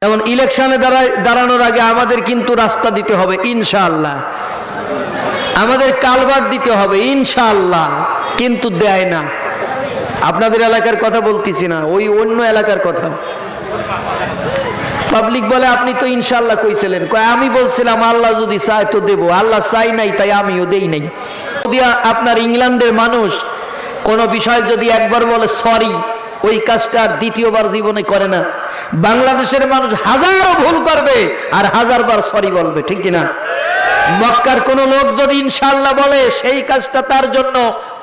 যেমন ইলেকশনে দাঁড়ানোর আগে আমাদের কিন্তু রাস্তা দিতে হবে ইনশাআল্লাহ, আমাদের কালভার্ট দিতে হবে ইনশাআল্লাহ, কিন্তু দেয় না। আপনাদের এলাকার কথা বলতেছি না, ওই অন্য এলাকার কথা। পাবলিক বলে আপনি তো ইনশাআল্লাহ কইছিলেন, কয় আমি বলছিলাম আল্লাহ যদি চায় তো দেব, আল্লাহ চাই নাই তাই আমিও দেই নাই। যদি আপনার ইংল্যান্ডের মানুষ কোন বিষয় যদি একবার বলে সরি, ওই কাজটা আর দ্বিতীয়বার জীবনে করে না। বাংলাদেশের মানুষ হাজারো ভুল করবে আর হাজারবার সরি বলবে, ঠিক কিনা? মক্কার কোন লোক যদি ইনশাআল্লাহ বলে সেই কাজটা তার জন্য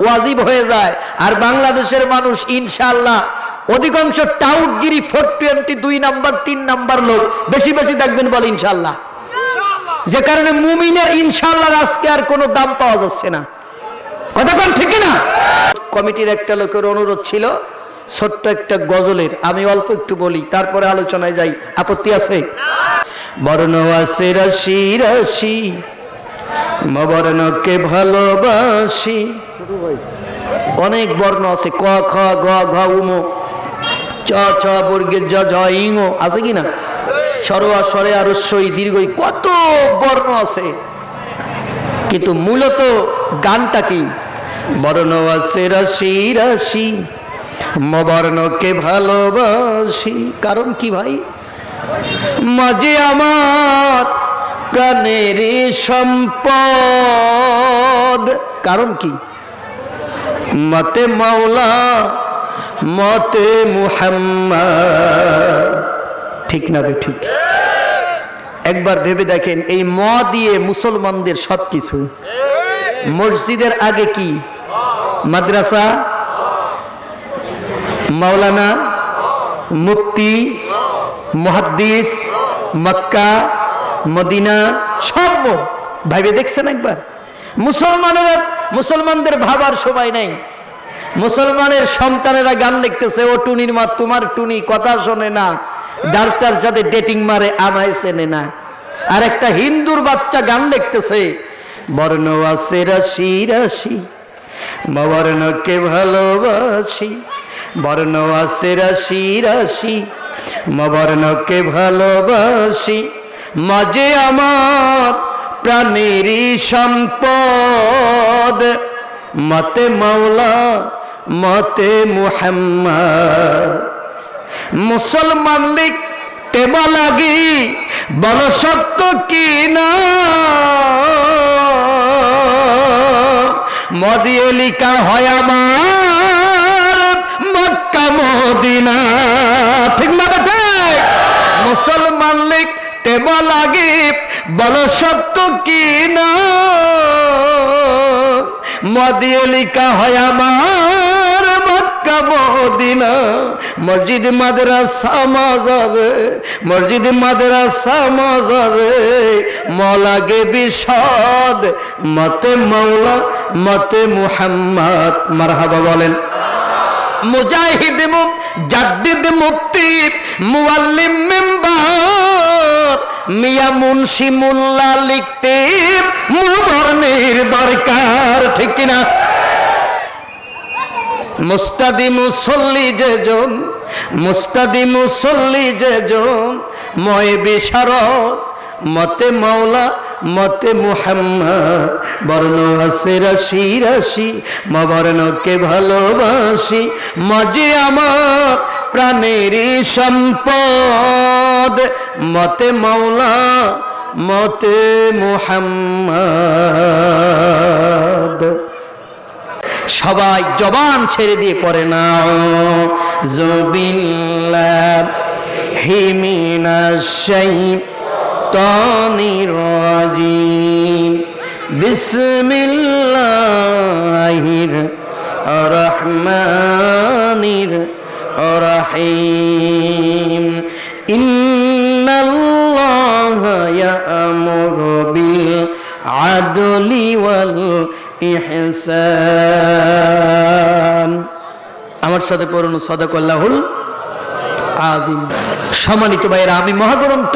ওয়াজিব হয়ে যায়, আর বাংলাদেশের মানুষ ইনশাআল্লাহ অধিকাংশ টাউটগিরি 422 নাম্বার 3 নাম্বার লোক বেশি বেশি দেখবেন বলে ইনশাআল্লাহ, যে কারণে মুমিনের ইনশাআল্লাহ আজকে আর কোনো দাম পাওয়া যাচ্ছে না। কতক্ষণ, ঠিক কিনা? কমিটির একটা লোকের অনুরোধ ছিল ছোট্ট একটা গজলের, আমি অল্প একটু বলি, তারপরে আলোচনায় যাই। আপত্তি আছে? বর্ণ আছে রাশি রাশি, বর্ণকে ভালোবাসি। অনেক বর্ণ আছে, ক খ গ ঘ উম, চ ছ বর্গের জ ঝ ইং আছে কিনা, সরোয়া সরে আর সই দীর্ঘই, কত বর্ণ আছে। কিন্তু মূলত গানটা কি? বর্ণ আছে রাশি রাশি, বর্ণকে ভালোবাসি। কারণ কি ভাই? মাঝে আমার প্রাণের সম্পদ। কারণ কি? মতে মাওলা মতে মুহাম্মদ। ঠিক না বে ঠিক? একবার ভেবে দেখেন, এই ম দিয়ে মুসলমানদের সবকিছু। মসজিদের আগে কি? মাদ্রাসা, মাওলানা, মুফতি, মুহাদ্দিস, মক্কা, মদিনা, সব ভাইবে দেখছেন একবার? মুসলমানদের ভাবার সময় নাই। মুসলমানের সন্তানেরা গান লিখতেছে, ও টুনির মা তোমার টুনি কথা শোনে না, ডাক্তার সাথে ডেটিং মারে আমায় চেনে না। আর একটা হিন্দুর বাচ্চা গান লিখতেছে, বর্ণ আছে রাশি রাশি, বর্ণকে ভালোবাসি। বর্ণ আছে রাশি রাশি, বর্ণকে ভালোবাসি। মাঝে আমার প্রাণের সম্পদ, মতে মাওলা মতে মুহাম্মদ। মুসলমান লিখতে লাগে বল সত্য কি না, মদিয়ে লিখা হয় আমার মক্কা মদিনা। ঠিক না বেটা? মুসলমান লিখতে লাগে বল সত্য কি না, মদিয়ে লিখা হয় আমার মক্কা মদিনা। মসজিদ মাদ্রাসা মাজারে, মসজিদ মাদ্রাসা মাজারে মলাগে বিশদ, মতে মাওলা মতে মুহাম্মদ। মারহাবা বলেন। মুজাহিদ মুজাদ্দিদ মুফতি মুআল্লিম মেম্বার, মিয়া মুন্সি মোল্লা লিখতে মুবর্ণের দরকার, ঠিক কিনা? মুস্তাদি মুসল্লি যেজন, মুস্তাদি মুসল্লি যেজন, ময় বিশারদ মতে মাওলা মতে মুহাম্মদ। বর্ণ আছে রাশি রাশি, বর্ণকে ভালোবাসি। মাঝে আমার প্রাণের সম্পদ, মতে মাওলা মতে মুহাম্মদ। সবাই জবান ছেড়ে দিয়ে পড়ে না যুবিল্লাহি মিনাশ শাইতানির রাজিম, বিসমিল্লাহির রহমানির রহিম। ইন্নাল্লাহা ইয়া'মুরু বিল আদলি ওয়াল ইহসান। আমার সাথে পড়ুন সাদাকাল্লাহুল আযীম। সম্মানিত ভাইরা, আমি মহাগ্রন্থ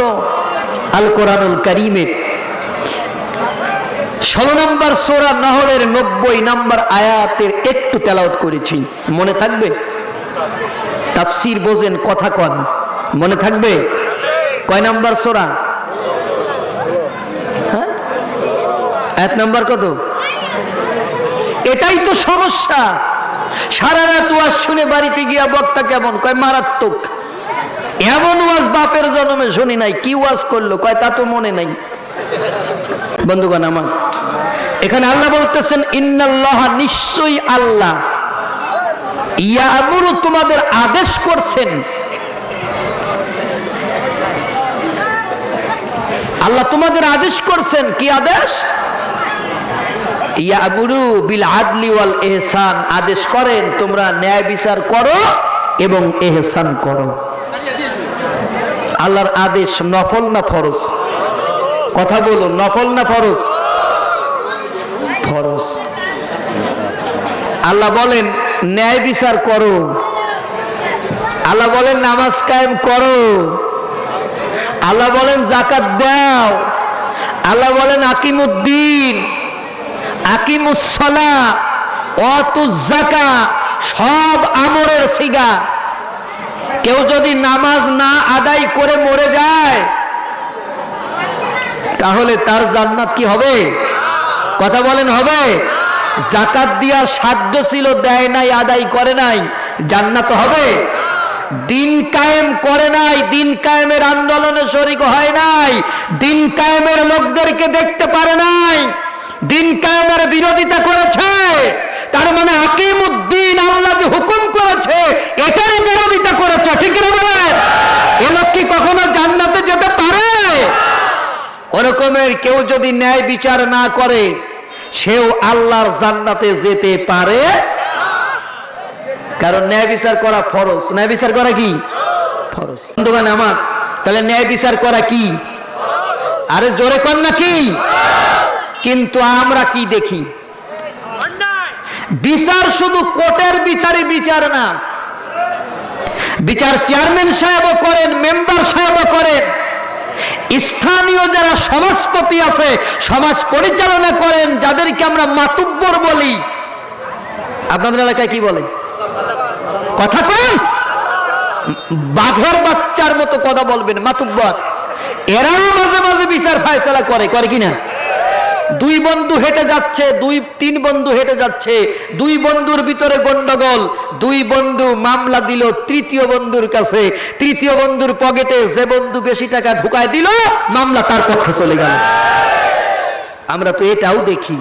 আল কোরআনুল কারীমের 16 নম্বর সূরা নাহলের 90 নম্বর আয়াতের একটু তেলাওয়াত করেছি। মনে থাকবে? তাফসীর বোঝেন, কথা কন, মনে থাকবে? কয় নাম্বার সূরা? হ্যাঁ, এক নাম্বার কত? এটাই তো সমস্যা। সারা রাত ওয়াজ শুনে বাড়িতে গিয়া বক্তা কেমন, কয় মারাত্মক। এমন ওয়াজ বাপের জন্মে শুনি নাই। কি ওয়াজ করলো? কয় তা তো মনে নাই। বন্ধুগণ আমার, এখানে আল্লাহ বলতেছেন ইন্নাল্লাহ, নিশ্চয়ই আল্লাহ, ইয়ামুরু, তোমাদের আদেশ করছেন। আল্লাহ তোমাদের আদেশ করছেন। কি আদেশ? ইয়ামুরু বিল আদলি ওয়াল ইহসান, আদেশ করেন তোমরা ন্যায় বিচার করো এবং ইহসান করো। আল্লাহর আদেশ নফল না ফরজ? কথা বলুন, নফল না ফরজ? ফরজ। আল্লাহ বলেন ন্যায় বিচার করো, আল্লাহ বলেন নামাজ কায়েম করো, আল্লাহ বলেন যাকাত দাও, আল্লাহ বলেন আকিমুদ্দিন, আকিমুসসালাহ, ওয়াতুজ যাকাত, সব আমরের সিগা। কেউ যদি নামাজ না আদায় করে মরে যায় তাহলে তার জান্নাত কি হবে? কথা বলেন হবে? যাকাত দেওয়ার সাধ্য ছিল, দেয় নাই, আদায় করে নাই, জান্নাত হবে? দিন কায়েম করে নাই, দিন কায়েমের আন্দোলনে শরীক হয় নাই, দিন কায়েমের লোকদেরকে দেখতে পারে নাই, দিন কায়েমের বিরোধিতা করেছে, তার মানে আকিমুদ্দিন, আল্লাহ যে হুকুম করেছে এটারই বিরোধিতা করেছে। ঠিক না বলেন? এ লোক কি কখনো জান্নাতে যেতে পারে? ওরকমের কেউ যদি ন্যায় বিচার না করে সেও আল্লাহর জান্নাতে যেতে পারে, কারণ ন্যায় বিচার করা ফরজ। ন্যায় বিচার করা কি ফরজ? বন্ধুগণ আমার, তাহলে ন্যায় বিচার করা কি? আরে জোরে কর না কি? কিন্তু আমরা কি দেখি? বিচার শুধু কোর্টের বিচারই বিচার না, বিচার চেয়ারম্যান সাহেবও করেন, মেম্বার সাহেবও করেন, স্থানীয় যারা সমাজপতি আছে, সমাজ পরিচালনা করেন, যাদেরকে আমরা মাতুব্বর বলি। আপনাদের এলাকায় কি বলে? কথা কন, বাঘের বাচ্চার মতো কথা বলবেন, মাতুব্বর। এরাও মাঝে মাঝে বিচার ফায়সালা করে, করে কিনা? দুই বন্ধু হেঁটে যাচ্ছে, তিন বন্ধু হেঁটে যাচ্ছে, দুই বন্ধুর ভিতরে গন্ডগোল, দুই বন্ধু মামলা দিল তৃতীয় বন্ধুর কাছে, তৃতীয় বন্ধুর পকেটে যে বন্ধু বেশি টাকা ঢুকায় দিল, মামলা তার পক্ষে চলে গেল। আমরা তো এটাও দেখি।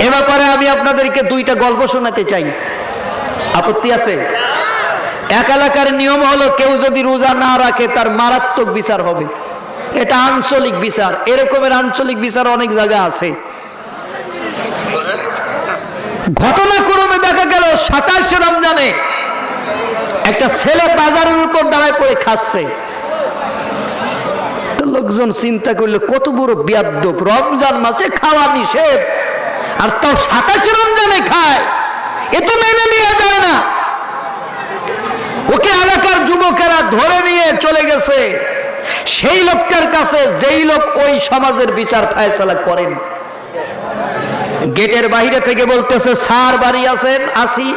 এ ব্যাপারে আমি আপনাদেরকে দুইটা গল্প শোনাতে চাই, আপত্তি আছে? এক এলাকার নিয়ম হলো কেউ যদি রোজা না রাখে তার মারাত্মক বিচার হবে। এটা আঞ্চলিক বিচার। এরকমের আঞ্চলিক বিচার অনেক জায়গা আছে। ঘটনাক্রমে দেখা গেল 27 রমজানে একটা ছেলে বাজারের উপর দাঁড়ায় পড়ে খাচ্ছে। তো লোকজন চিন্তা করলে কত বড় বিয়াদ্দপ, রমজান মাসে খাওয়া নিষেধ, আর তাও 27 রমজানে খায়, এ তো মেনে নেওয়া যায় না। ওকে এলাকার যুবকেরা ধরে নিয়ে চলে গেছে সেই লোকটার কাছে, যেই লোক ওই সমাজের বিচার ফায়সালা করেন। গেটের বাইরে থেকে বলতেছে, স্যার বাড়ি আছেন? আসি।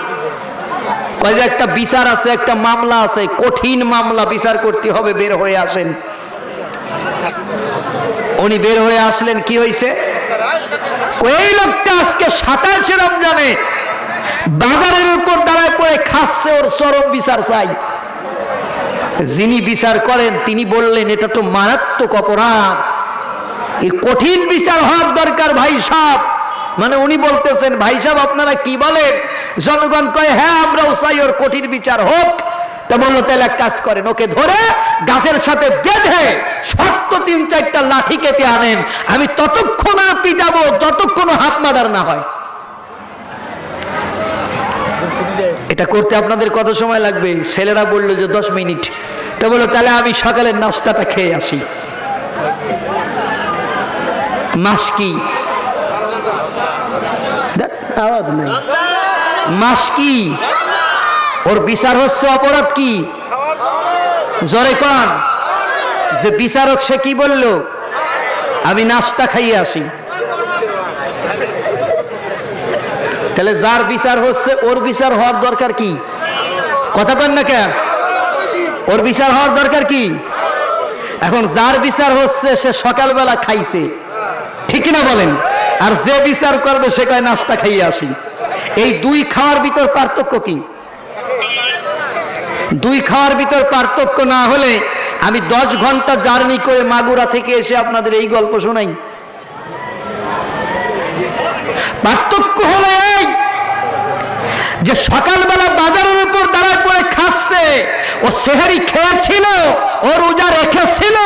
কয় যে একটা বিচার আছে, একটা মামলা আছে, কঠিন মামলা, বিচার করতে হবে, বের হয়ে আসেন। উনি বের হয়ে আসলেন। কি হয়েছে? ওই লোকটা আজকে 27 রমজানে বাজারের উপর দাঁড়ায় পড়ে খাচ্ছে, ওর চরম বিচার চাই। যিনি বিচার করেন তিনি বললেন, এটা তো মারাত্মক অপরাধ, এই কঠিন বিচার হওয়ার দরকার ভাই সাহেব। মানে উনি বলতেছেন, ভাই সাহেব আপনারা কি বলেন? জনগণ কয়, হ্যাঁ আমরাও চাই ওর কঠিন বিচার হোক। তো বললো, তাহলে এক কাজ করেন, ওকে ধরে গাছের সাথে বেঁধে শক্ত 3-4টা লাঠি কেটে আনেন, আমি ততক্ষণ আর পিটাবো যতক্ষণ হাত মার্ডার না হয়। এটা করতে আপনাদের কত সময় লাগবে? ছেলেরা বললো যে 10 মিনিট। তো বললো, তাহলে আমি সকালের নাস্তাটা খেয়ে আসি। মাস কি? আওয়াজ নাই। মাস কি? ওর বিচার হচ্ছে অপরাধ কি? জোরে কোন। যে বিচারক সে কি বলল? আমি নাস্তা খাইয়ে আসি। তাহলে যার বিচার হচ্ছে ওর বিচার হওয়ার দরকার কি? কথা বলেন না কেন? ওর বিচার হওয়ার দরকার কি? এখন যার বিচার হচ্ছে সে সকালবেলা খাইছে, ঠিক না বলেন? আর যে বিচার করবে সে কয় নাস্তা খাইয়ে আসি। এই দুই খাওয়ার ভিতর পার্থক্য কি? দুই খাওয়ার ভিতর পার্থক্য না হলে আমি 10 ঘন্টা জার্নি করে মাগুরা থেকে এসে আপনাদের এই গল্প শোনাই। পার্থক্য হলো এই যে সকালবেলা বাজারের উপর দাঁড়ায় পড়ে খাচ্ছে, ও সেহরি খেয়েছিল, ও রোজা রেখেছিল,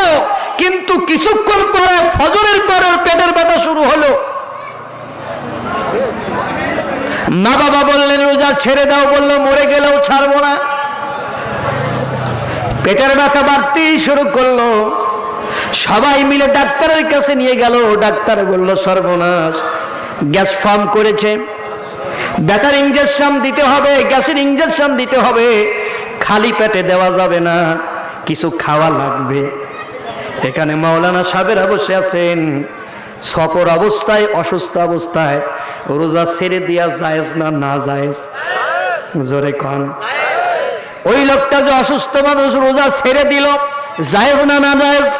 কিন্তু কিছুক্ষণ পরে ফজরের পরে পেটের ব্যথা শুরু হলো। মা বাবা বললেন রোজা ছেড়ে দাও, বললো মরে গেলেও ছাড়বো না। পেটের ব্যথা বাড়তেই শুরু করলো, সবাই মিলে ডাক্তারের কাছে নিয়ে গেল। ডাক্তার বলল সর্বনাশ, গ্যাস ফর্ম করেছে, ব্যথার ইঞ্জেকশন দিতে হবে, গ্যাসের ইঞ্জেকশন দিতে হবে, খালি পেটে দেওয়া যাবে না, কিছু খাওয়া লাগবে। এখানে মাওলানা সাহেবেরা বসে আছেন, সফর অবস্থায়, অসুস্থ অবস্থায় রোজা ছেড়ে দেওয়া জায়েজ না না জায়েজ? জোরে কন। ওই লোকটা যে অসুস্থ মানুষ রোজা ছেড়ে দিল, জায়েজ না না জায়েজ?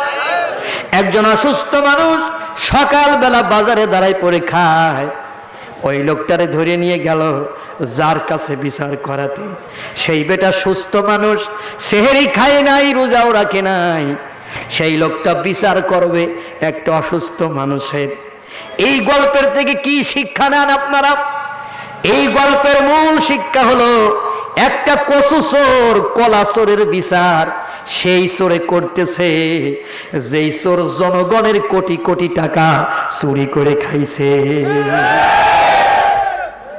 একজন অসুস্থ মানুষ সকালবেলা বাজারে দাঁড়ায় পড়ে খায়, ওই লোকটারে ধরে নিয়ে গেল যার কাছে বিচার করাতে। সেই বেটা সুস্থ মানুষ, সেহরি খায় নাই, রোজাও রাখে নাই, সেই লোকটা বিচার করবে একটা অসুস্থ মানুষের। এই গল্পের থেকে কি শিক্ষা নেন আপনারা? এই গল্পের মূল শিক্ষা হলো একটা কচু চোর কলা চোরের বিচার সেই চোরে করতেছে যেই চোর জনগণের কোটি কোটি টাকা চুরি করে খাইছে।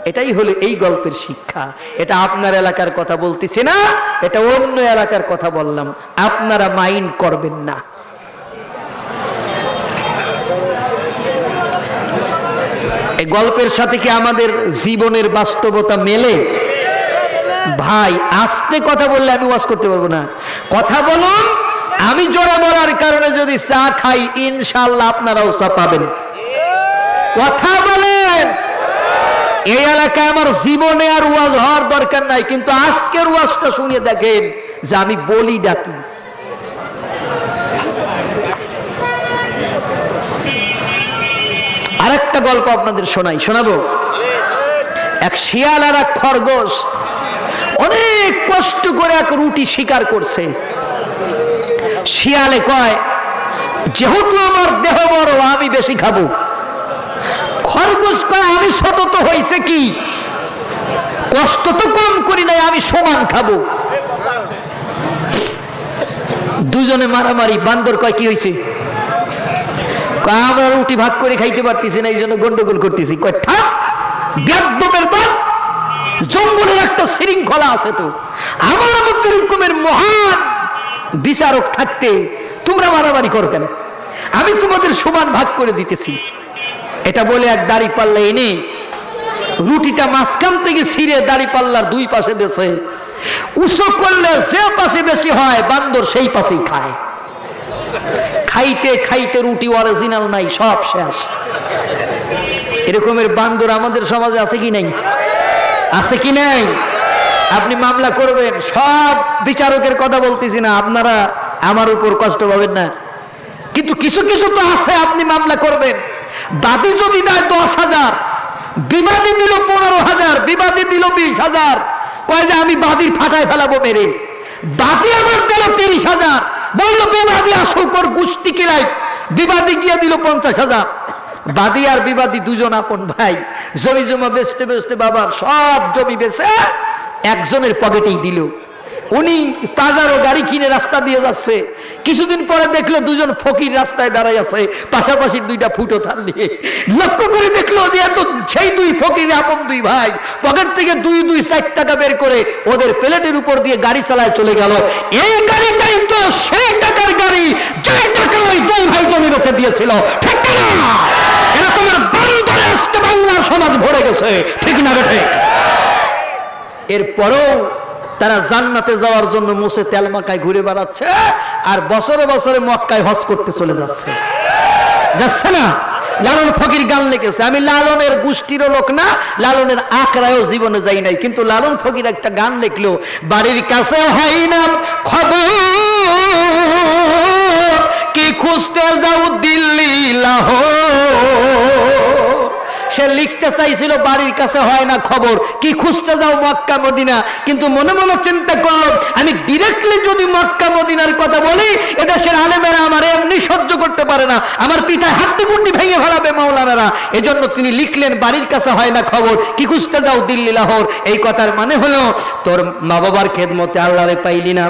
এটাই হলো এই গল্পের শিক্ষা। এটা আপনার এলাকার কথা বলতেছি না, এটা অন্য এলাকার কথা বললাম, আপনারা মাইন্ড করবেন না। এই গল্পের সাথে কি আমাদের জীবনের বাস্তবতা মেলে? ভাই আস্তে কথা বললে আমি ওয়াজ করতে পারবো না, কথা বলুন। আমি জোরে বলার কারণে যদি চা খাই, ইনশাআল্লাহ আপনারাও চা পাবেন। কথা বলেন। এই এলাকায় আমার জীবনে আর ওয়াজ হওয়ার দরকার নাই, কিন্তু আজকের ওয়াজটা শুনে দেখেন যে আমি বলি ডাকি। আরেকটা গল্প আপনাদের শোনাবো। এক শিয়াল আর এক খরগোশ অনেক কষ্ট করে এক রুটি শিকার করছে। শিয়ালে কয় যেহেতু আমার দেহ বড় আমি বেশি খাবো। খরগোশ কয় আমি ছোট তো হয়েছে কি, কষ্ট তো কম করি নাই, আমি সমান খাবো। দুজনে মারামারি। বান্দর কয় কি হয়েছে? আমরা রুটি ভাগ করে খাইতে পারতেছি না, এই জন্য গন্ডগোল করতেছি। কয় থাক, বেয়াদবের দল, জঙ্গলের একটা শৃঙ্খলা আছে তো, আমার মধ্যে এরকমের মহান বিচারক থাকতে তোমরা মারামারি করো কেন? আমি তোমাদের সমান ভাগ করে দিতেছি। এটা বলে এক দাড়ি পাল্লা এনে রুটিটা মাঝখান থেকে ছিঁড়ে দাড়ি পাল্লার দুই পাশে দেশে উঁচু করলে যে পাশে বেশি হয় বান্দর সেই পাশেই খায়। খাইতে খাইতে রুটি অরিজিনাল নাই, সব শেষ। এরকমের বান্দর আমাদের সমাজে আছে কি নাই? আছে কি নাই? আপনি মামলা করবেন, সব বিচারকের কথা বলতেছি না, আপনারা আমার উপর কষ্ট পাবেন না, কিন্তু কিছু কিছু তো আছে, আপনি মামলা করবেন। বাদী যদি দেয় 10,000, বিবাদী দিল 15,000, বিবাদী দিল 20,000, কয় যে আমি বাদীর ফাটায় ফেলাবো মেরে। বাদী আবার দিল 30,000, বললো বিবাদী আসুক ওর গোষ্ঠী কিলাই, বিবাদী গিয়ে দিল 50,000। বাদী আর বিবাদী দুজন আপন ভাই, জমি জমা বেচতে বেচতে বাবার সব জমি বেচে একজনের পকেটেই দিল। উনি পাজারো গাড়ি কিনে রাস্তা দিয়ে যাচ্ছে, কিছুদিন পরে দেখলো দুজন ফকির রাস্তায় দাঁড়াই আছে, পাশাপাশি দুইটা ফুটো থাল নিয়ে। লক্ষ্য করে দেখলো যে এত সেই দুই ফকির আপন দুই ভাই পকেট থেকে 2-4 টাকা বের করে ওদের প্লেটের উপর দিয়ে গাড়ি চালায় চলে গেল। এই গাড়িটাই তো সেই টাকার গাড়ি যে টাকা ওই দুই ভাই জমি বেচে দিয়েছিল, ঠিক না? এরকমের বান্দরে আজকে বাংলার সমাজ ভরে গেছে, ঠিক না বেঠে? এরপরও তারা জান্নাতে যাওয়ার জন্য মুছে তেল মাখায় ঘুরে বেড়াচ্ছে, আর বছরে বছরে মক্কায় হজ করতে চলে যাচ্ছে, যাচ্ছে না? লালন ফকির গান লিখেছে। আমি লালনের গোষ্ঠীরও লোক না, লালনের আকড়ায়ও জীবনে যাই নাই, কিন্তু লালন ফকির একটা গান লিখলো, বাড়ির কাছে হয় না খবর কি খুঁজতে যাও দিল্লি লাহোর। সে লিখতে চাইছিল বাড়ির কাছে হয় না খবর কি খুঁজতে যাও মক্কা মদিনা, কিন্তু মনে মনে চিন্তা করলো আমি ডিরেক্টলি যদি মক্কা মদিনার কথা বলি এদেশের আলেমেরা আমার এমনি সহ্য করতে পারে না, আমার পিঠায় হাড্ডি ভেঙে ফেলাবে মাওলানারা। এজন্য তিনি লিখলেন বাড়ির কাছে হয় না খবর কি খুঁজতে যাও দিল্লি লাহোর। এই কথার মানে হলো তোর মা বাবার খেদমতে আল্লাহরে পাইলি না,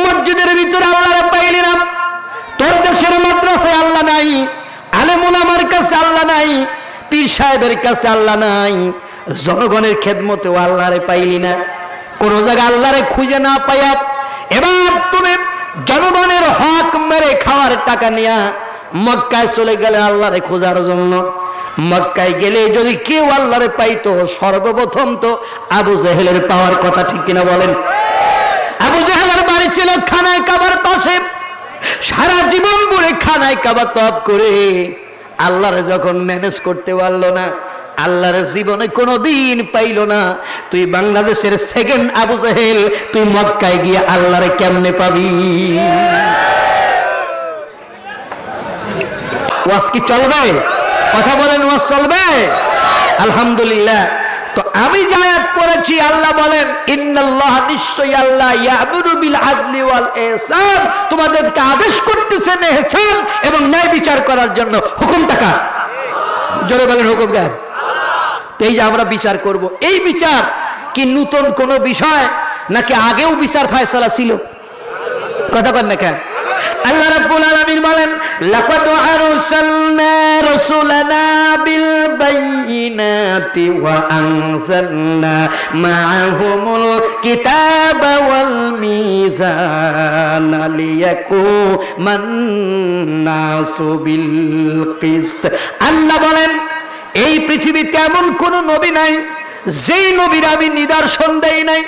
মসজিদের ভিতরে আল্লাহরে পাইলি না, তোর দেশের মাদ্রাসায় আল্লাহ নাই, আলেম ওলামার কাছে আল্লাহ নাই, পীর সাহেবের কাছে আল্লাহ নাই, জনগণের খেদমতেও আল্লাহরে পাইলি না, কোন জায়গায় আল্লাহরে খুঁজে না পাইয়া এবার তুমি জনগণের হক মেরে খাওয়ার টাকা নিয়ে মক্কায় চলে গেলে আল্লাহরে খোঁজার জন্য। মক্কায় গেলে যদি কেউ আল্লাহরে পাইতো সর্বপ্রথম তো আবু জেহেলের পাওয়ার কথা, ঠিক কিনা বলেন? আবু জেহেলের বাড়ি ছিল খানায় কাবার পাশে, সারা জীবন পরে খানায় কাবা তপ করে আল্লাহরে যখন ম্যানেজ করতে পারলো না, আল্লাহর জীবনে কোনোদিন পাইল না, তুই বাংলাদেশের সেকেন্ড আবু জেহেল, তুই মক্কায় গিয়ে আল্লাহরে কেমনে পাবি? ওয়াজ কি চলবে? কথা বলেন, ওয়াজ চলবে? আলহামদুলিল্লাহ। তো আমি যে আয়াত পড়েছি আল্লাহ বলেন ইন্নাল্লাহ, নিশ্চয়ই আল্লাহ, ইয়া'মুরু বিল আদলি ওয়াল ইহসান, তোমাদেরকে আদেশ করতেছেন ইহসান এবং ন্যায় বিচার করার জন্য। হুকুমটা কার? জোরে বলেন, হুকুম কার? এই যে আমরা বিচার করব, এই বিচার কি নতুন কোন বিষয় নাকি আগেও বিচার ফায়সালা ছিল? কথা বলেন না কেন? আল্লাহ রাব্বুল আলামিন বলেন লাকাদ আরসালনা রাসূলানা বিল বায়িনাতি ওয়া আনজালনা মাআহুমুল কিতাবা ওয়াল মিজানা লিয়াকুমান নাসু বিল কিসত। আল্লাহ বলেন এই পৃথিবীতে এমন কোন নবী নাই যেই নবীর আমি নিদর্শন দেই নাই,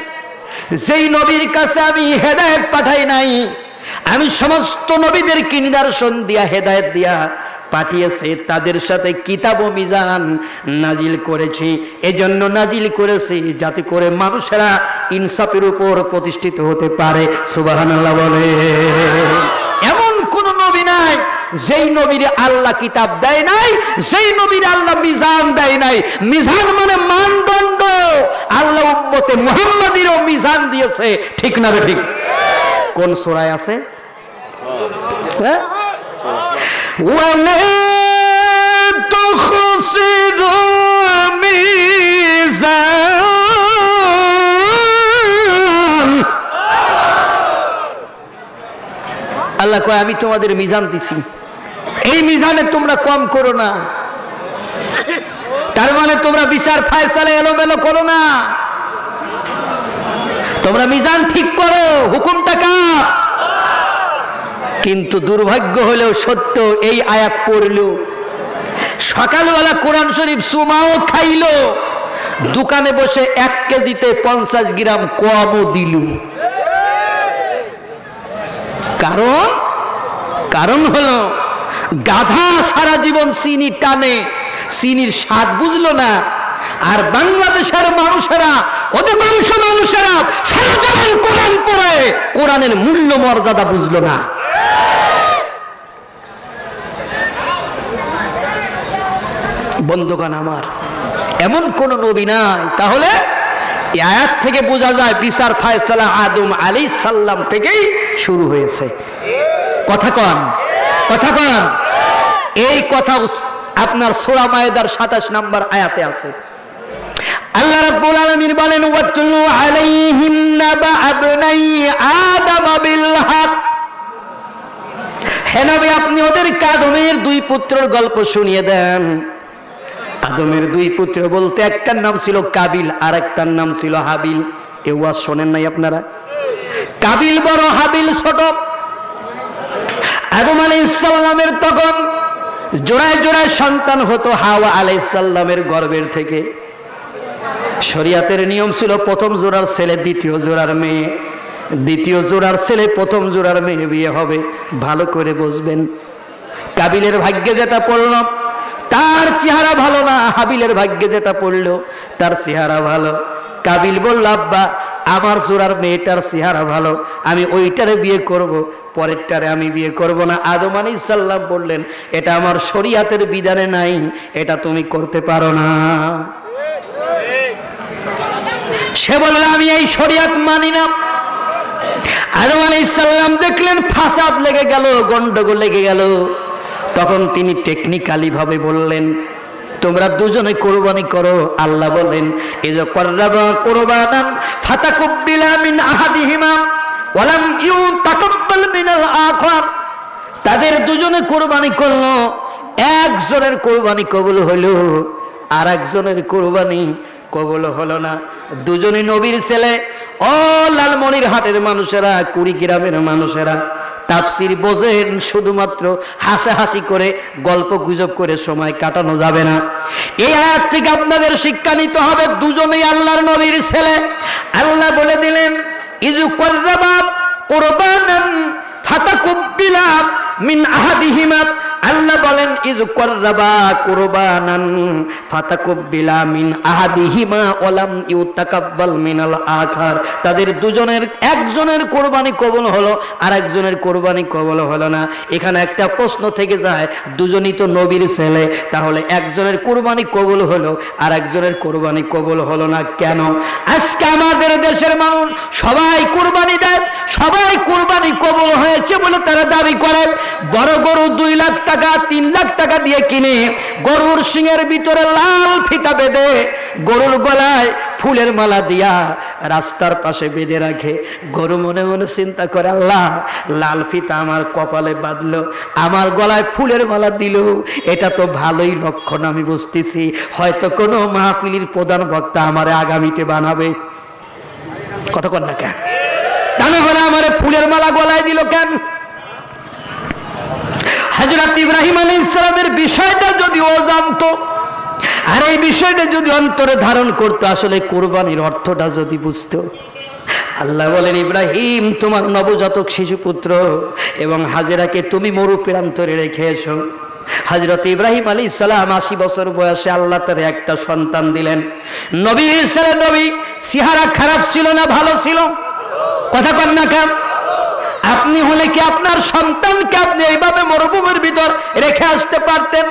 যেই নবীর কাছে আমি হেদায়েত পাঠাই নাই। আমি সমস্ত নবীদেরকে নিদর্শন দিয়া হেদায়েত দিয়া পাঠিয়েছে, তাদের সাথে কিতাব ও মিজান নাজিল করেছি। এজন্য নাজিল করেছি যাতে করে মানুষেরা ইনসাফের উপর প্রতিষ্ঠিত হতে পারে। সুবহানাল্লাহ বলে। এমন কোন নবী নাই যেই নবীর আল্লাহ কিতাব দেয় নাই, যেই নবীর আল্লাহ মিজান দেয় নাই। মিজান মানে মানদণ্ড, আল্লাহ উম্মতে মুহাম্মাদিরও মিজান দিয়েছে, ঠিক না রে? ঠিক। কোন সূরায় আছে? হ্যাঁ, ওয়ালা তুখসিরু মিজান। আল্লাহ কয় আমি তোমাদের মিজান দিছি, এই মিজানে তোমরা কম করো না। তার মানে তোমরা বিচার ফায়সালা এলোমেলো করো না, তোমরা মিজান ঠিক করো। হুকুমটা কার? কিন্তু দুর্ভাগ্য হলেও সত্য, এই আয়াত পড়লো, সকালবেলা কোরআন শরীফ সুমাও খাইলো, দোকানে বসে 1 কেজিতে 50 গ্রাম কমও দিল। কারণ হলো গাধা সারা জীবন চিনি টানে, চিনির স্বাদ বুঝলো না। আর বাংলাদেশের মানুষেরা, অধিকাংশ মানুষেরা সারা জীবন কোরআন পড়ে কোরআনের মূল্য মর্যাদা বুঝলো না। বন্ধুগণ আমার, এমন কোন নবী নাই। তাহলে এই আয়াত থেকে বোঝা যায় বিচার ফায়সালা আদম আলাইহিস সালাম থেকেই শুরু হয়েছে। কথা কন, কথা কন। এই কথা আপনার সূরা মায়েদার 27 নম্বর আয়াতে আছে। আল্লাহ রাব্বুল আলামিন বলেন ওয়াতলু আলাইহিম নাবা আবনাই আদম বিল হক। হে নবী, আপনি ওদের আদমের 2 পুত্রের গল্প শুনিয়ে দেন। আদমের 2 পুত্র বলতে একটার নাম ছিল কাবিল আর একটার নাম ছিল হাবিল। এই ওয়াজ শোনেন নাই আপনারা? কাবিল বড়, হাবিল ছোট। আদম আলাইহিস সালামের তখন জোড়ায় জোড়ায় সন্তান হতো হাওয়া আলাইহিস সালামের গর্ভের থেকে। শরীয়তের নিয়ম ছিল প্রথম জোড়ার ছেলে দ্বিতীয় জোড়ার মেয়ে, দ্বিতীয় জোড়ার ছেলে প্রথম জোড়ার মেয়ে বিয়ে হবে। ভালো করে বুঝবেন। কাবিলের ভাগ্যে যেটা পড়ল, তার চেহারা ভালো না, হাবিলের ভাগ্যে যেটা পড়লো তার চেহারা ভালো। কাবিল বলল, আব্বা আমার জোড়ার মেয়েটার চেহারা ভালো, আমি ওইটারে বিয়ে করব, পরেরটারে আমি বিয়ে করব না। আদম আলাইহিস সালাম বললেন, এটা আমার শরীয়তের বিধানে নাই, এটা তুমি করতে পারো না। সে বলল, আমি এই শরীয়ত মানি না। আদম আলাইহিস সালাম দেখলেন ফাসাদ লেগে গেল, গন্ডগোল লেগে গেল। তখন তিনি টেকনিক্যালি ভাবে বললেন, তোমরা দুজনে কোরবানি করো। আল্লাহ বলেন, ইযা কররাবা কুরবানান ফাতাকুব্বিলা মিন আহাদিহিমা ওয়া লাম ইউতাকাব্বাল মিনাল আখার। তাদের দুজনে কোরবানি করলো, একজনের কোরবানি কবুল হলো, আর একজনের কোরবানি কবুল হলো না। দুজনে নবীর ছেলে। ও লালমনিরহাটের মানুষেরা, কুড়িগ্রামের মানুষেরা, তাফসীর বোঝেন, শুধুমাত্র হাসাহাসি করে গল্প গুজব করে সময় কাটানো যাবে না। এই আয়াত থেকে আপনাদের শিক্ষা নিতে হবে, দুজনেই আল্লাহর নবীর ছেলে। আল্লাহ বলে দিলেন, ইযু কররাবা কুরবানান ফাতাকুব্বিলা মিন আহাদিহিমা। আল্লাহ বলেন, ইযু কররাবা কুরবানান ফাতাকুব্বিলা মিন আহাদিহিমা ওয়া লাম ইউতাকাব্বাল মিনাল আখার। তাদের দুজনের একজনের কোরবানি কবুল হলো, আর একজনের কোরবানি কবুল হলো না। এখানে একটা প্রশ্ন থেকে যায়, দুজনই তো নবীর ছেলে, তাহলে একজনের কোরবানি কবুল হলো আর একজনের কোরবানি কবুল হলো না কেন? আজকে আমাদের দেশের মানুষ সবাই কোরবানি দেয়, সবাই কোরবানি কবুল হয়েছে বলে তারা দাবি করে। বড় গরু 2 লাখ টাকা 3 লাখ টাকা দিয়ে কিনে গরুর শিঙের ভিতরে লাল ফিতা বেঁধে গরুর গলায় ফুলের মালা দিয়া রাস্তার পাশে বেঁধে রাখে। গরু মনে মনে চিন্তা করে, আল্লাহ লাল ফিতা আমার কপালে বাঁধলো, আমার গলায় ফুলের মালা দিল, এটা তো ভালোই লক্ষণ আমি বুঝতেছি, হয়তো কোনো মাহফিলের প্রধান বক্তা আমারে আগামীতে বানাবে। কথা কন না কেন? তা না হলে আমারে ফুলের মালা গলায় দিল কেন? হযরত ইব্রাহিম আলাইহিস সালামের বিষয়টা যদি ও জানতো, আর এই বিষয়টা যদি অন্তরে ধারণ করতো, আসলে কুরবানির অর্থটা যদি বুঝতো। আল্লাহ বলেন, ইব্রাহিম তোমার নবজাতক শিশুপুত্র এবং হাজেরাকে তুমি মরু প্রান্তরে রেখে এসো। হযরত ইব্রাহিম আলাইহিস সালাম 80 বছর বয়সে আল্লাহ তার একটা সন্তান দিলেন। নবীর ছেলে নবী, চেহারা খারাপ ছিল না ভালো ছিল? কথা কন না কেন? আপনি হলে কি আপনার সন্তানকে আপনি এইভাবে মরুভূমির ভিতর রেখে আসতে পারতেন?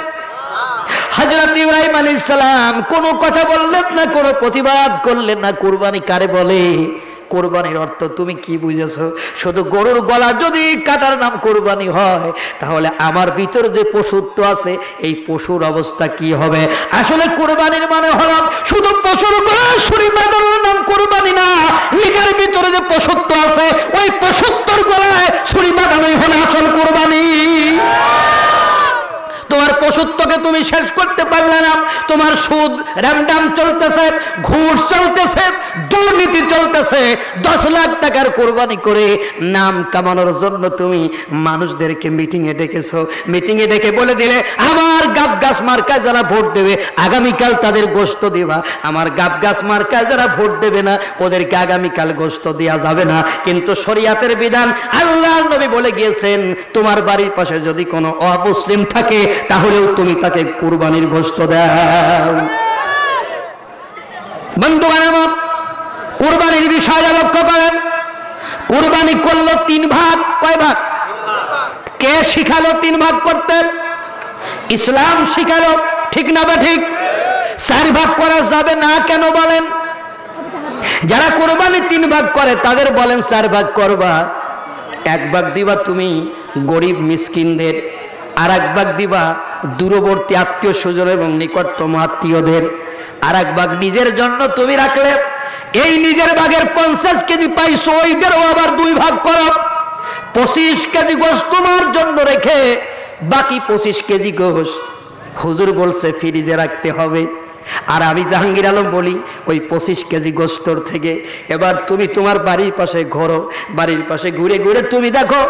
হযরত ইব্রাহিম আলাইহিস সালাম কোনো কথা বললেন না, কোনো প্রতিবাদ করলেন না। কুরবানি কারে বলে? কোরবানির অর্থ তুমি কি বুঝেছো? শুধু গরুর গলা যদি কাটার নাম কোরবানি হয়, তাহলে আমার ভিতর যে পশুত্ব আছে, এই পশুর অবস্থা কি হবে? আসলে কোরবানির মানে হলো শুধু পশুর গলায় ছুরি বাঁধানোর নাম কোরবানি না, নিজের ভিতরে যে পশুত্ব আছে, ওই পশুত্বর গলায় ছুরি বাঁধানোই হলো আসল কোরবানি। তোমার পশুত্বকে তুমি শেষ করতে পারলে না, তোমার সুদ র্যামডাম চলতেছে, ঘুষ চলতেছে, দুর্নীতি চলতেছে, 10 লাখ টাকার কোরবানি করে নাম কামানোর জন্য তুমি মানুষদেরকে মিটিংয়ে ডেকেছো। মিটিংয়ে ডেকে বলে দিলে, আমার গাবগাছ মার্কায় যারা ভোট দেবে আগামীকাল তাদের গোশত দিবা, আমার গাবগাছ মার্কায় যারা ভোট দেবে না ওদেরকে আগামীকাল গোশত দেওয়া যাবে না। কিন্তু শরীয়তের বিধান, আল্লাহর নবী বলে গিয়েছেন, তোমার বাড়ির পাশে যদি কোনো অমুসলিম থাকে তাহলেও তুমি তাকে কুরবানির গোশত দাও। বন্ধুগণ আমার, কুরবানির বিষয়টা লক্ষ্য করেন। কুরবানি করলো 3 ভাগ। কয় ভাগ? কে শিখালো 3 ভাগ করতে? ইসলাম শিখালো, ঠিক না বা ঠিক? 4 ভাগ করা যাবে না কেন বলেন? যারা কুরবানি 3 ভাগ করে তাদের বলেন 4 ভাগ করবা। 1 ভাগ দিবা তুমি গরিব মিসকিনদের, আর 1 ভাগ দিবা দূরবর্তী আত্মীয় স্বজন এবং নিকটতম আত্মীয়দের, আর 1 ভাগ নিজের জন্য তুমি রাখলে। এই নিজের ভাগের 50 কেজি পাইছো, ওইটারও আবার 2 ভাগ করো। 25 কেজি গোশত তোমার জন্য রেখে বাকি 25 কেজি গোশত হুজুর বলছে ফ্রিজে রাখতে হবে। আর আমি জাহাঙ্গীর আলম বলি, ওই 25 কেজি গোশতর থেকে এবার তুমি তোমার বাড়ির পাশে ঘোরো, বাড়ির পাশে ঘুরে ঘুরে তুমি দেখো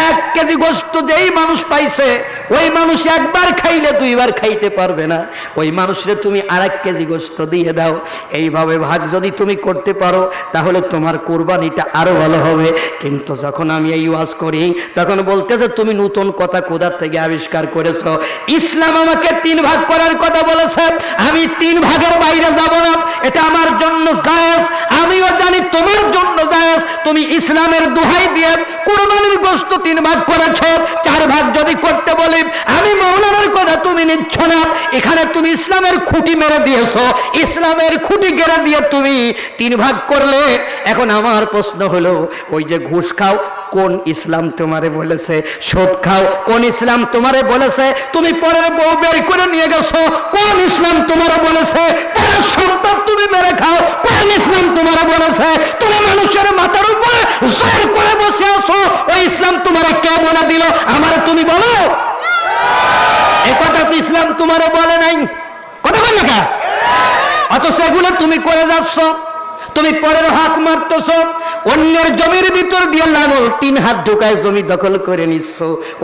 1 কেজি গোশত যেই মানুষ পাইছে ওই মানুষ একবার খাইলে দুইবার খাইতে পারবে না, ওই মানুষরে তুমি আরেক কেজি গোশত দিয়ে দাও। এইভাবে ভাগ যদি তুমি করতে পারো তাহলে তোমার কোরবানিটা আরো ভালো হবে। কিন্তু যখন আমি এই ওয়াজ করি তখন বলতেছে তুমি নতুন কথা কোথা থেকে আবিষ্কার করেছো? ইসলাম আমাকে 3 ভাগ করার কথা বলেছে, আমি 3 ভাগের বাইরে যাব না, এটা আমার জন্য জায়েজ, আমিও জানি তোমার জন্য জায়েজ। তুমি ইসলামের দোহাই দিয়ে কুরবানির গোশত 3 ভাগ করেছো, 4 ভাগ যদি করতে বলি আমি মাওলানার কথা তুমি নিচ্ছ না। এখানে তুমি ইসলামের খুঁটি মেরে দিয়েছো, ইসলামের খুঁটি গেড়ে দিয়ে তুমি 3 ভাগ করলে। এখন আমার প্রশ্ন হলো, ওই যে ঘুষ খাও কোন ইসলাম তোমারে বলেছে? সুদ খাও কোন ইসলাম তোমারে বলেছে? তুমি পরের বউ বের করে নিয়ে গেছো কোন ইসলাম তোমারে বলেছে? পরের সন্তান তুমি মেরে খাও কোন ইসলাম তোমারে বলেছে? তুমি মানুষের মাথার উপরে জোর করে বসে আছো, ওই ইসলাম তোমারে কে বলে দিল? আমারে তুমি বলো। এই কথা তো ইসলাম তোমারে বলে নাই, কথা বল না কা? অথচ এগুলো তুমি করে যাচ্ছ, তুমি পরের হাত মারতেছ, অন্যের জমির ভিতর দিয়ে লাঙল 3 হাত ঢুকায় জমি দখল করে নিচ্ছ।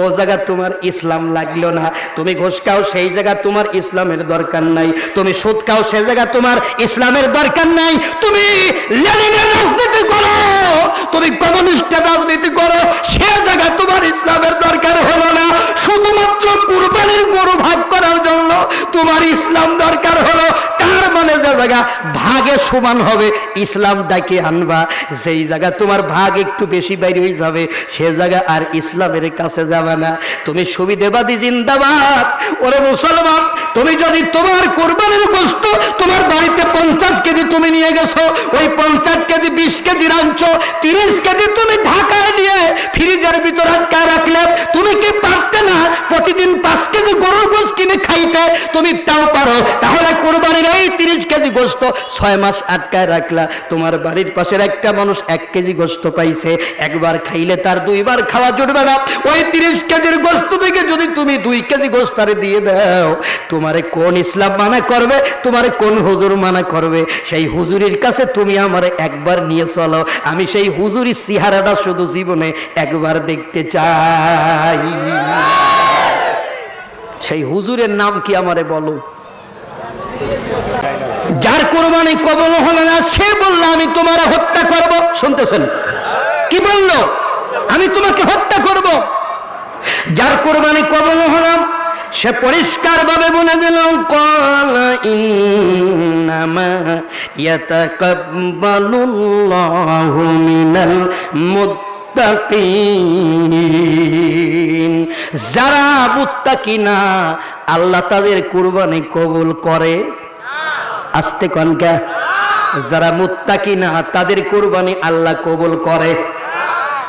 ও জায়গা তোমার ইসলাম লাগলো না। তুমি ঘুষ খাও সেই জায়গা তোমার ইসলামের দরকার নাই, তুমি সুদ খাও সেই জায়গা তোমার ইসলামের দরকার নাই, তুমি লেনিনের রাজনীতি করো, তুমি কমিউনিস্টের রাজনীতি করো, সে জায়গা তোমার ইসলামের দরকার হলো না। শুধুমাত্র কুরবানির গরু ভাগ করার জন্য তোমার ইসলাম দরকার হলো। তার মানে যে জায়গা ভাগে সমান হবে ইসলাম ডাকে আনবা, যেই জায়গা তোমার ভাগ একটু বেশি বাইরে হয়ে যাবে সে জায়গা আর ইসলামের কাছে যাবে না। তুমি সুবিধাবাদী জিন্দাবাদ। ওরে মুসলমান, তুমি যদি তোমার কোরবানির গোশত তোমার বাড়িতে 50 কেজি তুমি নিয়ে গেছো, ওই 50 কেজি 20 কেজি রাঁধছো, 30 কেজি তুমি ঢাকায় দিয়ে ফ্রিজের ভিতর আটকায় রাখলে, তুমি কি পারতে না প্রতিদিন 5 কেজি গরুর গোশত কিনে খাইতে? তুমি তাও পারো, তাহলে কোরবানির এই 30 কেজি গোশত 6 মাস আটকায় রাখলা। তোমার বাড়ির পাশের একটা মানুষ 1 কেজি গোশত পাইছে, একবার খাইলে তার 2 বার খাওয়া জুটবে না। ওই 30 কেজির গোশত থেকে যদি তুমি 2 কেজি গোশত দিয়ে দাও, তোমারে কোন ইসলাম মানা করবে? তোমারে কোন হুজুর মানা করবে? সেই হুজুরির কাছে তুমি আমারে একবার নিয়ে চলো, আমি সেই হুজুরির চেহারাটা শুধু জীবনে একবার দেখতে চাই। সেই হুজুরের নাম কি আমারে বলো? যার কোরবানি কবুল হলো না সে বলল আমি তোমার হত্যা করব। শুনতেছেন কি বলল? আমি তোমাকে হত্যা করব। যার কোরবানি কবুল হলো সে পরিষ্কার ভাবে বলে দিল, ক্বালা ইন্নামা ইয়াতাকাব্বালুল্লাহু মিনাল মুত্তাকিন। যারা মুত্তাকি না আল্লাহ তাদের কোরবানি কবুল করে। আস্তে কনকা, যারা মুত্তাকি না তাদের কোরবানি আল্লাহ কবুল করে।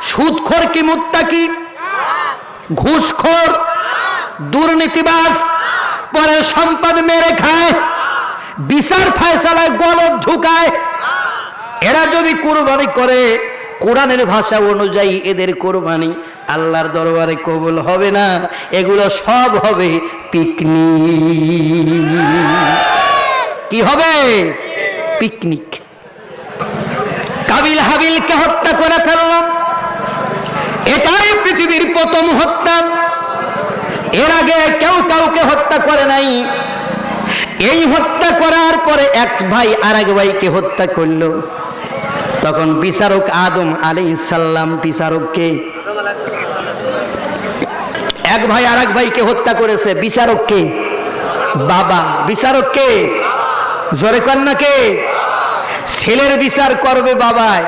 সুদখোর কি মুত্তাকি? ঘুষখোর, দুর্নীতিবাজ, পরের সম্পদ মেরে খায়, বিচার ফায়সালায় গলত ঢুকায়, এরা যদি কোরবানি করে কোরআনের ভাষা অনুযায়ী এদের কোরবানি আল্লাহর দরবারে কবুল হবে না। এগুলো সব হবে পিকনিক। কি হবে? পিকনিক। কাবিল হাবিলকে হত্যা করে ফেলল, এটাই পৃথিবীর প্রথম হত্যা। এর আগে কেউ কাউকে হত্যা করে নাই। এই হত্যা করার পরে এক ভাই আরেক ভাইকে হত্যা করলো। তখন বিচারক আদম আলাইহিস সালাম, বিচারককে এক ভাই আরেক ভাইকে হত্যা করেছে। বিচারককে বাবা, বিচারককে জোরে কন্যাকে, ছেলের বিচার করবে বাবায়।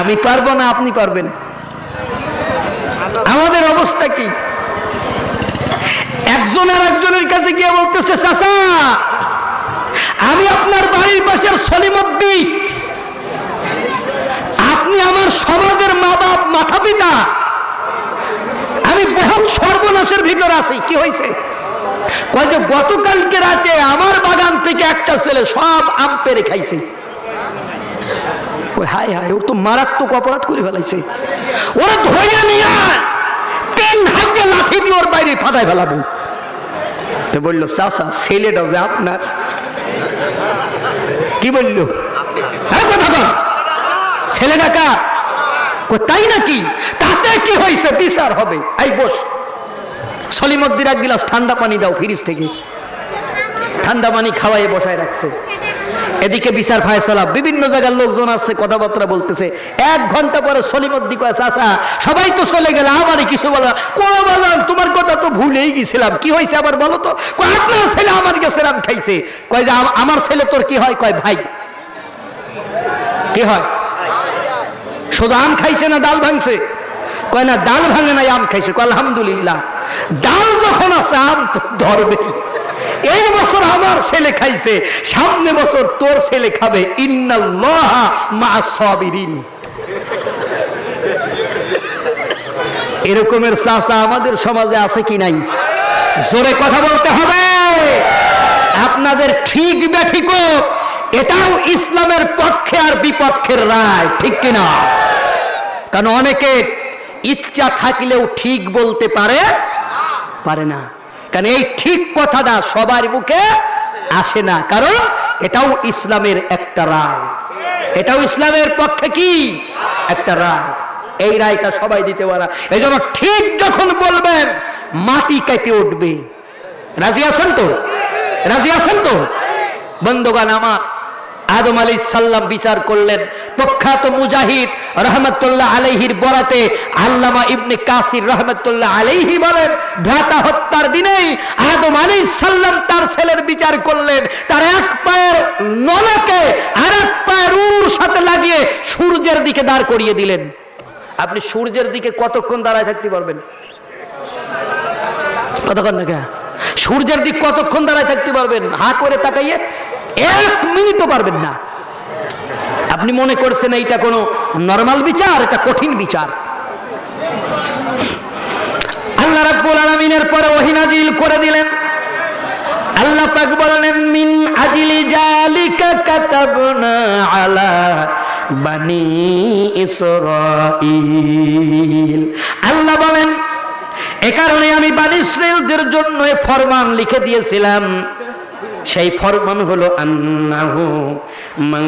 আমি পারবো না, আপনি পারবেন? আমাদের অবস্থা কি? একজন আর একজনের কাছে গিয়ে বলতেছে, চাচা আমি আপনার বাড়ির পাশের সলিমদ্দি, আপনি আমার সমাজের মা বাপ মাথা পিতা, আমি বহুত সর্বনাশের ভিতর আছি। কি হয়েছে? কয় যে গতকালকে রাতে আমার বাগান থেকে একটা ছেলে সব আম পেড়ে খাইছে। হাই হাই, ওর তো মারাত্মক অপরাধ করে ফেলাইছে। ওরা ধরে নিয়ে 3 হাতে লাঠি দিয়ে ওর বাইরে ফাটাই ফেলাবো। বললো, চাচা ছেলেটা যে আপনার। কি বললো? হ্যাঁ কথা বল, ছেলেটা কার? তাই নাকি? তাতে কি হয়েছে? বিচার হবে। এই বস, সলিমদ্দির এক গিলাস ঠান্ডা পানি দাও ফ্রিজ থেকে, ঠান্ডা পানি খাওয়াই বসায় রাখছে। এদিকে বিচার ফায়সালা, বিভিন্ন জায়গার লোকজন আসছে, কথাবার্তা বলতেছে। 1 ঘন্টা পরে সলিমদ্দি কয়, চাচা সবাই তো চলে গেল, আমারই কিছু বলা। কয় বললাম তোমার কথা তো ভুলেই গেছিলাম, কি হয়েছে আবার বলো তো? কয় আপনার ছেলে আমার কাছে রাম খাইছে। কয় যে আমার ছেলে তোর কি হয়? কয় ভাই। কি হয়? শুধু আম খাইছে না ডাল ভাঙছে? কয় না ডাল ভাঙে নাই, আম খাইছে। কয় আলহামদুলিল্লাহ, ডাল যখন আছে আম তো ধরবে। এই বছর আমার ছেলে খাইছে, সামনে বছর তোর ছেলে খাবে। ইন্নাল্লাহা মা'আস সাবিরিন। এরকমের চাচা আমাদের সমাজে আছে কি নাই? জোরে কথা বলতে হবে। আপনাদের ঠিক বেঠিক এটাও ইসলামের পক্ষে আর বিপক্ষের রায়, ঠিক কিনা? কারণ অনেকে ইচ্ছা থাকলেও ঠিক বলতে পারে না। কারণ এই ঠিক কথাটা সবার মুখে আসে না, কারণ এটাও ইসলামের একটা রায়, এটাও ইসলামের পক্ষে কি একটা রায়। এই রায়টা সবাই দিতে পারে। এই জন্য ঠিক যখন বলবেন মাটি কেটে উঠবে। রাজি আছেন তো? রাজি আছেন তো? বন্ধুগণ আমার, আদম আলাইহিস সালাম বিচার করলেন। প্রখ্যাত মুজাহিদ রহমতুল্লাহ আলাইহির বরাতে আল্লামা ইবনে কাসির রহমতুল্লাহ আলাইহি বলেন, ভ্রাতা হত্যার দিনেই আদম আলাইহিস সালাম তার ছেলের বিচার করলেন। তার এক পায়ের নলকে আর এক পায়ের উরুর সাথে লাগিয়ে সূর্যের দিকে দাঁড় করিয়ে দিলেন। আপনি সূর্যের দিকে কতক্ষণ দাঁড়ায় থাকতে পারবেন? কতক্ষণ না? সূর্যের দিক কতক্ষণ দাঁড়ায় থাকতে পারবেন? হা করে তাকাইয়ে 1 মিনিটও পারবেন না। আপনি মনে করছেন এইটা কোনো নরমাল বিচার? এটা কঠিন বিচার। আল্লাহ রাব্বুল আলামিনের পরে ওহী নাযিল করে দিলেন। আল্লাহ পাক বললেন, মিন আজলি জালিকা কাতাবনা আলা বানি ইসরাঈল। আল্লাহ বলেন, এ কারণে আমি বানি ইসরাঈলদের জন্য ফরমান লিখে দিয়েছিলাম। সেই ফরমান হলো, আন্নাহু মান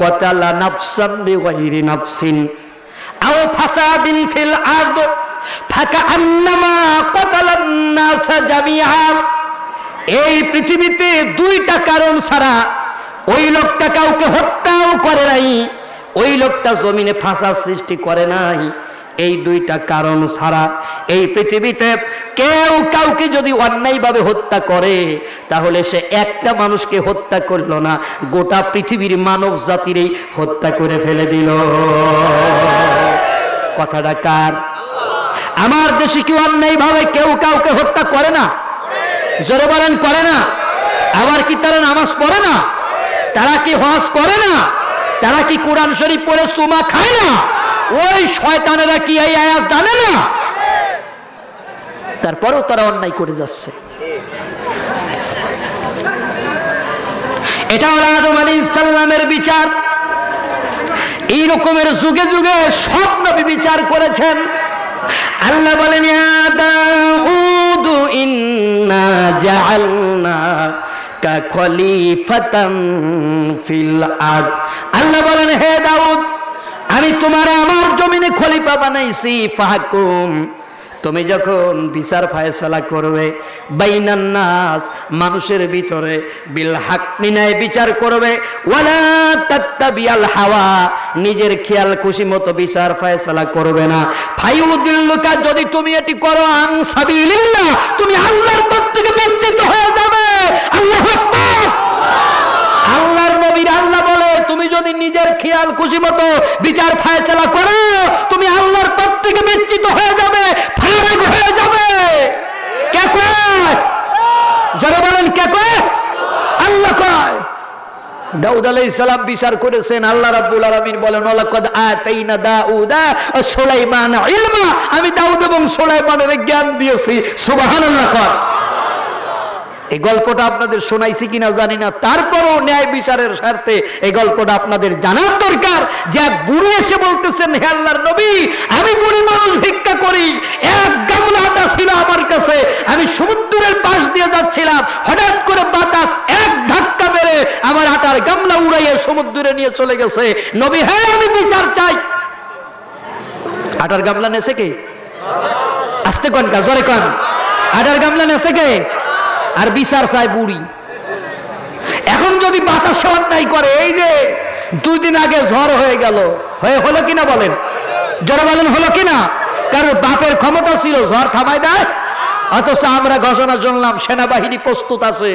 কাতালা নাফসান বিগাইরি নাফসিন আও ফাসাদিন ফিল আরদ ফাকান্নামা কাতালান নাস জামিআ। এই পৃথিবীতে 2টা কারণ ছাড়া ওই লোকটা কাউকে হত্যাও করে নাই, ওই লোকটা জমিনে ফাসাদ সৃষ্টি করে নাই। এই 2টা কারণ ছাড়া এই পৃথিবীতে কেউ কাউকে যদি অন্যায়ভাবে হত্যা করে, তাহলে সে একটা মানুষকে হত্যা করলো না, গোটা পৃথিবীর মানব জাতিরই হত্যা করে ফেলে দিল। কথাটা কার? আমার দেশে কি অন্যায়ভাবে কেউ কাউকে হত্যা করে না? জোরে বলেন, করে না? আবার কি তারা নামাজ পড়ে না? তারা কি হজ করে না? তারা কি কোরআন শরীফ পড়ে চুমা খায় না? ওই শয়তানেরা কি এই আয়াত জানে না? তারপরেও তারা অন্যায় করে যাচ্ছে। এটা হলো আদম আলাইহিস সালামের বিচার। এই রকমের যুগে যুগে সব নবী বিচার করেছেন। আল্লাহ বলেন, ইয়া দাউদ ইন্না জাআলনাকা খলিফাতান ফিল আরদ। আল্লাহ বলেন, হে দাউদ, আমি তোমার আমার জমিনে খলিফা বানাইছি। ফাহকুম, তুমি যখন বিচার ফায়সালা করবে, বাইনান নাস, মানুষের ভিতরে, বিল হক, ন্যায় বিচার করবে। ওয়ালা তাত্তাবিআল হাওয়া, নিজের খেয়াল খুশি মতো বিচার ফায়সালা করবে না। ফায়ুদিল্লুকা, যদি তুমি এটি করো, আন সাবিলিল্লাহ, তুমি আল্লাহর পথ থেকে বিচ্যুত হয়ে যাবে। আল্লাহু আকবার। আল্লাহর নবীর আল্লাহ বলে, তুমি যদি নিজের খেয়াল খুশি মতো বিচার ফায়সালা করো, তুমি আল্লাহর পথ থেকে বিচ্যুত হয়ে যাবে, ফারাক হয়ে যাবে। কে কয়? যারা বলেন কে কয়? আল্লাহ কয়। দাউদ আলাইহিস সালাম বিচার করেছেন। আল্লাহ রাব্বুল আলামিন বলেন, ওয়ালাকাদ আতাইনা দাউদা ওয়া সুলাইমানা ইলমা, আমি দাউদ এবং সুলাইমানের জ্ঞান দিয়েছি। সুবহানাল্লাহ কয়। এই গল্পটা আপনাদের শোনাইছি কিনা জানি না, তারপরও ন্যায় বিচারের স্বার্থে এই গল্পটা আপনাদের জানার দরকার। যে এক বুড়ি এসে বলতেছেন, হে আল্লাহর নবী, আমি বুড়ি মানুষ, ভিক্ষা করি, 1 গামলা আটা ছিল আমার কাছে, আমি সমুদ্রের পাশ দিয়ে যাচ্ছিলাম, হঠাৎ করে বাতাস এক ধাক্কা মেরে আমার আটার গামলা উড়াইয়ে সমুদ্রে নিয়ে চলে গেছে। নবী, হ্যাঁ আমি বিচার চাই। আটার গামলা নেছে কে? আস্তে কন, জোরে কন। আটার গামলা নেছে কে? আর বিচার চায় বুড়ি। এখন যদি বাতাস অন্যায় করে, এই যে 2 দিন আগে ঝড় হয়ে গেল, হলো কিনা বলেন, জোরে বলেন হলো কিনা? কারণ বাপের ক্ষমতা ছিল ঝড় থামায় দেয়, অথচ আমরা ঘোষণা শুনলাম সেনাবাহিনী প্রস্তুত আছে,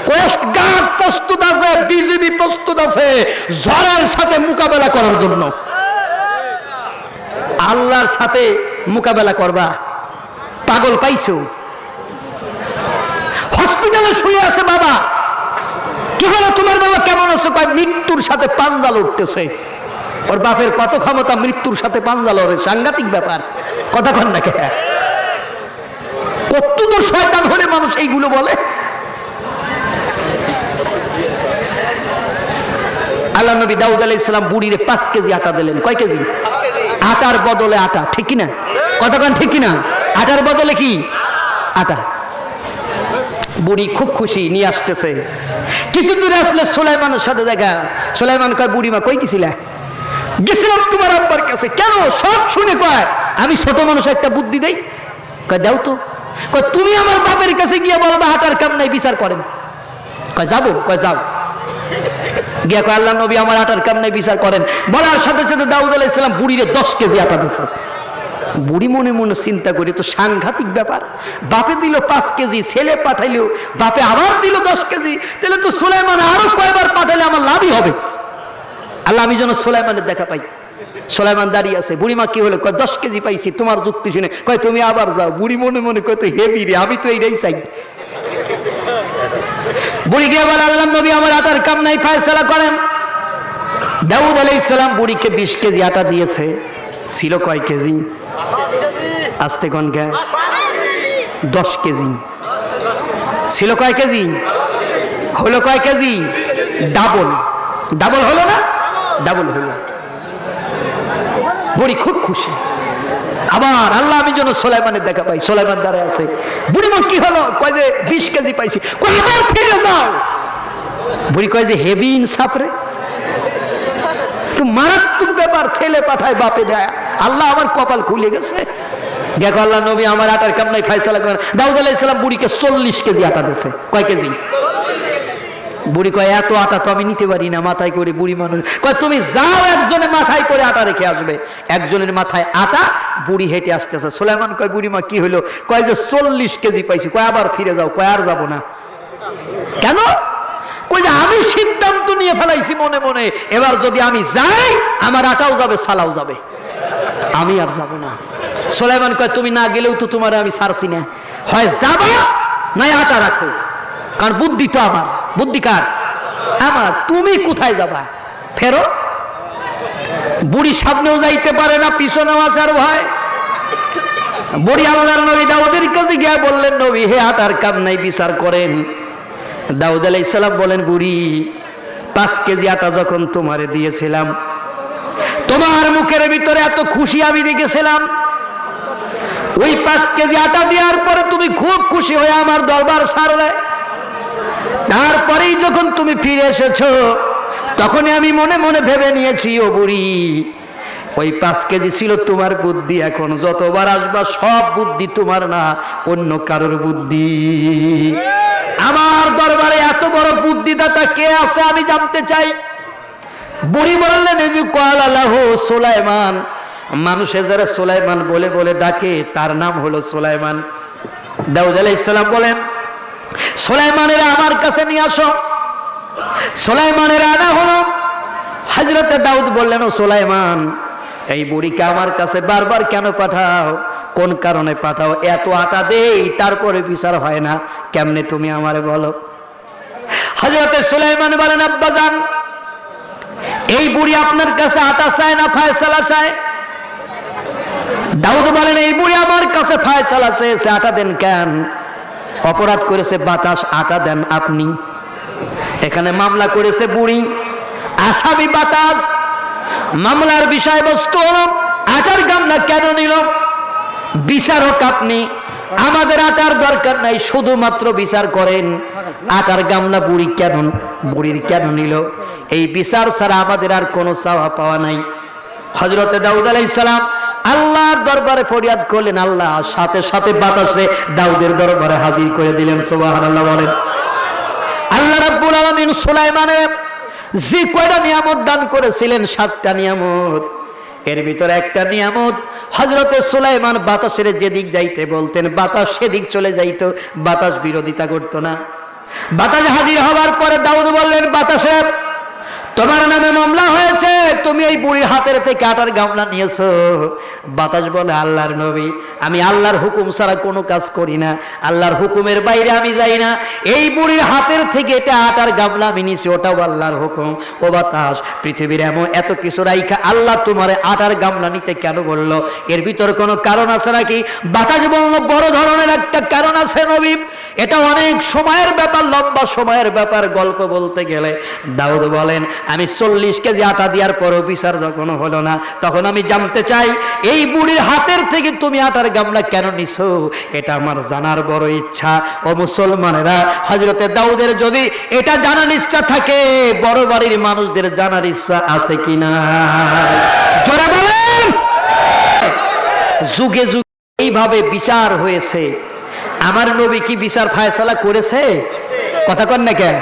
কোস্ট গার্ড প্রস্তুত আছে, বিজিবি প্রস্তুত আছে ঝড়ের সাথে মোকাবেলা করার জন্য। আল্লাহর সাথে মোকাবেলা করবা? পাগল পাইছো? হসপিটালে শুয়ে আছে বাবা, কি হলো তোমার বাবা কেমন আছে? মৃত্যুর সাথে পাঞ্জা লড়তেছে। ওর বাপের কত ক্ষমতা, মৃত্যুর সাথে পাঞ্জা লড়ে, সাংঘাতিক ব্যাপার। কথা কন না কে? কত তো শয়তান হলে মানুষ এইগুলো বলে। আল্লাহ নবী দাউদ আলাইহিস সালাম বুড়িরে 5 কেজি আটা দিলেন। কয় কেজি? আটার বদলে আটা, ঠিক কিনা? কথা কন ঠিক কিনা? আটার বদলে কি? আটা। বুড়ি খুব খুশি, নিয়ে আসতেছে। কিছু দূরে আসলে সুলাইমানের সাথে দেখা। সুলাইমান কয়, বুড়িমা কই গেছিলা? গেছিলাম তোমার আব্বার কাছে। কেন? সব শুনে কয়, আমি ছোট মানুষ, একটা বুদ্ধি দেই। কয় দাও তো। কয় তুমি আমার বাপের কাছে গিয়ে বলবা আটার কাম নাই, বিচার করেন। কয় যাবো। কয় যাও। গিয়া কয় আল্লাহ নবী আমার আটার কাম নাই, বিচার করেন। বলার সাথে সাথে দাউদ আলাইহিস সালাম বুড়িরে 10 কেজি আটা দিয়েছে। বুড়ি মনে মনে চিন্তা করি, তো সাংঘাতিক ব্যাপার। বাপে দিল 5 কেজি, ছেলে পাঠাইলো, বাপে আবার দিল 10 কেজি, তাহলে তো সুলাইমান আরো কয়বার পাঠাইলে আমার লাভই হবে। আল্লাহ আমি যেন সুলাইমানের দেখা পাই। সুলাইমান দাঁড়িয়ে আছে। বুড়িমা কি হলো? কয় 10 কেজি পাইছি। তোমার যুক্তি শুনে কয় তুমি আবার যাও। বুড়ি মনে মনে কয় তো হেভি রে, আমি তো এইটাই চাই। বুড়ি গিয়ে বলে আল্লাহ নবী আমার আটার কাম নাই, ফয়সালা করেন। দাউদ আলাইহিস সালাম বুড়িকে 20 কেজি আটা দিয়েছে। ছিল কয় কেজি? আস্তে কোন কে? 10 কেজি। ছিল কয় কেজি? হলো কয় কেজি? ডাবল। ডাবল হলো না? ডাবল হলো। বুড়ি খুব খুশি। আবার আল্লাহ আমি যেন সুলাইমানের দেখা পাই। সুলাইমান দাঁড়ায় আছে। বুড়িমা কি হলো? কয় যে 20 কেজি পাইছি। কয় আবার ফিরে যাও। বুড়ি কয় যে হেভি ইনসাফ রে, তো মারাত্মক ব্যাপার। ছেলে পাঠায়, বাপে দেয়। আল্লাহ আমার কপাল খুলে গেছে। দেখো আল্লাহ নবী আমার আটার কাম নাই, ফয়সালা করেন। দাউদ আলাইহিস সালাম বুড়িকে 40 কেজি আটা দিয়েছে। কয় কেজি? বুড়ি কয় এত আটা তো আমি নিতে পারি না, মাথায় করে। বুড়ি মানুষ কয় তুমি যাও, একজনের মাথায় করে আটা রেখে আসবে। একজনের মাথায় আটা, বুড়ি হেঁটে আসতেছে। সুলাইমান কয় বুড়িমা কি হলো? কয় যে 40 কেজি পাইছি। কয় আবার ফিরে যাও। কয় আর যাবো না। কেন? কই যে আমি সিদ্ধান্ত নিয়ে ফেলাইছি মনে মনে, এবার যদি আমি যাই আমার আটাও যাবে, সালাও যাবে, আমি আর যাব না। সুলাইমান কয় তুমি না গেলেও তো তোমার আমি ছাড়ছি না, হয় যাবা নাই আটা রাখো, কারণ বুদ্ধি তো আমার। বুদ্ধি কার? আমার। তুমি কোথায় যাবা? ফেরো। বুড়ি সামনেও যাইতে পারে না, পিছনেও আসার ভয়। বুড়ি আল্লাহর নবী দাউদের কাছে গিয়ে বললেন নবী হে আটার কাম নাই, বিচার করেন। দাউদ আলাইহিস সালাম বলেন বুড়ি 5 কেজি আটা যখন তোমারে দিয়েছিলাম, তোমার মুখের ভিতরে এত খুশি আমি দেখেছিলাম। ওই 5 কেজি আটা দেওয়ার পরে তুমি খুব খুশি হয়ে আমার দরবার ছাড়লে। তারপরেই যখন তুমি ফিরে এসেছো, তখনই আমি মনে মনে ভেবে নিয়েছি ও বুড়ি ওই 5 কেজি ছিল তোমার বুদ্ধি, এখন যতবার আসবা সব বুদ্ধি তোমার না, অন্য কারোর বুদ্ধি। আমার দরবারে এত বড় বুদ্ধিদাতা কে আছে আমি জানতে চাই। বুড়ি বললেন এই যে ক্বালা লাহু সুলাইমান, মানুষে যারা সুলাইমান বলে বলে ডাকে তার নাম হলো সুলাইমান। দাউদ আলাইহিস সালাম বলেন সুলাইমানের আমার কাছে নিয়ে আসো। সুলাইমানের আনা হলো। হযরতে দাউদ বললেন ও সুলাইমান, এই বুড়িকে আমার কাছে বারবার কেন পাঠাও? কোন কারণে পাঠাও? এত আটা দেই তারপরে বিচার হয় না, কেমনে তুমি আমারে বলো। হযরতে সুলাইমান বলেন আব্বাজান, এই বুড়ি আপনার কাছে আটা চায় না ফয়সালা চায়? দাউদ বলেন এই বুড়ি আমার কাছে ফয়সালা চেয়েছে, আটা দেন কেন? অপরাধ করেছে বাতাস, আটা দেন আপনি। এখানে মামলা করেছে বুড়ি, আসামি বাতাস। মামলার বিষয়বস্তু হলো আটার গামলা কেন নিল? বিচারক আপনি, আমাদের আটার দরকার নাই, শুধুমাত্র বিচার করেন আটার গামলা বুড়ি কেন, বুড়ির কেন নিল? এই বিচার ছাড়া আমাদের আর কোনো চাওয়া পাওয়া নাই। হযরতে দাউদ আলাইহিস সালাম আল্লাহর দরবারে ফরিয়াদ করলেন, আল্লাহ সাথে সাথে বাতাসে দাউদের দরবারে হাজির করে দিলেন। সুবহানাল্লাহ বলেন। আল্লাহ রাব্বুল আলামিন সুলাইমানের যে কয়টা নিয়ামত দান করেছিলেন, 7টা নিয়ামত, এর ভিতরে একটা নিয়ামত হযরতে সুলাইমান বাতাসের যেদিক যাইতে বলতেন বাতাস সেদিক চলে যাইতো, বাতাস বিরোধিতা করতো না। বাতাস হাজির হওয়ার পরে দাউদ বললেন, বাতাসে তোমার নামে মামলা হয়েছে, তুমি এই বুড়ির হাতের থেকে আটার গামলা নিয়েছো। বাতাস বলে, আল্লাহর নবী, আমি আল্লাহর হুকুম ছাড়া কোনো কাজ করি না, আল্লাহর হুকুমের বাইরে আমি যাই না। এই বুড়ির হাতের থেকে এটা আটার গামলা আমি নিয়েছি, ওটাও আল্লাহর হুকুম। ও বাতাস, পৃথিবীর এমন এত কিছু রাইখা আল্লাহ তোমারে আটার গামলা নিতে কেন বললো? এর ভিতরে কোনো কারণ আছে নাকি? বাতাস বলল, বড় ধরনের একটা কারণ আছে নবী, এটা অনেক সময়ের ব্যাপার, লম্বা সময়ের ব্যাপার, গল্প বলতে গেলে। দাউদ বলেন, আমি 40 কেজি আটা দেওয়ার পরও বিচার যখন হলো না, তখন আমি জানতে চাই এই বুড়ির হাতের থেকে তুমি আটার গামলা কেন নিছো, এটা আমার জানার বড় ইচ্ছা। ও মুসলমানেরা, হযরতে দাউদের যদি এটা জানার ইচ্ছা থাকে, বড় বাড়ির মানুষদের জানার ইচ্ছা আছে কিনা? জোরে বলেন। যুগে যুগে এইভাবে বিচার হয়েছে। আমার নবী কি বিচার ফায়সালা করেছে? কথা কন না কেন?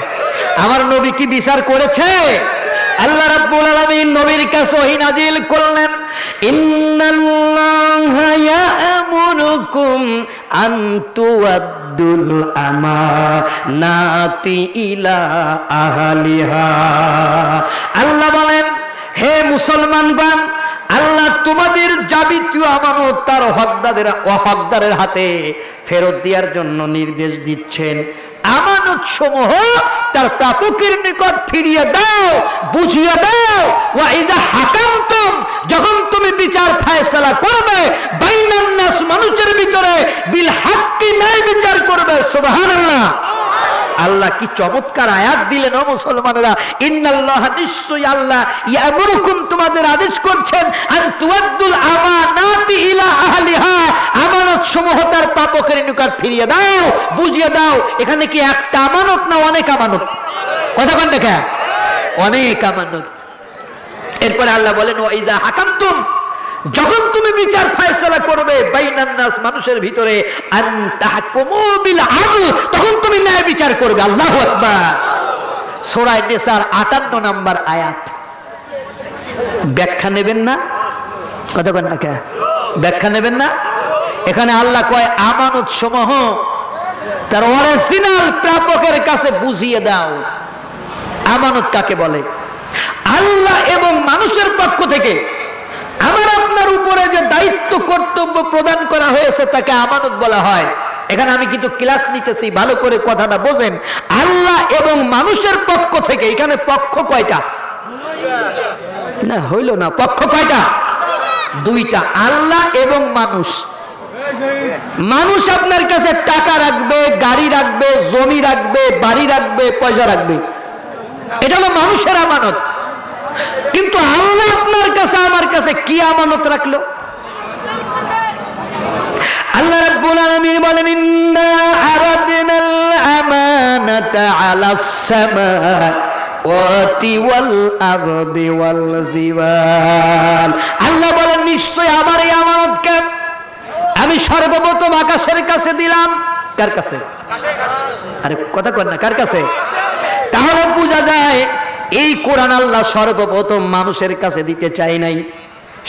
আমার নবী কি বিচার করেছে? আল্লাহ রাব্বুল আলামিন নবীর কাছে ওহী নাজিল করলেন, ইন্নাল্লাহা ইয়া'মুরুকুম আন তুআদ্দুল আমানাতি ইলা আহলিহা। আল্লাহ বলেন, হে মুসলমানগণ, আল্লাহ তোমাদের যাবতীয় আমানত তার হকদারের হাতে ফেরত দেওয়ার জন্য নির্দেশ দিচ্ছেন। আমানত সমূহ তার প্রাপকের নিকট ফিরিয়ে দাও, বুঝিয়ে দাও। ওয়া ইযা হাকামতুম, যখন তুমি বিচার ফায়সালা করবে, বাইনান নাস, মানুষের ভিতরে, বিল হাক্কি, ন্যায় বিচার করবে। সুবহানাল্লাহ। আল্লাহ কি চমৎকার আয়াত দিলেন। ও মুসলমানেরা, ইন্নাল্লাহ, নিশ্চয়ই আল্লাহ, ইয়ামুরুকুম, তোমাদের আদেশ করছেন, আন তুআদ্দুল আমানাতি ইলা আহলিহা, আমানত সমূহ তার প্রাপকের নিকট ফিরিয়ে দাও, বুঝিয়ে দাও। এখানে কি একটা আমানত না অনেক আমানত? কথা কোন দেখা? অনেক আমানত। এরপরে আল্লাহ বলেন, ওয়া ইযা হাকামতুম, যখন তুমি বিচার ফায়সালা করবে, বাইনান নাস, মানুষের ভিতরে, আন তাহকুমু বিল আদল, তখন তুমি ন্যায় বিচার করবে। আল্লাহু আকবার। সূরা নিসার 58 নম্বর আয়াত। ব্যাখ্যা নেবেন না? কথা বলেন না কে? ব্যাখ্যা নেবেন না? এখানে আল্লাহ কয়, আমানত সমূহ তার অরিজিনাল প্রাপকের কাছে বুঝিয়ে দাও। আমানত কাকে বলে? আল্লাহ এবং মানুষের পক্ষ থেকে আমার আপনার উপরে যে দায়িত্ব কর্তব্য প্রদান করা হয়েছে তাকে আমানত বলা হয়। এখানে আমি কিন্তু ক্লাস নিতেছি, ভালো করে কথাটা বোঝেন। আল্লাহ এবং মানুষের পক্ষ থেকে, এখানে পক্ষ কয়টা? না, হইল না। পক্ষ কয়টা? দুইটা, আল্লাহ এবং মানুষ। মানুষ আপনার কাছে টাকা রাখবে, গাড়ি রাখবে, জমি রাখবে, বাড়ি রাখবে, পয়সা রাখবে, এটা হলো মানুষের আমানত। কিন্তু আল্লাহ আপনার কাছে, আমার কাছে কি আমানত রাখলো? আল্লাহ রাব্বুল আলামিন বলেন, ইন্না আরাদনাল আমানাতা আলাস সামাওয়াতি ওয়াল আরদি ওয়াল জিবাল। আল্লাহ বলেন, নিশ্চয় আমার এই আমানতকে আমি সর্বপ্রথম আকাশের কাছে দিলাম। কার কাছে? আরে কথা কর না, কার কাছে? তাহলে বোঝা যায় এই কোরআন আল্লাহ সর্বপ্রথম মানুষের কাছে দিতে চাই নাই।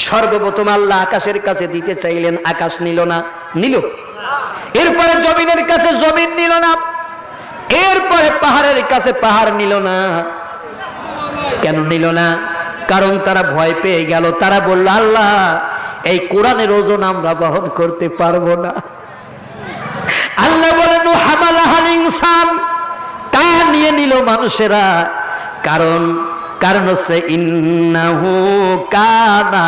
সর্বপ্রথম আল্লাহ আকাশের কাছে দিতে চাইলেন, আকাশ নিল না। নিল? এরপরে জমিনের কাছে জমিন নিল না। এরপরে পাহাড়ের কাছে পাহাড় নিল না। কেন নিল না? কারণ তারা ভয় পেয়ে গেল। তারা বলল, আল্লাহ, এই কোরআনের ওজন আমরা বহন করতে পারবো না। আল্লাহ বলেন, হামালাহাল ইনসান, তা নিয়ে নিল মানুষেরা। কারণ হচ্ছে, ইন্নাহু কানা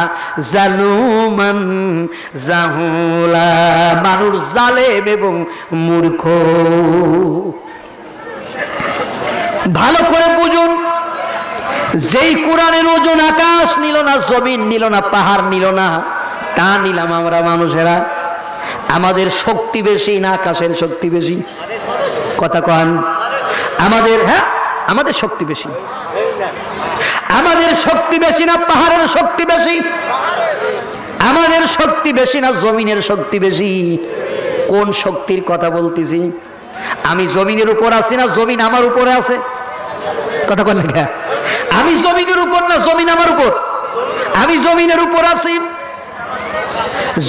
জালুমান জাহুলা, মানুষ জালেম এবং মূর্খ। ভালো করে বুঝুন, যেই কোরআনের ওজন আকাশ নিল না, জমিন নিল না, পাহাড় নিল না, তা নিলাম আমরা মানুষেরা। আমাদের শক্তি বেশি না আকাশের শক্তি বেশি? কথা কন। আমাদের, হ্যাঁ, আমাদের শক্তি বেশি। আমাদের শক্তি বেশি না পাহাড়ের শক্তি বেশি? আমাদের শক্তি বেশি না জমিনের শক্তি বেশি? কোন শক্তির কথা বলতেছি? আমি জমিনের উপর আছি না জমিন আমার উপরে আছে? কথা বল না। আমি জমিনের উপর না জমিন আমার উপর? আমি জমিনের উপর আছি।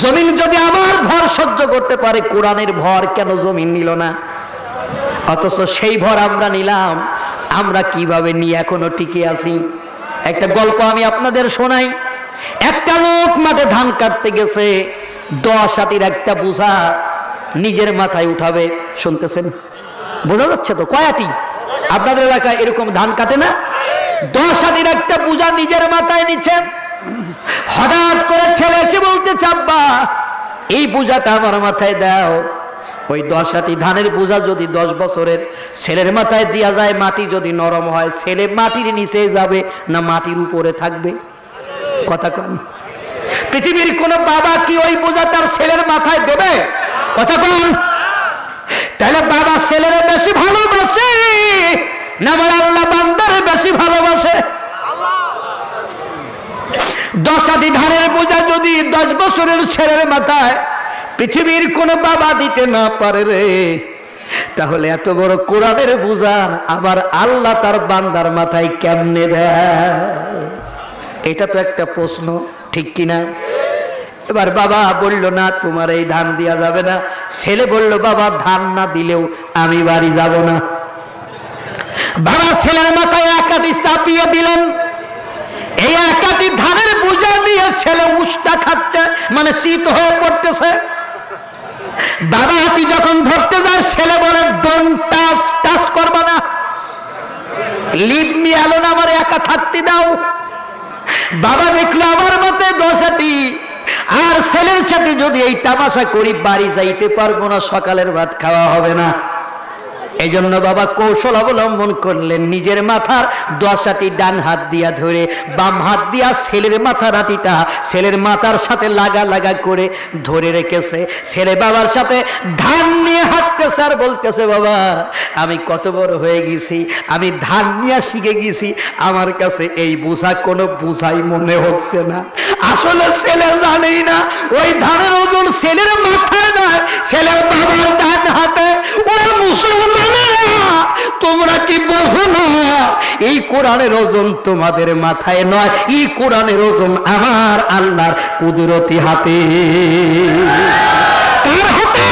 জমিন যদি আমার ভর সহ্য করতে পারে, কোরআনের ভর কেন জমিন নিল না? অথচ সেই ভর আমরা নিলাম। আমরা কিভাবে নিয়ে এখনো টিকে আছি? একটা গল্প আমি আপনাদের শোনাই। একটা লোক মাঠে ধান কাটতে গেছে, 10 আটির একটা বোঝা নিজের মাথায় উঠাবে। শুনতেছেন? বোঝা যাচ্ছে তো? কয় আটি? আপনাদের এলাকায় এরকম ধান কাটে না? 10 আটির একটা বোঝা নিজের মাথায় নিচ্ছে। হঠাৎ করে ছেলে এসে বলতে, চাব্বা এই বোঝাটা আমার মাথায় দাও। ওই 10 আটি ধানের বোঝা যদি 10 বছরের ছেলের মাথায় দেওয়া যায়, মাটি যদি নরম হয়, ছেলে মাটির নিচে যাবে না মাটির উপরে থাকবে? কথা কন। পৃথিবীর কোন বাবা কি ওই বোঝা তার ছেলের মাথায় দেবে? কথা কন। তাহলে বাবা ছেলেরে বেশি ভালোবাসে না আমার আল্লাহ বান্দারে বেশি ভালোবাসে? 10 আটি ধানের বোঝা যদি 10 বছরের ছেলের মাথায় পৃথিবীর কোন বাবা দিতে না পারে রে, তাহলে এত বড় কোরআনের বোঝা আমার আল্লাহ তার বান্দার মাথায় কেমনে দেয়? এটা তো একটা প্রশ্ন, ঠিক কিনা? এবার বাবা বলল, না তোমার এই ধান দেওয়া যাবে না। ছেলে বলল, বাবা ধান না দিলেও আমি বাড়ি যাব না। বাবা ছেলের মাথায় 1 আটি চাপিয়ে দিলেন। এই 1 আটি ধানের বোঝা দিয়ে ছেলে উষ্টা খাচ্ছে, মানে চিত হয়ে পড়তেছে। বাবা হাতি যখন ধরতে যায়, ছেলে বলে, ডোন্ট টাচ, টাচ করবা না, লিভ মি অ্যালোন, আমার একা থাকতে দাও। বাবা দেখলো আমার মতে 10 আটি, আর ছেলের সাথে যদি এই তামাশা করি বাড়ি যাইতে পারবো না, সকালের ভাত খাওয়া হবে না। এই জন্য বাবা কৌশল অবলম্বন করলেন। নিজের মাথার 10 আটি ডান হাত দিয়া ধরে বাম হাত দিয়া ছেলের মাথার আটিটা ছেলের মাথার সাথে লাগা লাগা করে ধরে রেখেছে। ছেলে বাবার সাথে ধান নিয়ে হাঁটতেছে আর বলতেছে, বাবা আমি কত বড় হয়ে গেছি, আমি ধান নিয়ে শিখে গেছি, আমার কাছে এই বোঝা কোনো বোঝাই মনে হচ্ছে না। আসলে ছেলে জানেই না ওই ধানের ওজন ছেলের মাথায় নয়, ছেলের বাবার ডান হাতে। ওরা মুসলমান, তোমরা কি বোঝো না এই কোরআনের ওজন তোমাদের মাথায় নয়, এই কোরআনের ওজন আমার আল্লাহর কুদরতি হাতে। কার হাতে?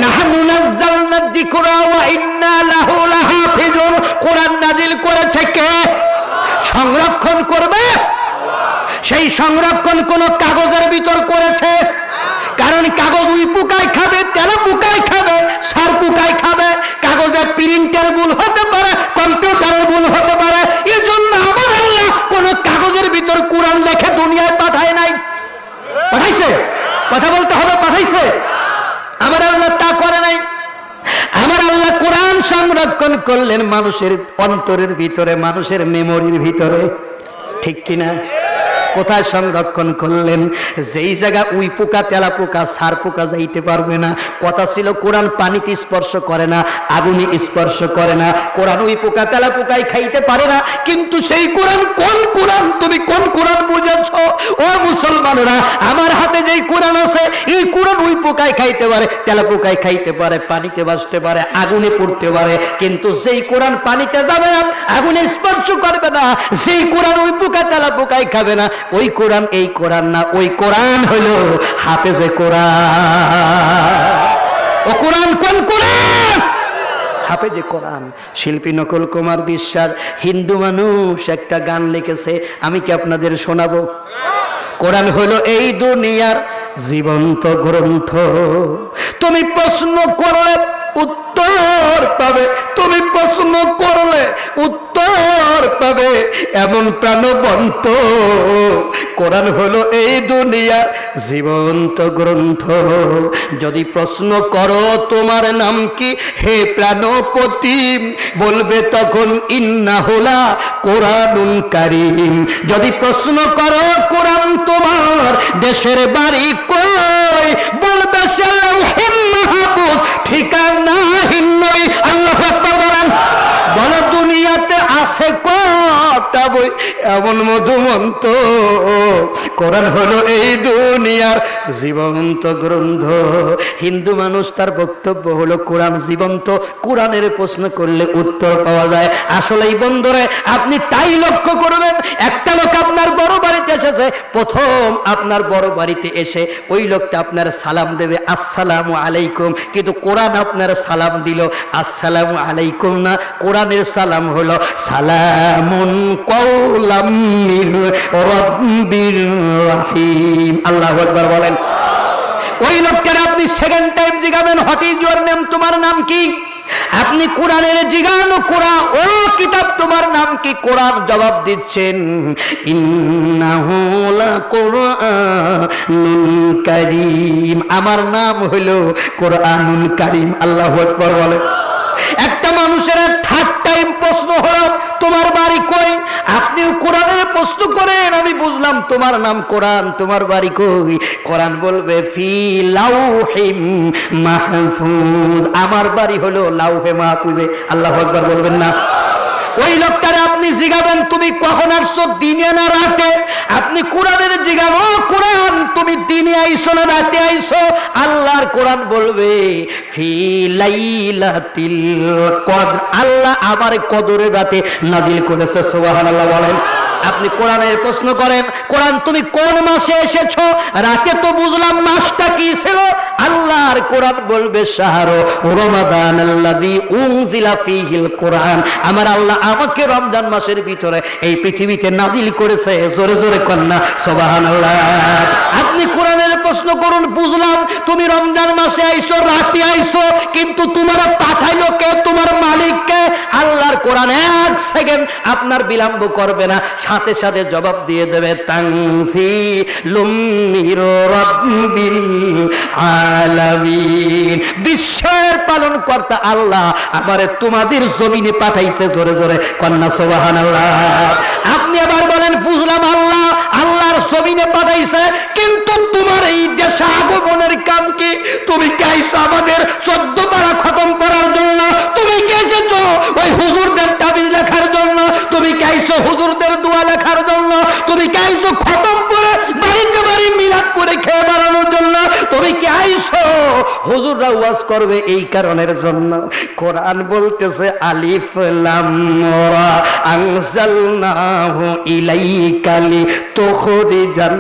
নাহনু নাযালনা যিকরা ওয়া ইন্না লাহু লাহাফিজুন। কোরআন নাজিল করেছে কে? সংরক্ষণ করবে। সেই সংরক্ষণ কোন কাগজের ভিতর করেছে? কারণ কাগজ উই পোকায় খাবে, তেলা পোকায় খাবে, সার পোকায় খাবে। কাগজের প্রিন্টের ভুল হতে পারে, কম্পিউটারের ভুল হতে পারে। এই জন্য আমার আল্লাহ কোন কাগজের ভিতর কোরআন লেখে দুনিয়ায় পাঠায় নাই। পাঠাইছে? কথা বলতে হবে, পাঠাইছে? আমার আল্লাহ তা করে নাই। আমার আল্লাহ কোরআন সংরক্ষণ করলেন মানুষের অন্তরের ভিতরে, মানুষের মেমোরির ভিতরে, ঠিক কিনা? কোথায় সংরক্ষণ করলেন? যেই জায়গা উই পোকা, তেলা পোকা, সার পোকা যাইতে পারবে না। কথা ছিল কোরআন পানিতে স্পর্শ করে না, আগুনে স্পর্শ করে না। কোরআন উই পোকা, তেলা পোকাই খাইতে পারে না। কিন্তু সেই কোরআন কোন কোরআন? তুমি কোন কোরআন বুঝেছ? ও মুসলমানরা, আমার হাতে যেই কোরআন আছে, এই কোরআন উই পোকায় খাইতে পারে, তেলা পোকায় খাইতে পারে, পানিতে ভাসতে পারে, আগুনে পড়তে পারে। কিন্তু যেই কোরআন পানিতে যাবে না, আগুনে স্পর্শ করবে না, যেই কোরআন উই পোকা, তেলা পোকায় খাবে না, ওই কোরআন এই কোরআন না। ওই কোরআন হলো হাফেজে কোরআন। ও কোরআন কোন কোরআন? হাফেজে কোরআন। শিল্পী নকুল কুমার বিশ্বাস হিন্দু মানুষ একটা গান লিখেছে, আমি কি আপনাদের শোনাবো? কোরআন হলো এই দুনিয়ার জীবন্ত গ্রন্থ। তুমি প্রশ্ন করলে উত্তর পাবে, তুমি প্রশ্ন করলে উত্তর পাবে, এমন প্রাণবন্ত কোরআন হলো এই দুনিয়ার জীবন্ত গ্রন্থ। যদি প্রশ্ন করো তোমার নাম কি হে প্রাণপতি, বলবে তখন ইন্নাহুলা কোরআনুন কারীম। যদি প্রশ্ন করো কোরআন তোমার দেশের বাড়ি কই, বলবে সে লাউহিল মাহফুজ, ঠিকানাহীন নই। আল্লাহু আকবার বলেন। বলো দুনিয়াতে আছে কটা বই, এমন মধুমন্ত। কোরআন হলো এই দুনিয়ার জীবন্ত গ্রন্থ। হিন্দু মানুষ তার বক্তব্য হলো কোরআন জীবন্ত, কোরআনের প্রশ্ন করলে উত্তর পাওয়া যায়। আসলেই বন্ধুরে আপনি তাই লক্ষ্য করবেন, একটা লোক আপনার বড় বাড়িতে এসেছে, প্রথম আপনার বড় বাড়িতে এসে ওই লোকটা আপনার সালাম দেবে আসসালামু আলাইকুম, কিন্তু কোরআন আপনার সালাম দিল আসসালামু আলাইকুম না, কোরআনের সালাম হলো সালামুন কাওলাম মির রাব্বির রাহিম। আল্লাহু আকবার বলেন। ওই লোকটার আপনি সেকেন্ড টাইম জিজ্ঞাবেন হোয়াট ইজ ইউর নেম, তোমার নাম কি? আপনি কোরআনের জিজ্ঞানো কোরআন ও কিতাব তোমার নাম কি? কোরআন জবাব দিচ্ছেন ইন্নাহু লাকুরআনুন কারীম, আমার নাম হলো কোরআনুল কারীম। আল্লাহু আকবার বলেন। একটা মানুষের থার্ড টাইম প্রশ্ন হলো তোমার বাড়ি কই? আপনিও কোরআনের প্রশ্ন করেন, আমি বুঝলাম তোমার নাম কোরআন, তোমার বাড়ি কই? কোরআন বলবে ফি লাউহিম মাহফুজ, আমার বাড়ি হলো লাউহে মাহফুজে। আল্লাহু আকবার বলবেন না? ওই লোকটারে আপনি জিজ্ঞাবেন তুমি কখন আসছো, দিনে না রাতে? আপনি কোরআনের জিজ্ঞান ও কোরআন তুমি দিনে আইছো না রাতে আইছো? আল্লাহর কোরআন বলবে ফি লাইলাতিল কদর, আল্লাহ আমার কদরের রাতে নাজিল করেছে। সুবহানাল্লাহ বলেন। আপনি কোরআনের প্রশ্ন করেন কোরআন তুমি কোন মাসে এসেছো? রাতে তো বুঝলাম মাসটা কি ছিল। আল্লাহর কোরআন বলবে শাহরু রমাদানাল্লাযী উনজিলা ফীহিল কোরআন, আমার আল্লাহ আমাকে রমজান মাসের ভিতরে এই পৃথিবীতে নাজিল করেছে। জোরে জোরে কন্যা সুবহানাল্লাহ। আপনি কোরআনের প্রশ্ন করুন বুঝলাম তুমি রমজান মাসে আইছো, রাতে আইছো, কিন্তু তোমার পাঠাইলো কে? তোমার মালিক কে? আল্লাহর কোরআন এক সেকেন্ড আপনার বিলম্ব করবে না, সাথে সাথে জবাব দিয়ে দেবে তানজিলুম মির রাব্বিল আলামিন, বিশ্বের পালন কর্তা আল্লাহ আমারে তোমাদের জমিনে পাঠাইছে। জোরে জোরে কন্যা সুবহানাল্লাহ। আপনি আবার বলেন বুঝলাম আল্লাহ আল্লাহর জমিনে পাঠাইছে, কিন্তু তোমার এই দেশে আগমনের কাম কি? তুমি কি আইছো আমাদের 14 পারা খতম করার জন্য? তুমি কি এসেছো ওই হুজুরদের তাবিজ লেখার জন্য? তুমি কি আইছো হুজুরদের দোয়া লেখার জন্য? তুমি কি আইছো খতম করে বাড়িতে বাড়ি মিলাদ করে খেয়ে বেড়ানোর জন্য? তুমি কি আইছো হুজুররা ওয়াজ করবে এই কারণের জন্য? কোরআন বলতেছে আলিফ লাম রা আনজালনাহু ইলাইকা লিতুখরিজান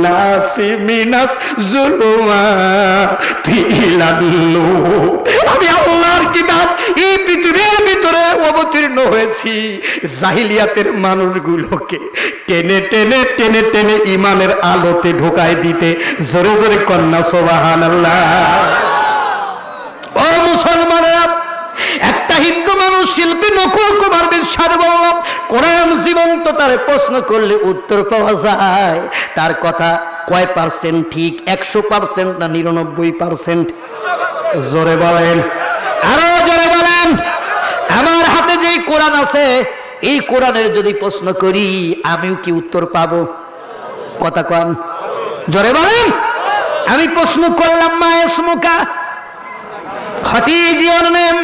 নাসি মিনাজ যুলুমাতি ইলান নূর। আমি আল্লাহর কিতাব এই পৃথিবীর ভিতরে অবতীর্ণ হয়েছি জাহিলিয়াতের মানুষগুলোকে টেনে টেনে টেনে টেনে ইমানের আলোতে ঢোকায় দিতে। জোরে জোরে কন্যা সুবহানাল্লাহ। ও মুসলমানেরা, একটা হিন্দু মানুষ শিল্পী নকুল কুমার বিশ্বাস বললাম কোরআন জীবন্ত, তার প্রশ্ন করলে উত্তর পাওয়া যায়। তার কথা কয় পার্সেন্ট ঠিক? 100% না 99%? জোরে বলেন, আরো জোরে বলেন। আমার হাতে যে কোরআন আছে এই কোরআনের যদি প্রশ্ন করি আমিও কি উত্তর পাবো? কথা কন, জোরে বলেন। আমি প্রশ্ন করলাম মা ইসমুকা, হোয়াট ইজ ইওর নেম?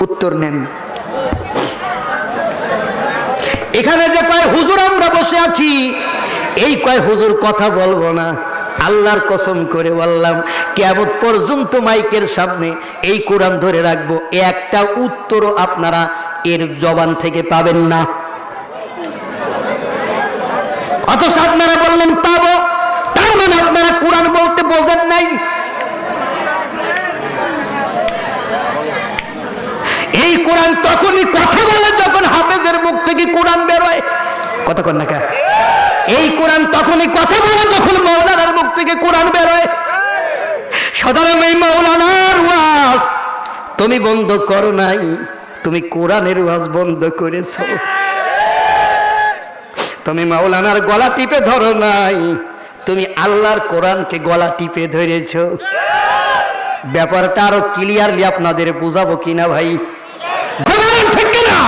উত্তর নেন। এখানে যে কয় হুজুর আমরা বসে আছি, এই কয় হুজুর কথা বলবো না। আল্লাহর কসম করে বললাম কিয়ামত পর্যন্ত মাইকের সামনে এই কোরআন ধরে রাখবো, একটা উত্তরও আপনারা এর জবান থেকে পাবেন না। অথচ আপনারা বললেন পাবো, তার মানে আপনারা কোরআন বলতে বোঝেন নাই। এই কোরআন তখনই কথা বলে যখন হাফেজের মুখ থেকে কোরআন বেরোয়। কথা কন না কে? এই কোরআন তখনই কথা বলে যখন মাওলানার মুখ থেকে কোরআন বেরোয়। সাধারণ এই মাওলানার ওয়াজ তুমি বন্ধ করো নাই, তুমি কোরআনের ওয়াজ বন্ধ করেছো। তুমি মাওলানার গলা টিপে ধরো নাই, তুমি আল্লাহর কোরআনকে গলা টিপে ধরেছো। ব্যাপারটা আরো ক্লিয়ারলি আপনাদের বুঝাবো কিনা ভাই? ঠিক না?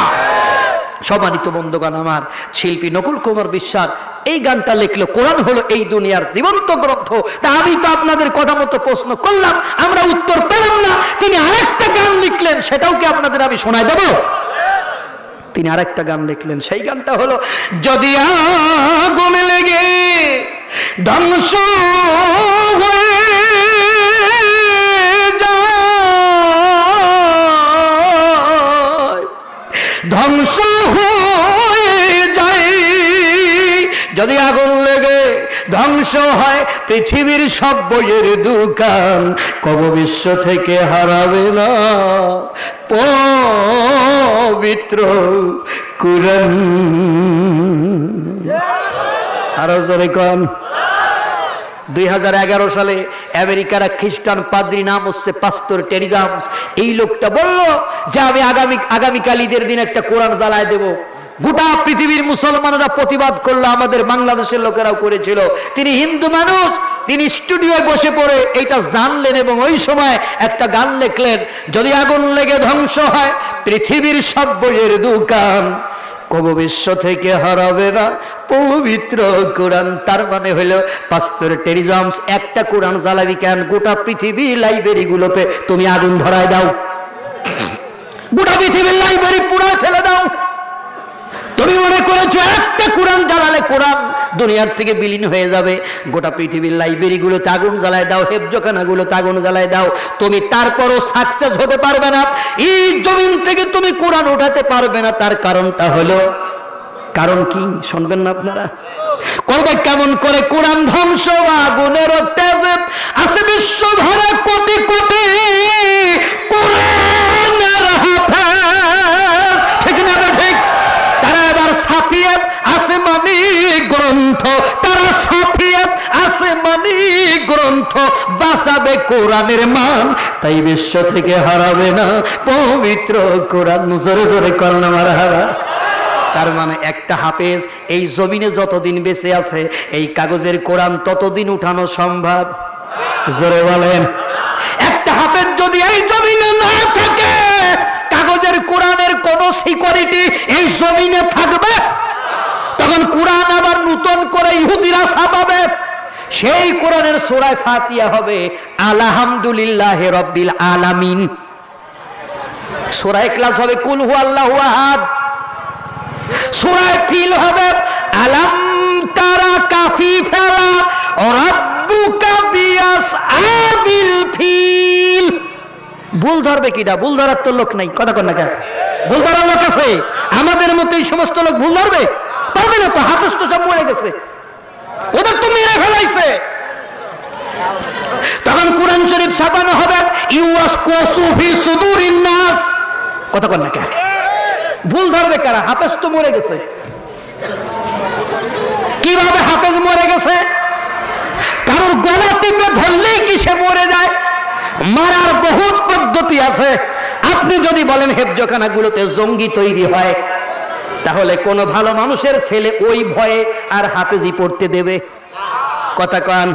সম্মানিত বন্ধুগণ আমার, শিল্পী নকুল কুমার বিশ্বাস এই গানটা লিখলো। কোরআন হলো এই দুনিয়ার জীবন্ত গ্রন্থ। তা আমি তো আপনাদের কথা মতো প্রশ্ন করলাম, আমরা উত্তর পেলাম না। তিনি আরেকটা গান লিখলেন, সেটাও কি আপনাদের আমি শোনায় দেব? তিনি আরেকটা গান লিখলেন, সেই গানটা হলো, যদি আগুন লেগে ধ্বংস হয়ে যায়, ধ্বংস হয়ে যায়, যদি আগুন লেগে ধ্বংস হয় পৃথিবীর সব বইয়ের দোকান, কব বিশ্ব থেকে হারাবে না পবিত্র কুরআন। আরো জোরে কোন। 2011 সালে আমেরিকার এক খ্রিস্টান পাদ্রী, নাম হচ্ছে পাস্তর টেরি জামস, এই লোকটা বলল যে আমি আগামীকাল ঈদের দিন একটা কোরআন জ্বালায় দেব। গোটা পৃথিবীর মুসলমানরা প্রতিবাদ করলো, আমাদের বাংলাদেশের লোকেরাও করেছিল। তিনি হিন্দু মানুষ, তিনি স্টুডিওয়ে বসে পড়ে এইটা জানলেন এবং ওই সময় একটা গান লিখলেন, যদি আগুন লেগে ধ্বংস হয় পৃথিবীর সব বইয়ের দোকান, কব বিশ্ব থেকে হারাবে না পবিত্র কোরআন। তার মানে হলো পাস্তর টেরি জামস, একটা কোরআন জ্বালাবি কেন? গোটা পৃথিবীর লাইব্রেরিগুলোতে তুমি আগুন ধরায় দাও, গোটা পৃথিবীর লাইব্রেরি পুরায় ফেলে দাও। তুমি মনে করেছো একটা কোরআন জ্বালালে কোরআন দুনিয়ার থেকে বিলীন হয়ে যাবে? গোটা পৃথিবীর লাইব্রেরিগুলোতে আগুন জ্বালায় দাও, হেফজখানাগুলোতে আগুন জ্বালায় দাও, তুমি তারপরও সাকসেস হতে পারবে না, এই জমিন থেকে তুমি কোরআন উঠাতে পারবে না। তার কারণটা হলো, কারণ কি শুনবেন না আপনারা? করবে কেমন করে? কোরআন ধ্বংস আগুনের তেজে আছে বিশ্ব ভরা কোটি কোটি কোরআনের হাফেজ, ঠিক না? ঠিক। তারা এবার সাফিয়াত আসমানি গ্রন্থ, তারা সাফিয়াত আসমানি গ্রন্থ বাঁচাবে কোরআনের মান, তাই বিশ্ব থেকে হারাবে না পবিত্র কোরআন। জোরে জোরে করলাম মারহাবা। তার মানে একটা হাফেজ এই জমিনে যতদিন বেঁচে আছে, এই কাগজের কোরআন ততদিন উঠানো সম্ভব। জোরে বলেন। একটা হাফেজ যদি এই জমিনে না থাকে, কাগজের কোরআনের কোন সিকিউরিটি এই জমিনে থাকবে? তখন কোরআন আবার নতুন করে ইহুদিরা ছাপাবে, সেই কোরআনের সূরা ফাতিহা হবে আলহামদুলিল্লাহি রাব্বিল আলামিন, সূরা ইখলাস হবে কুল হুয়াল্লাহু আহাদ, সূরা ফিল হবে আলাম তারা কাফি ফালা রাব্বুকা বিআসহাবিল ফিল। ভুল ধরবে কিটা? ভুল ধরার তো লোক নাই, কথা কন না কেন? ভুল ধরার লোক আছে? আমাদের মতো এই সমস্ত লোক ভুল ধরবে পারবে না তো। হাফেজ তো সব মরে গেছে, ওদের তো মেরে ফেলাইছে। তখন কোরআন শরীফ ছাপানো হবে ইউয়াস কুসুফি সুদুরিন নাস, কথা কন না কেন? ভুল ধরবে কারা? হাফেজ তো মরে গেছে। কিভাবে হাফেজ মরে গেছে? কারোর গলা টিপে ধরলেই কি সে মরে যায়? মারার বহুত পদ্ধতি আছে। আপনি যদি বলেন হেফজখানাগুলোতে জঙ্গি তৈরি হয়, তাহলে কোন ভালো মানুষের ছেলে ওই ভয়ে আর হাফেজি পড়তে দেবে? কথা কান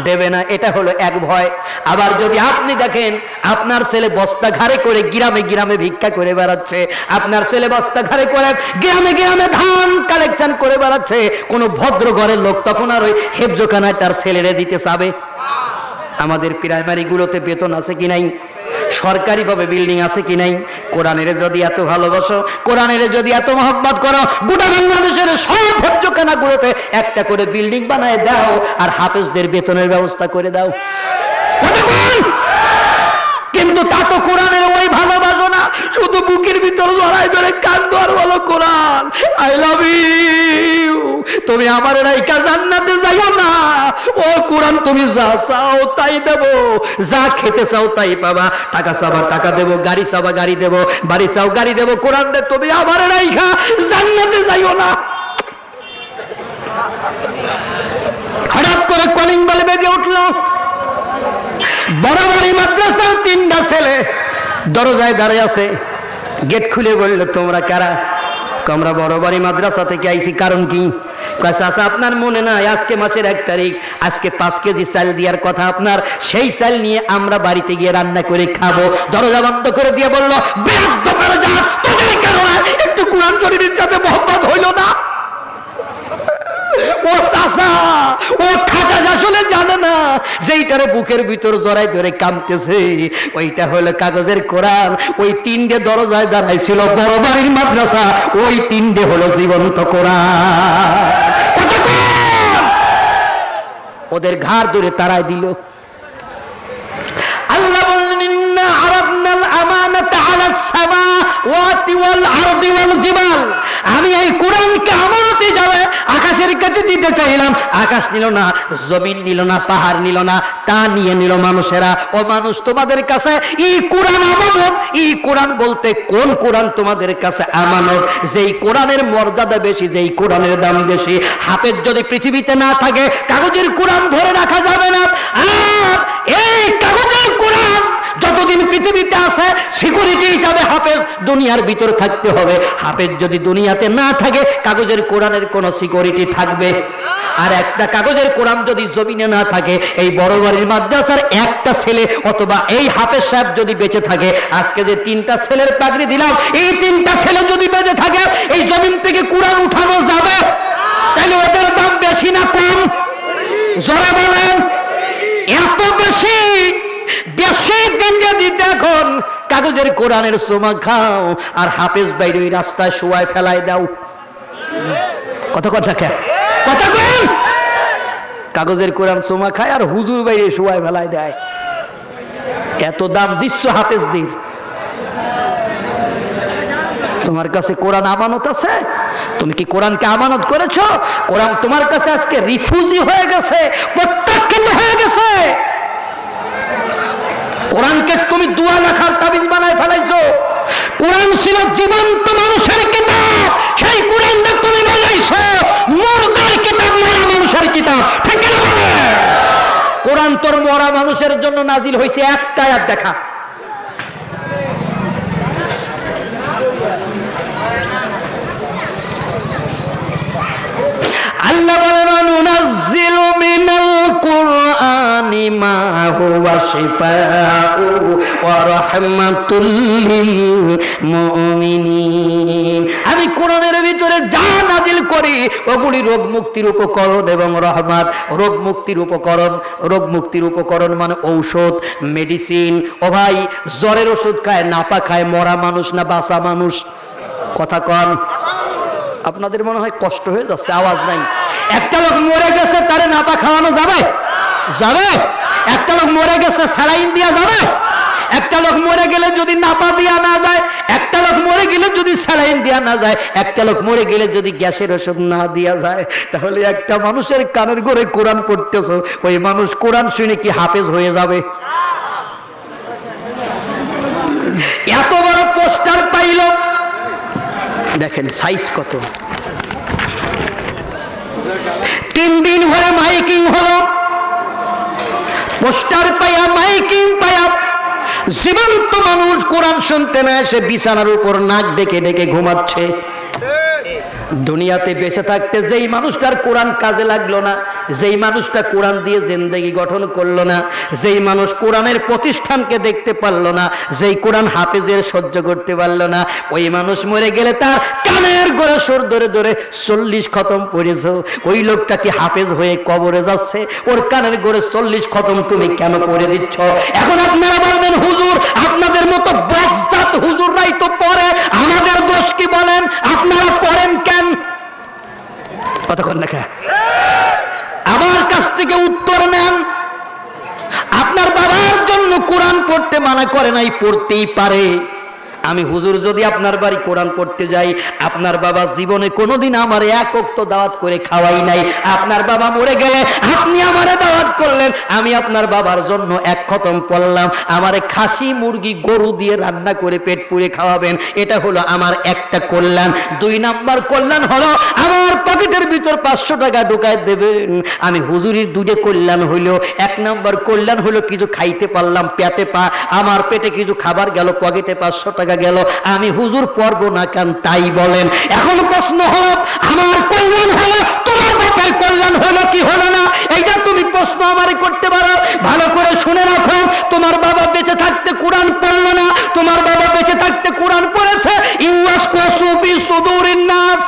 দেবে না। এটা হলো এক ভয়। আবার যদি আপনি দেখেন আপনার ছেলে বস্তা ঘাড়ে করে গ্রামে গ্রামে ভিক্ষা করে বেড়াচ্ছে, আপনার ছেলে বস্তা ঘাড়ে করে গ্রামে গ্রামে ধান কালেকশন করে বেড়াচ্ছে, কোন ভদ্র ঘরের লোক তখন আর ওই হেফজখানায় তার ছেলেরে দিতে চাবে? আমাদের প্রাইমারি গুলোতে বেতন আছে কি নাই? সরকারি ভাবে বিল্ডিং আছে কি নাই? কোরআনের যদি এত ভালোবাসো, কোরআনের যদি এত মহব্বত করো, গোটা বাংলাদেশের সব হেফজখানাগুলোতে একটা করে বিল্ডিং বানায় দাও আর হাফেজদের বেতনের ব্যবস্থা করে দাও। কিন্তু তা তো কোরআনের ওই ভালোবাসো না, শুধু বুকের ভিতর ধরাই ধরে কান্দো আর বলো কোরআন আই লাভ ইউ, তুমি আমার রাইকা জান্নাতে যাইও না। ও কোরআন তুমি যা চাও তাই দেব, যা খেতে চাও তাই পাবা, টাকা চাবা টাকা দেব, গাড়ি চাবা গাড়ি দেব, বাড়ি চাও গাড়ি দেব, কোরআন দে তুমি আমার রাইকা জান্নাতে যাইও না। হঠাৎ করে কলিং বেল বেজে উঠলো। বরাবরই মাদ্রাসার 3টা ছেলে দরজায় দাঁড়িয়ে আছে। গেট খুলে বলল তোমরা কারা? আমরা বরাবরই মাদ্রাসা থেকে আইছি। কারণ কি? চাচা আপনার মনে নাই আজকে মাসের 1 তারিখ, আজকে 5 কেজি চাল দেওয়ার কথা আপনার, সেই চাল নিয়ে আমরা বাড়িতে গিয়ে রান্না করে খাবো। দরজা বন্ধ করে দিয়ে বলল একটু কোরআন শরীফের সাথে মহব্বত হইল না? ও চাচা ও খাটা আসলে জানে না যেইটারে বুকের ভিতর জড়াই ধরে কাঁদতেছে, ওইটা হলো কাগজের কোরআন। ওই তিনটে দরজায় দাঁড়াইছিল বড় বাড়ির মাদ্রাসা, ওই তিনটে হলো জীবন্ত কোরআন। ওদের ঘাড় ধরে তাড়ায় দিল। আল্লাহ বললেন, ইন্না আরাদনাল আমানাতা আলাস সামাওয়াতি ওয়াল আরদি ওয়াল জিবাল। আমি এই কোরআনকে আমানতে যাবে আকাশের কাছে দিতে চাইলাম, আকাশ নিল না, জমিন নিল না, পাহাড় নিল না, তা নিয়ে নিল মানুষেরা। ও মানুষ, তোমাদের কাছে এই কোরআন আমানত। এই কোরআন বলতে কোন কোরআন তোমাদের কাছে আমানত? যেই কোরআনের মর্যাদা বেশি, যেই কোরআনের দাম বেশি। হাফেজ যদি পৃথিবীতে না থাকে, কাগজের কোরআন ধরে রাখা যাবে না। আর এই কাগজের কোরআন যতদিন পৃথিবীতে আছে, সিকিউরিটি হিসাবে হাফেজ দুনিয়ার ভিতর থাকতে হবে। হাফেজ যদি দুনিয়াতে না থাকে, কাগজের কোরআনের কোনো সিকিউরিটি থাকবে? আর একটা কাগজের কোরআন যদি জমিনে না থাকে, এই বড় বাড়ির মাদ্রাসার একটা ছেলে অথবা এই হাফেজ সাহেব যদি বেঁচে থাকে, আজকে যে তিনটা ছেলের পাগড়ি দিলাম, এই তিনটা ছেলে যদি বেঁচে থাকে, এই জমিন থেকে কোরআন উঠানো যাবে? তাহলে ওদের দাম বেশি না কম? জোরে বলেন। এত বেশি বেশি দিনকে দিতে এখন কাগজের কোরআনের সোমা খাও, আর হাফেজ বাইরে ওই রাস্তায় শোয়ায় ফেলাই দাও। কথা কথা কেন? কাগজের কোরআন সোমা খায় আর হুজুর বাইরে শোয়ায় ফেলাই দেয়। এত দাম দিচ্ছ হাফেজদের। তোমার কাছে কোরআন আমানত আছে? তুমি কি কোরআনকে আমানত করেছো? কোরআন তোমার কাছে আজকে রিফিউজি হয়ে গেছে, প্রত্যাখ্যাত হয়ে গেছে। কোরআনকে তুমি দোয়া লেখার তাবিজ বানায় ফেলাইছো। কোরআন ছিল জীবন্ত মানুষের কিতাব, সেই কোরআনটা তুমি বানাইছো মুর্দার কিতাব, মরা মানুষের কিতাব। ঠিক না? কোরআন তোর মরা মানুষের জন্য নাজিল হয়েছে, একটা আয়াত দেখা। আল্লাহ বলেন, নুনাজ্জিলু মিনাল কুরআনি মা হুয়া শিফাউ ওয়া রাহমাতুল লিল মুমিনিন। আমি কোরআনের ভিতরে যা নাজিল করি, ওগুলি রোগ মুক্তির উপকরণ এবং রহমত। রোগ মুক্তির উপকরণ, রোগ মুক্তির উপকরণ মানে ঔষধ, মেডিসিন। ও ভাই, জ্বরের ওষুধ খায়, নাপা খায় মরা মানুষ না বাঁচা মানুষ? কথা কন। আপনাদের মনে হয় কষ্ট হয়ে যাচ্ছে, আওয়াজ নাই। একটা লোক মরে গেছে, তারে নাপা খাওয়ানো যাবে? যাবে? একটা লোক মরে গেছে, স্যালাইন দেওয়া যাবে? একটা লোক মরে গেলে যদি নাপা দেওয়া না যায়, একটা লোক মরে গেলে যদি স্যালাইন দেওয়া না যায়, একটা লোক মরে গেলে যদি গ্যাসের ওষুধ না দেওয়া যায়, তাহলে একটা মানুষের কানের ঘরে কোরআন পড়তেছ, ওই মানুষ কোরআন শুনে কি হাফেজ হয়ে যাবে? এত বড় পোস্টার পাইল, দেখেন সাইজ কত। 3 দিন ধরে মাইকিং হলো, পোস্টার পাইয়া, মাইকিং পাইয়া, জীবন্ত মানুষ কোরআন শুনতে না এসে বিছানার উপর নাক ডেকে ডেকে ঘুমাচ্ছে। দুনিয়াতে বেঁচে থাকতে যেই মানুষটার কোরআন কাজে লাগলো না, যেই মানুষটা কোরআন দিয়ে জিন্দেগি গঠন করলো না, যেই মানুষ কোরআনের প্রতিষ্ঠানকে দেখতে পারলো না, যেই কোরআন হাফেজের সহ্য করতে পারলো না, ওই মানুষ মরে গেলে তার কানের গোড়া সুর ধরে ধরে 40 খতম পড়েছ। ওই লোকটা কি হাফেজ হয়ে কবরে যাচ্ছে, ওর কানের গোড়ে 40 খতম তুমি কেন পড়ে দিচ্ছ? এখন আপনারা বলবেন, হুজুর আপনাদের মতো বজ্জাত হুজুররাই তো পড়ে, আমাদের দোষ কি বলেন? আপনারা পড়েন কেন? কতক্ষণ দেখা আমার কাছ থেকে উত্তর নেন। আপনার বাবার জন্য কোরআন পড়তে মানা করে নাই, পড়তেই পারে। আমি হুজুর যদি আপনার বাড়ি কোরআন পড়তে যাই, আপনার বাবা জীবনে কোনোদিন আমার এক ওয়াক্ত দাওয়াত করে খাওয়াই নাই। আপনার বাবা মরে গেলে আপনি আমারে দাওয়াত করলেন, আমি আপনার বাবার জন্য 1 খতম পড়লাম। আমারে খাসি, মুরগি, গরু দিয়ে রান্না করে পেট পুড়ে খাওয়াবেন, এটা হলো আমার একটা কল্যাণ। 2 নাম্বার কল্যাণ হলো আমার পকেটের ভিতর 500 টাকা ঢুকায় দেবেন। আমি হুজুরির দুটো কল্যাণ হইল। 1 নাম্বার কল্যাণ হলো কিছু খাইতে পারলাম, পেটে আমার পেটে কিছু খাবার গেল, পকেটে 500 টাকা গেল। আমি হুজুর পড়ব না কেন তাই বলেন। এখন প্রশ্ন হলো, আমার কল্যাণ হলো, তোমার বাপের কল্যাণ হলো কি হলো না? এইটা তুমি প্রশ্ন আমারে করতে পারো। ভালো করে শুনে রাখো, তোমার বাবা বেঁচে থাকতে কোরআন পড়লো না, তোমার বাবা বেঁচে থাকতে কোরআন পড়েছে। ইউয়াসকুসু ফি সুদুরিন নাস।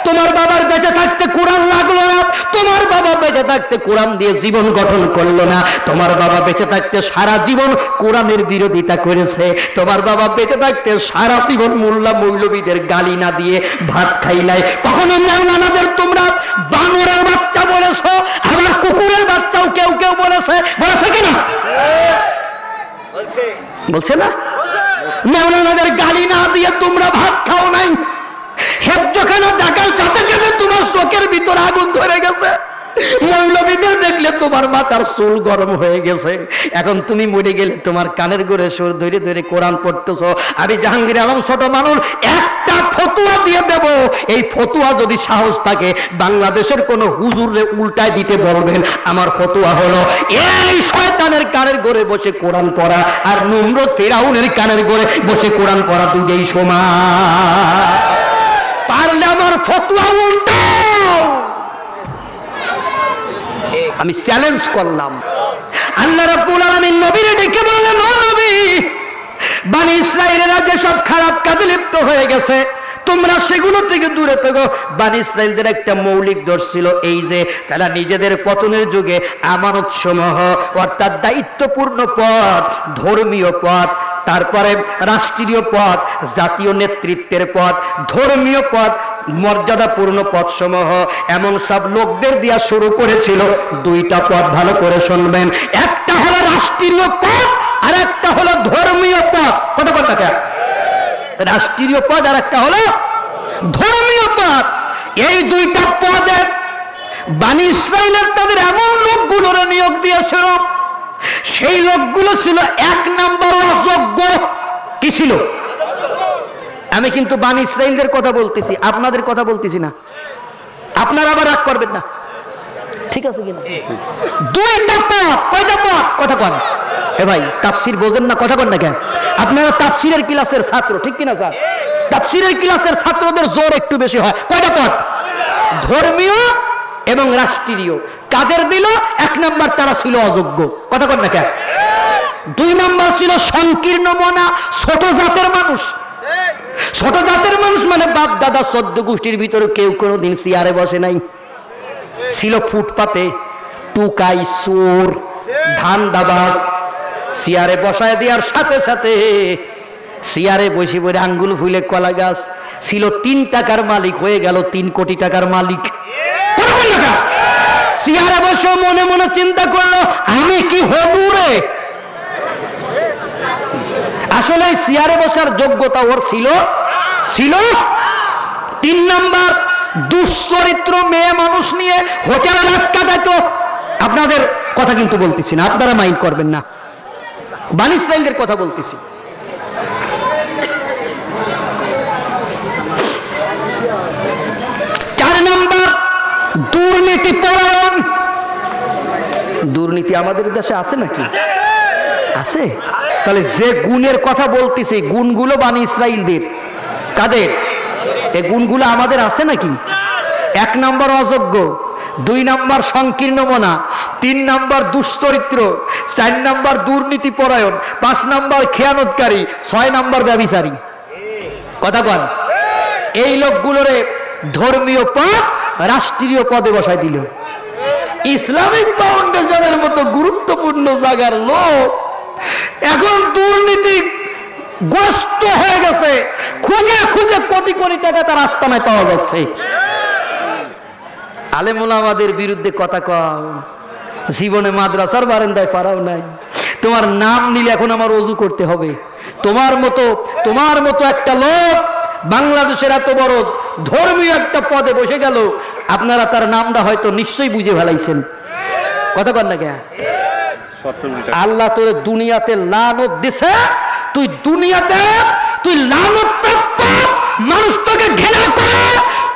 তোমার বাবার বেঁচে থাকতে কোরআন লাগলো না, তোমার বাবা বেঁচে বেঁচে থাকতে কোরআন দিয়ে জীবন গঠন করলো না, তোমার বাবা বেঁচে থাকতে সারা জীবন কোরআনের বিরোধিতা করেছে, তোমার বাবা বেঁচে থাকতে সারা জীবন মোল্লা মৌলবীদের গালি না দিয়ে ভাত খাই নাই। কখনো মাওলানাদের তোমরা বানরের বাচ্চা বলেছো, আবার কুকুরের বাচ্চাও কেউ কেউ বলেছে কিনা? বলছে না? মাওলানাদের গালি না দিয়ে তোমরা ভাত খাও নাই। হেফজখানা দেখার সাথে সাথে তোমার চোখের ভিতর আগুন ধরে গেছে, মৌলবীদের দেখলে তোমার মাথার চুল গরম হয়ে গেছে। এখন তুমি মরে গেলে তোমার কানের গোড়ে সুর ধরে ধরে কোরআন পড়তেছ। আমি জাহাঙ্গীর আলম ছোট মানুষ একটা ফতুয়া দিয়ে দেব, এই ফতুয়া যদি সাহস থাকে বাংলাদেশের কোন হুজুরে উল্টায় দিতে বলবেন। আমার ফতুয়া হলো এই শয়তানের কানের গোড়ে বসে কোরআন পড়া আর নমরুদ ফিরাউনের কানের গোড়ে বসে কোরআন পড়া দুটোই সমান। পারলে আমার ফতুয়া উল্টাও। আমি চ্যালেঞ্জ করলাম। আল্লাহ রাব্বুল আলামিন নবীরে ডেকে বললেন, ও নবী, বনি ইসরাইলেরা যে সব খারাপ কাজে লিপ্ত হয়ে গেছে তোমরা সেগুলো থেকে দূরে থাকো। বনি ইসরাইলদের একটা মৌলিক দোষ ছিল এই যে তারা নিজেদের পতনের যুগে আমানত সমূহ অর্থাৎ দায়িত্বপূর্ণ পদ, ধর্মীয় পদ, তারপরে রাষ্ট্রীয় পদ, জাতীয় নেতৃত্বের পদ, ধর্মীয় পদ, মর্যাদাপূর্ণ পদ সমূহ এমন সব লোকদের দিয়া শুরু করেছিল। দুইটা পদ ভালো করে শুনবেন, একটা হলো রাষ্ট্রীয় পদ আর একটা হলো ধর্মীয় পদ। কত পদ থাকে? রাষ্ট্রীয় পদ আর একটা হলো ধর্মীয় পদ। এই দুইটা পদে বনি ইসরাইলের তাদের এমন লোকগুলোর নিয়োগ দিয়েছিল, সেই লোকগুলো ছিল এক নাম্বার অযোগ্য। কি ছিল? আমি কিন্তু বনি ইসরাইলদের কথা বলতেছি, আপনাদের কথা বলতেছি না, আপনারা আবার রাগ করবেন না, ঠিক আছে কিনা? দুইটা পদ। কয়টা পদ? কথা কন। এ ভাই তাফসীর বোঝেন না, কথা কন না কেন? আপনারা তাফসীরের ক্লাসের ছাত্র, ঠিক কিনা স্যার? তাফসীরের ক্লাসের ছাত্রদের জোর একটু বেশি হয়। কয়টা পদ? ধর্মীয় এবং রাষ্ট্রীয়। কাদের দিল? এক নাম্বার তারা ছিল অযোগ্য। কথা কন না কেন? দুই নাম্বার ছিল সংকীর্ণ মনা, ছোট জাতের মানুষ। ছোট জাতের মানুষ মানে বাপ দাদা 14 গোষ্ঠীর ভিতরে কেউ কোনোদিন চেয়ারে বসে নাই, ছিল ফুটপাতে, টুকাই, চোর, ধান্দাবাজ। চেয়ারে বসায় দেওয়ার সাথে সাথে চেয়ারে বসে বসে আঙ্গুল ফুলে কলা গাছ। ছিল 3 টাকার মালিক, হয়ে গেল 3 কোটি টাকার মালিক। চেয়ারে বসে মনে মনে চিন্তা করলো আমি কি হবু রে। আসলে চেয়ারে বসার যোগ্যতা ওর ছিল। 3 নাম্বার দুশ্চরিত্র মেয়ে মানুষ নিয়ে হোটেলে রাত কাটাতো। আপনাদের কথা কিন্তু বলতেছি না, আপনারা মাইন্ড করবেন না, বনি ইসরাইলের কথা বলতেছি। 4 নাম্বার দুর্নীতি পরায়ণ। দুর্নীতি আমাদের দেশে আছে নাকি? আছে। তাহলে যে গুণের কথা বলতেছি গুণগুলো বনি ইসরাইলদের। কাদের? এই গুণগুলো আমাদের আছে নাকি? 1 নাম্বার অযোগ্য, 2 নাম্বার সংকীর্ণ মনা, 3 নাম্বার দুশ্চরিত্র, 4 নাম্বার দুর্নীতি পরায়ণ, 5 নাম্বার খেয়ানতকারী, 6 নাম্বার ব্যভিচারী। কথা বল। এই লোকগুলোরে ধর্মীয় পদ, রাষ্ট্রীয় পদে বসায় দিল। ইসলামিক ফাউন্ডেশনের মতো গুরুত্বপূর্ণ জায়গার লোক এখন দুর্নীতি গ্রস্ত হয়ে গেছে। খুঁজে খুঁজে কোটি কোটি টাকা তার আস্তানায় পাওয়া যাচ্ছে। আলেম ওলামাদের বিরুদ্ধে কথা কও, জীবনে মাদ্রাসার বারান্দায় পারাও নাই। তোমার নাম নিলে এখন আমার ওযু করতে হবে। তোমার মতো একটা লোক বাংলাদেশের এত বড় ধর্মীয় একটা পদে বসে গেল, আপনারা তার নামটা হয়তো নিশ্চয়ই বুঝে ফেলাইছেন। কথা কন না কেন? আল্লাহ তোর দুনিয়াতে লানত দিছে, তুই দুনিয়াতে লানত প্রাপ্ত, মানুষ তোকে ঘৃণা করে,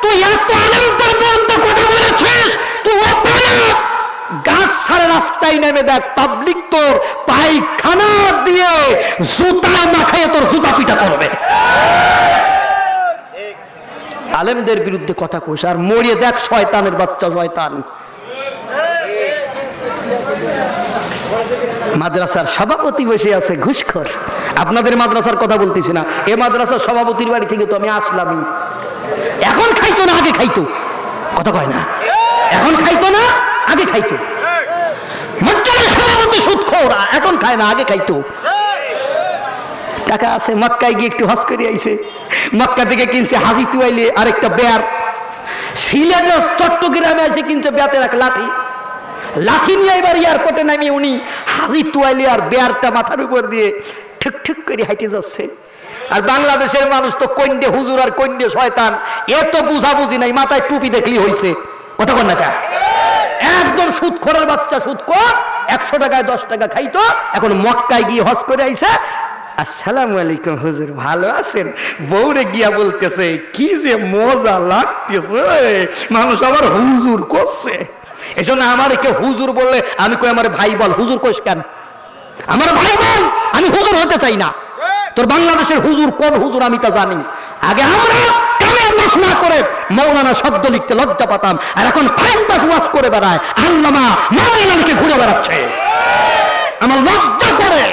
তুই এত আলেমদের বিরুদ্ধে কথা বলেছিস, তুই অপরাধ। গাছ ছাড়া রাস্তায় নেমে দেখ, পাবলিক তোর পায়খানা দিয়ে জুতা মাখাইয়ে তোর জুতা পিটা করবে। আলেমদের বিরুদ্ধে কথা কোষ আর মরিয়ে দেখ শয়তানের বাচ্চা শয়তান। মাদ্রাসার সভাপতি বসে আছে ঘুষখোর। আপনাদের মাদ্রাসার কথা বলতেছি না, এ মাদ্রাসার সভাপতির বাড়ি থেকে তো আমি আসলামই। এখন খাইতো না, আগে খাইতো। কথা কয় না, এখন খাইতো না, আগে খাইতো। মসজিদের সভাপতি সুদখোর, এখন খায় না, আগে খাইতো। টাকা আছে, মক্কায় গিয়ে একটু হজ করে আইছে, মক্কা থেকে কিনছে হাজি তুয়াইলে আরেকটা বেয়ার। সিলেটের চট্টগ্রামে আছে কিনছে বেতের এক লাঠি, লাঠি নিয়ে এবার এয়ারপোর্টে নামিয়ে উনি হাজি তুয়াইলে আর বেয়ারটা মাথার উপর দিয়ে ঠিক ঠিক করে হাইটে যাচ্ছে। আর বাংলাদেশের মানুষ তো কন্যে হুজুর আর কন্যে শয়তান, এত বুঝাবুঝি নাই, মাথায় টুপি দেখলি হইছে। কতক্ষণ না একদম সুদখোরের বাচ্চা, সুদখোর। 100 টাকায় 10 টাকা খাইতো, এখন মক্কায় গিয়ে হজ করে আইছে। আসসালামু আলাইকুম হুজুর, ভালো আছেন? বউরে গিয়া বলতেছে কি যে মজা লাগতেছে, মানুষ আবার হুজুর করছে। এই জন্য আমার কেউ হুজুর বললে আমি কই আমার ভাই বল, হুজুর কইস কেন? আমার ভাই বল, আমি হুজুর হতে চাই না। তোর বাংলাদেশের হুজুর কোন হুজুর আমি তা জানি। আগে আমরা কামের মাস না করে মৌলানা শব্দ লিখতে লজ্জা পাতাম, আর এখন ফাইনবাস ওয়াজ করে বেড়ায়, আল্লামা মৌলানা লিখে ঘুরে বেড়াচ্ছে। আমার লজ্জা করে।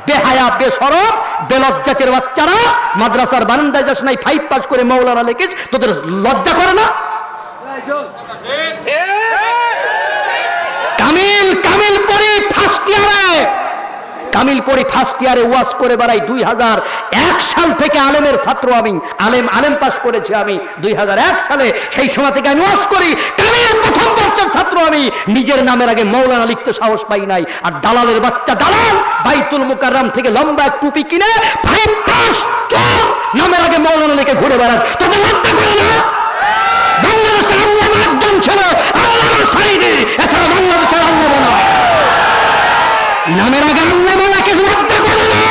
বেহায়া, বেশরম, বেলজ্জাতের বাচ্চারা মাদ্রাসার বারান্দায় যাস নাই, 5 পাস করে মৌলানা লিখিস, তোদের লজ্জা করে না? কামিল পড়ি ফার্স্ট ইয়ারে, কামিল পড়ি ফার্স্ট ইয়ারে ওয়াজ করে বেড়াই। 2001 সাল থেকে আলেমের ছাত্র আমি, আলেম পাস করেছি আমি 2001 সালে। সেই সময় থেকে আমি ওয়াজ করি। কামিল প্রথম বর্ষের ছাত্র আমি, নিজের নামের আগে মৌলানা লিখতে সাহস পাই নাই। আর দালালের বাচ্চা দালাল বাইতুল মুকাররম থেকে লম্বা এক টুপি কিনে 5 পাস চোর নামের আগে মৌলানা লিখে ঘুরে বেড়ান। তোদের লজ্জা করে না? বাংলাদেশের আল্লামা একজন ছিল, আল্লামা সাইদি, এছাড়া বাংলাদেশের আল্লামা না। নামের আগে আল্লামা নাকি লজ্জা করে না?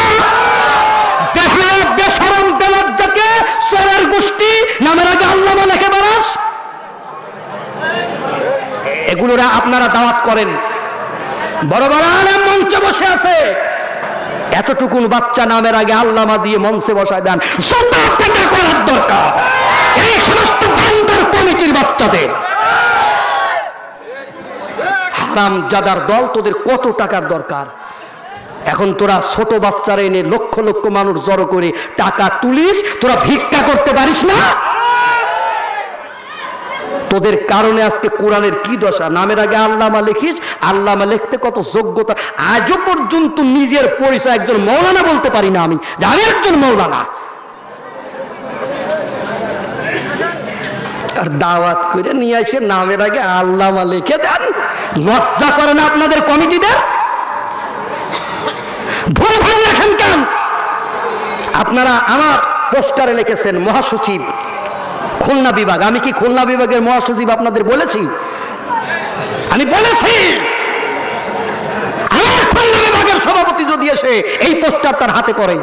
বেহায়া, বেশরম, বেলজ্জাকে চোরের গোষ্ঠী নামের আগে আল্লামা লিখে বেড়াস। এগুলোরা আপনারা দাওয়াত করেন, বড় বড় আলেম মঞ্চে বসে আছে, এতটুকুন বাচ্চা নামের আগে আল্লামা দিয়ে মঞ্চে বসায় দেন। জুতা পেটা করার দরকার এই সমস্ত বান্দর কমিটির বাচ্চাদের। হারামজাদার দল, তোদের কত টাকার দরকার? এখন তোরা ছোট বাচ্চারা এনে লক্ষ লক্ষ মানুষ জড়ো করে টাকা তুলিস, তোরা ভিক্ষা করতে পারিস না? তোদের কারণে আজকে কোরআনের কি দশা। নামের আগে আল্লামা লিখিস, আল্লামা লিখতে কত যোগ্যতা। আজও পর্যন্ত নিজের পরিচয় একজন মৌলানা বলতে পারি না আমি, যে আমি একজন মৌলানা। আর দাওয়াত করে নিয়ে আসে নামের আগে আল্লামা লিখে দেন। লজ্জা করে না আপনাদের কমিটিদের? ভুল ভাল লেখেন কেন? আপনারা আমার পোস্টারে লিখেছেন মহাসচিব খুলনা বিভাগ। আমি কি খুলনা বিভাগের মহাসচিব আপনাদের বলেছি? আমি বলেছি আমার খুলনা বিভাগের সভাপতি যদি এসে এই পোস্টার তার হাতে পড়ে,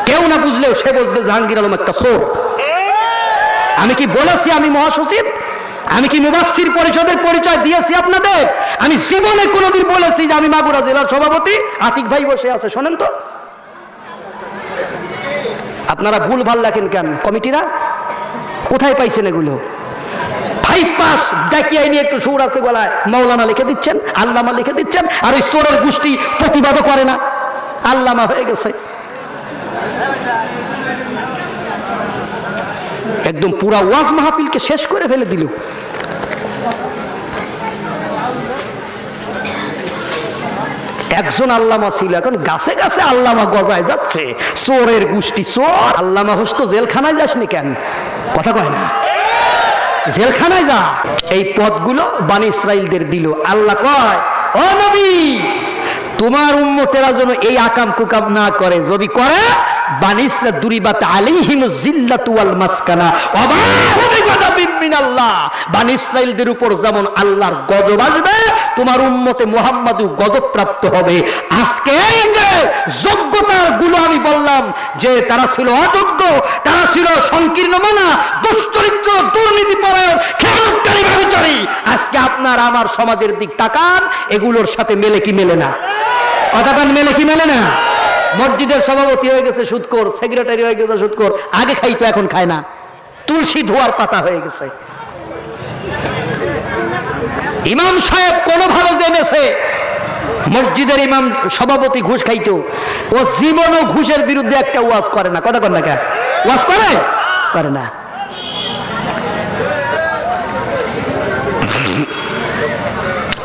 কেউ না বুঝলেও সে বুঝবে জাহাঙ্গীর আলম একটা চোর। আমি কি বলেছি আমি মহাসচিব? আমি কি মুবাশশির পরিষদের পরিচয় দিয়েছি আপনাদের? আমি জীবনে কোনোদিন বলেছি যে আমি মাগুরা জেলার সভাপতি? আতিক ভাই বসে আছে, শোনেন তো। আপনারা ভুল ভাল লেখেন কেন কমিটিরা? কোথায় পাইছেন এগুলো? 5 পাস ডাকিয়ে নিয়ে একটু সুর আছে গলায় মৌলানা লিখে দিচ্ছেন, আল্লামা লিখে দিচ্ছেন, আর ওই চোরের গোষ্ঠী প্রতিবাদও করে না, আল্লামা হয়ে গেছে। একদম পুরা ওয়াজ মাহফিলকে শেষ করে ফেলে দিল। একজন আল্লামা ছিল, এখন গাছে গাছে আল্লামা গজায় যাচ্ছে। চোরের গোষ্ঠী চোর। আল্লামা হোস্ত জেলখানায় যাসনি কেন? কথা কয় না? জেলখানায় যা। এই পদগুলো বানি ইসরাইলদের দিল। আল্লাহ কয়, ও নবী, তোমার উম্মতেরা যেন এই আকাম কুকাম না করে, যদি করে বানি ইসরাইল দুরিবাত আলাইহিম যিল্লাতু ওয়াল মাসকানা ওয়া বাহু বিগাদাবিন মিনাল্লাহ। বানি ইসরাইলদের উপর যেমন আল্লাহর গজব আসবে, তোমার উম্মতে মুহাম্মাদও গজব প্রাপ্ত হবে। আজকে এই যে যোগ্যতার গুলো আমি বললাম যে তারা ছিল অযোগ্য, তারা ছিল সংকীর্ণ মানা, দুশ্চরিত্র, দুর্নীতিপরায়ণ, খেয়ালকারী, ব্যভিচারী। আজকে আপনার আমার সমাজের দিক তাকান, এগুলোর সাথে মেলে কি মেলে না? কথা কান মেলে কি মেলে না? মসজিদের সভাপতি হয়ে গেছে সুদখোর, সেক্রেটারি হয়ে গেছে সুদখোর। আগে খাইতো, এখন খায় না। তুলসী ধোয়ার পাতা হয়ে গেছে। ইমাম সাহেব কোনোভাবে জেনেছে মসজিদের ইমাম সভাপতি ঘুষ খাইতো, ও জীবনও ঘুষের বিরুদ্ধে একটা ওয়াজ করে না। কথা কন না কেন? ওয়াজ করে? করে না।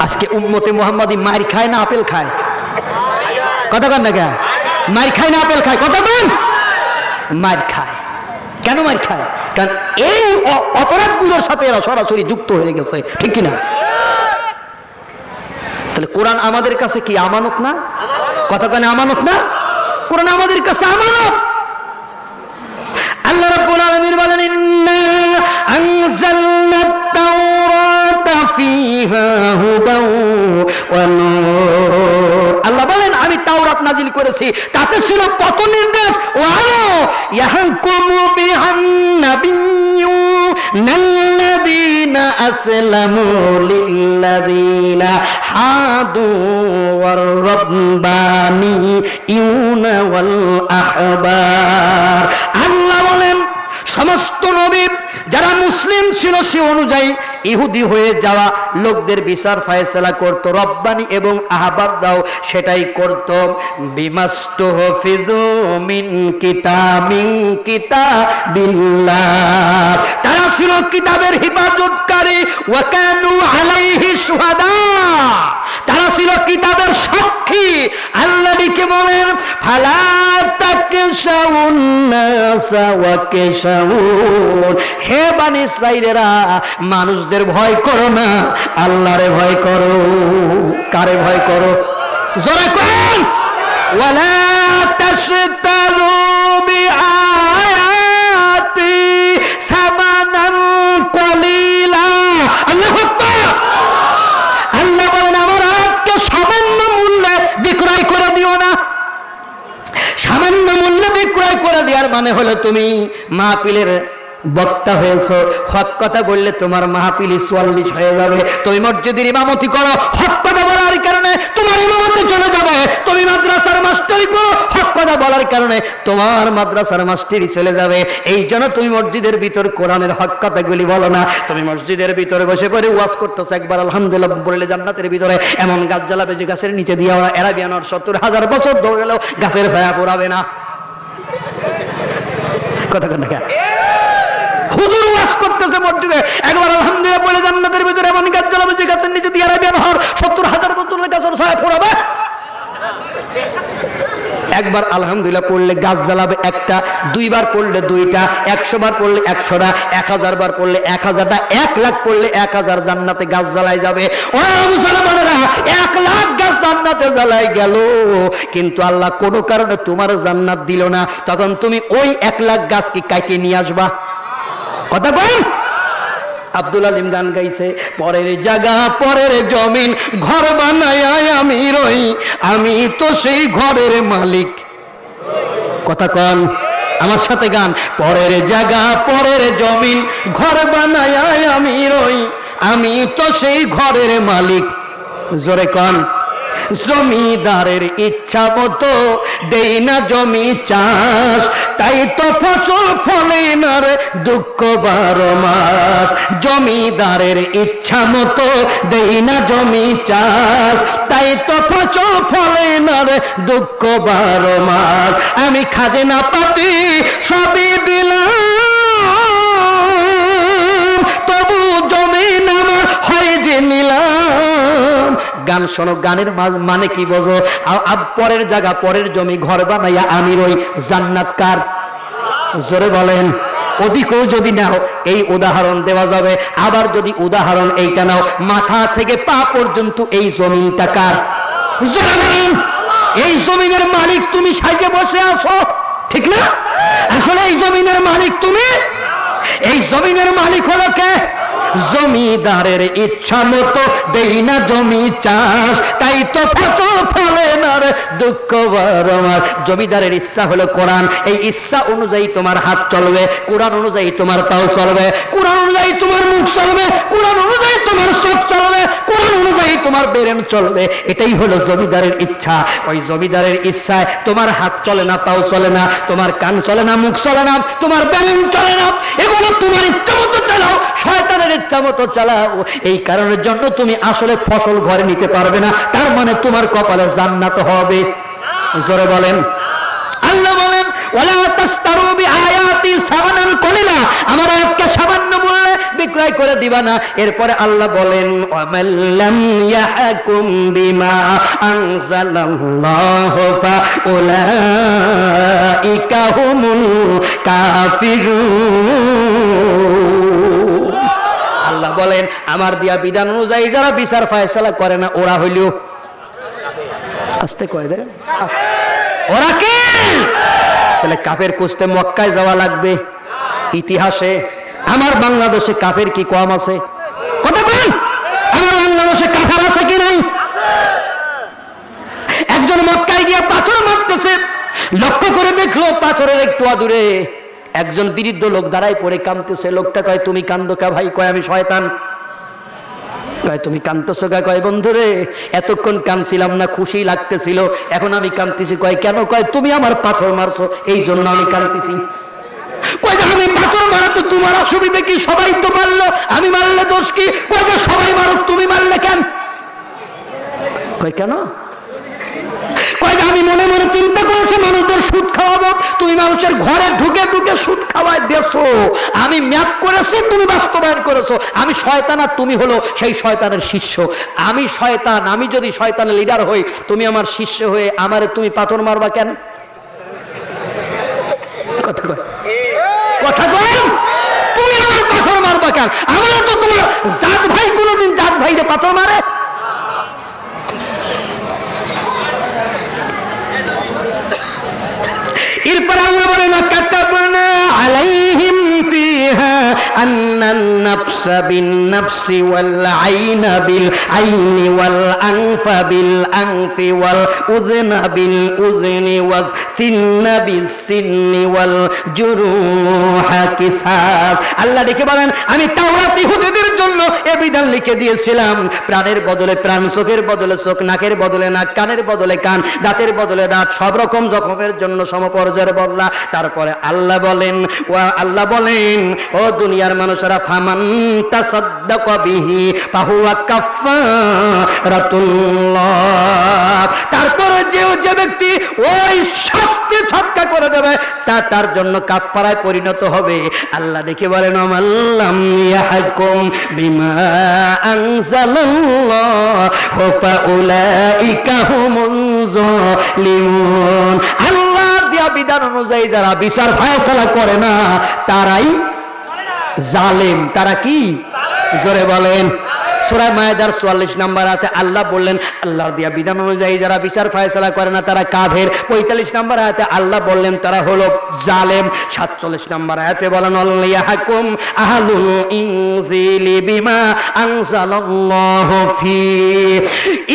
আজকে উম্মতে মুহাম্মাদি মার খায় না আপেল খায়? কথা কন না কেন? মার খায় না আপেল খায়? কথা কন। মার খায়। কেন মার খায়? কারণ এই অপরাধগুলোর সাথে এরা সরাসরি যুক্ত হয়ে গেছে, ঠিক কিনা? তাহলে কোরআন আমাদের কাছে কি আমানত না? কথা কন, আমানত না? কোরআন আমাদের কাছে আমানত। আল্লাহ রাব্বুল আলামিন বলেন, ইন্না আনজালনাত তাওরাতা ফিহা হুদাও ওয়া নূর। আল্লাহ বলেন, আমি তাওরাত নাজিল করেছি, তাতে ছিল পথ নির্দেশ। ওয়ালা ইয়াহকুমু বিহান নাবিয়্যুনাল্লাযীনা আসলামু লিল্লাযীনা হাদু ওয়ার রাব্বানিয়ুনা ওয়াল আহবার। আল্লাহ বলেন, সমস্ত নবী যারা মুসলিম ছিল সে অনুযায়ী ইহুদি হয়ে যাওয়া লোকদের বিচার ফয়সালা করত, রব্বানি এবং আহবাররাও সেটাই করত। বিমাস্তুহফিযু মিন কিতাবিল্লাহ, তারা ছিল কিতাবের হিফাজতকারী। ওয়া কানু আলাইহি শুহাদা, তারা ছিল কিতাবের সাক্ষী। আল্লাহকে বলেন, ফালা তাকশাউন নাসা ওয়া কাশাউন, হে বনি ইসরাঈলেরা, মানুষদের ভয় করো না, আল্লাহরে ভয় করো। কারে ভয় করো? জোরে কোন। ওয়ালা তাশতারু বিআয়াতি সামানান কলিলা। আল্লাহু আকবার। আল্লাহ বলেন, আমার আয়াতকে সামান্য মূল্যে বিক্রয় করে দিও না। সামান্য মূল্যে বিক্রয় করে দেওয়ার মানে হলো তুমি মাহফিলের বক্তা হয়েছো, হক কথা বললে তোমার মাহফিলি ৪৪ হয়ে যাবে। তুমি মসজিদের ইমামতি করো, হক কথা বলার কারণে তোমার ইমামতি চলে যাবে। তুমি মাদ্রাসার মাস্টারি করো, হক কথা বলার কারণে তোমার মাদ্রাসার মাস্টারি চলে যাবে। এই জন্য তুমি মসজিদের ভিতর কোরআনের হক কথাগুলি বলো না। তুমি মসজিদের ভিতরে বসে পড়ে ওয়াজ করতেছো, একবার আলহামদুলিল্লাহ বললে জান্নাতের ভিতরে এমন গাছ জ্বালাবে যে গাছের নিচে দিয়ে ওরা এরাবিয়ানোর ৭০,০০০ বছর ধরে গেলেও গাছের ছায়া পড়াবে না। কথা কন না কেন? হুজুর ওয়াজ করতেছে মসজিদে, একবার আলহামদুলিল্লাহ বলে জান্নাতের ভিতরে এমন গাছ জ্বালাবে যে গাছের নিচে দিয়ে আরাবিয়ান হর ৭০,০০০ বছরের গাছের ছায়া পড়াবে। একবার আলহামদুলিল্লাহ পড়লে গাছ জ্বালাবে একটা, দুইবার পড়লে দুইটা, ১০০ বার পড়লে ১০০টা, ১০০০ বার পড়লে ১০০০টা, ১,০০,০০০ পড়লে ১,০০০ জান্নাতে গাছ জ্বালাই যাবে। ও মুসলমানেরা, ১,০০,০০০ গাছ জান্নাতে জ্বালাই গেল, কিন্তু আল্লাহ কোনো কারণে তোমার জান্নাত দিল না। তখন তুমি ওই ১,০০,০০০ গাছ কি কাইকে নিয়ে আসবা? কথা বল। আব্দুল আলিম গান গাইছে, পরের জায়গা পরের জমিন ঘর বানায় আমি রই, আমি তো সেই ঘরের মালিক। কথা কন আমার সাথে গান। পরের জায়গা পরের জমিন ঘর বানায় আমি রই, আমি তো সেই ঘরের মালিক। জোরে কন। জমিদারের ইচ্ছা মতো দেই না জমি চাষ, তাই তো ফসল ফলে না রে দুঃখ ১২ মাস। জমিদারের ইচ্ছা মতো দেই না জমি চাষ, তাই তো ফসল ফলে না রে দুঃখ ১২ মাস। আমি খাজনা পাতি সবই দিলাম, তবু জমিন আমার হয় যে নিলাম। গান শোনো, গানের মানে কি বোঝো? পরের জায়গা পরের জমি ঘর বানাইয়া আমি রই, জান্নাত কার? জোরে বলেন। ওদিকেও যদি নাও এই উদাহরণ দেওয়া যাবে। আবার যদি উদাহরণ এইটা নাও, মাথা থেকে পা পর্যন্ত এই জমিনটা কার? জোরে বলেন। এই জমিনের মালিক তুমি সাইজে বসে আছো, ঠিক না? আসলে এই জমিনের মালিক তুমি। এই জমিনের মালিক হলো কে? জমিদারের ইচ্ছা মতো দেই না জমি চাষ, তাই তো ফসল ফলে না রে দুঃখ ১২ মাস। জমিদারের ইচ্ছা হলো কোরআন, এই ইচ্ছা অনুযায়ী তোমার হাত চলবে, কোরআন অনুযায়ী তোমার পাও চলবে, কোরআন অনুযায়ী তোমার মুখ চলবে, কোরআন অনুযায়ী তোমার চোখ চলবে, কোরআন অনুযায়ী তোমার ব্রেন চলবে। এটাই হলো জমিদারের ইচ্ছা। ওই জমিদারের ইচ্ছায় তোমার হাত চলে না, পাও চলে না, তোমার কান চলে না, মুখ চলে না, তোমার ব্রেন চলে না। এগুলো তোমার ইচ্ছা মতো চালাও, শয়তানের ইচ্ছা মতো চালাও। এই কারণের জন্য তুমি আসলে ফসল ঘরে নিতে পারবে না। তার মানে তোমার কপালে জান্নাত হবে। জোরে বলেন। আল্লাহ বলেন, ওয়ালা তাশতারু বিআয়াতি সামানান কলিলা, আমার আয়াতকে সামান্য মূল্যে বিক্রয় করে দিবা না। এরপরে আল্লাহ বলেন ওয়ামাল্লাম ইয়াহকুম বিমা আনজালাল্লাহু ফাউলাইকা হুমুল কাফিরুন। আল্লাহ বলেন আমার দিয়া বিধান অনুযায়ী যারা বিচার ফায়সালা করে না ওরা হইল, আস্তে কয় দেন, ওরা কে? তাহলে কাফের খুঁজতে মক্কায় যাওয়া লাগবে। ইতিহাসে আমার বাংলাদেশে কাফের কি কম আছে? কথা বলেন, আমার বাংলাদেশে কাফের আছে কি নাই? একজন মক্কায় গিয়ে পাথর মারতেছে, লক্ষ্য করে দেখলো পাথরের একটু দূরে একজন বৃদ্ধ লোক দাঁড়ায় পড়ে কাঁদতেছে। লোকটা কয় তুমি কান্দো কা ভাই? কয় আমি শয়তান। কয় তুমি কাঁদতেছো কা? কয় বন্ধুরে এতক্ষণ কাঁদছিলাম না, খুশি লাগতেছিল, এখন আমি কাঁদতেছি। কয় কেন? কয় তুমি আমার পাথর মারছো এই জন্য আমি কাঁদতেছি। কয় আমি পাথর মারা তো তোমার অসুবিধা কি? সবাই তো মারলো, আমি মারলে দোষ কি? কয় সবাই মারো, তুমি মারলে কেন? কয় কেন? কয় আমি মনে মনে চিন্তা করেছি মানুষদের সুদ খাওয়াবো, তুমি মানুষের ঘরে ঢুকে ঢুকে সুদ খাওয়ায় দেছো। আমি ম্যাপ করেছি, তুমি বাস্তবায়ন করেছো। আমি শয়তান আর তুমি হলো সেই শয়তানের শিষ্য। আমি শয়তান, আমি যদি শয়তানের লিডার হই, তুমি আমার শিষ্য হয়ে আমারে তুমি পাথর মারবা কেন? কথা কয়, কথা কয়, তুমি আমার পাথর মারবা কেন? আমার তো তোমার জাত ভাই কোনোদিন জাত ভাইরে পাথর মারে? এরপর আল্লাহ বলেন কাতাবনা আলাইহিম ফিহা আন্নান নাফসা বিন নাফসি ওয়াল আইনা বিল আইনি ওয়াল আনফা বিল আনফি ওয়াল উযনা বিল উযনি ওয়াস সিন্না বিস সিন্নি ওয়াল জুরুহা কিসাস। আল্লাহ দেখে বলেন আমি তাওরাত ইহুদিদের জন্য এই বিধান লিখে দিয়েছিলাম, প্রাণের বদলে প্রাণ, চোখের বদলে চোখ, নাকের বদলে নাক, কানের বদলে কান, দাঁতের বদলে দাঁত, সব রকম জখমের জন্য সমপর্যায়ের বদলা। তারপরে আল্লাহ বলেন ও দুনিয়ার মানুষেরা ফামান তাসাদ্দাকা বিহি ফাহুয়া কাফফারাতুল্লাহ। তারপরে যে ব্যক্তি ওই শাস্তি ছটকা করে দেবে তার জন্য কাফফারায় পরিণত হবে। আল্লাহ দেখে বলেন আমাল্লাম ইয়াহকুম বিমা আনজালাল্লাহু ফাউলাইকা হুমুল যালিমুন। আল্লাহ দিয়া বিধান অনুযায়ী যারা বিচার ফায়সালা করে না তারাই জালেম। তারা কি? জোরে বলেন। সূরা মায়েদার ৪৪ নম্বর আয়াতে আল্লাহ বললেন আল্লাহর দিয়া বিধান অনুযায়ী যারা বিচার ফায়সালা করে না তারা কাফের। ৪৫ নম্বর আয়াতে আল্লাহ বললেন তারা হলো জালেম। ৪৭ নম্বর আয়াতে বলেন আল্লাহুম আহলুল ইনজিলি বিমা আনজালাল্লাহু ফি।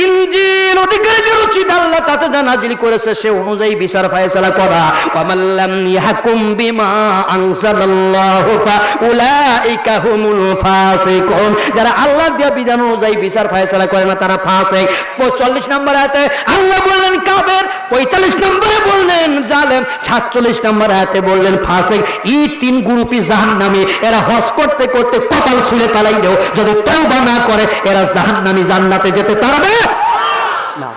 ইনজিল অধিকারীদের উচিত আল্লাহ তাতে যা নাজিল করেছে সে অনুযায়ী বিচার ফায়সালা করা। ওয়া মান লাম ইয়াহকুম বিমা আনজালাল্লাহু ফাউলাইকা হুমুল ফাসিকুন। যারা আল্লাহর দিয়া বিধান অনুযায়ী বিচার ফায়সালা করে না তারা ফাসিক। ৪৫ নম্বর আয়াতে আল্লাহ বললেন কাফের, ৪৫ নম্বরে বললেন জালেম, ৪৭ নম্বর আয়াতে বললেন ফাসিক। এই তিন গ্রুপই জাহান্নামী। এরা হজ করতে করতে কপাল ছুঁড়ে পালাইলেও যদি তওবা না করে এরা জাহান্নামী, জান্নাতে যেতে পারবে না।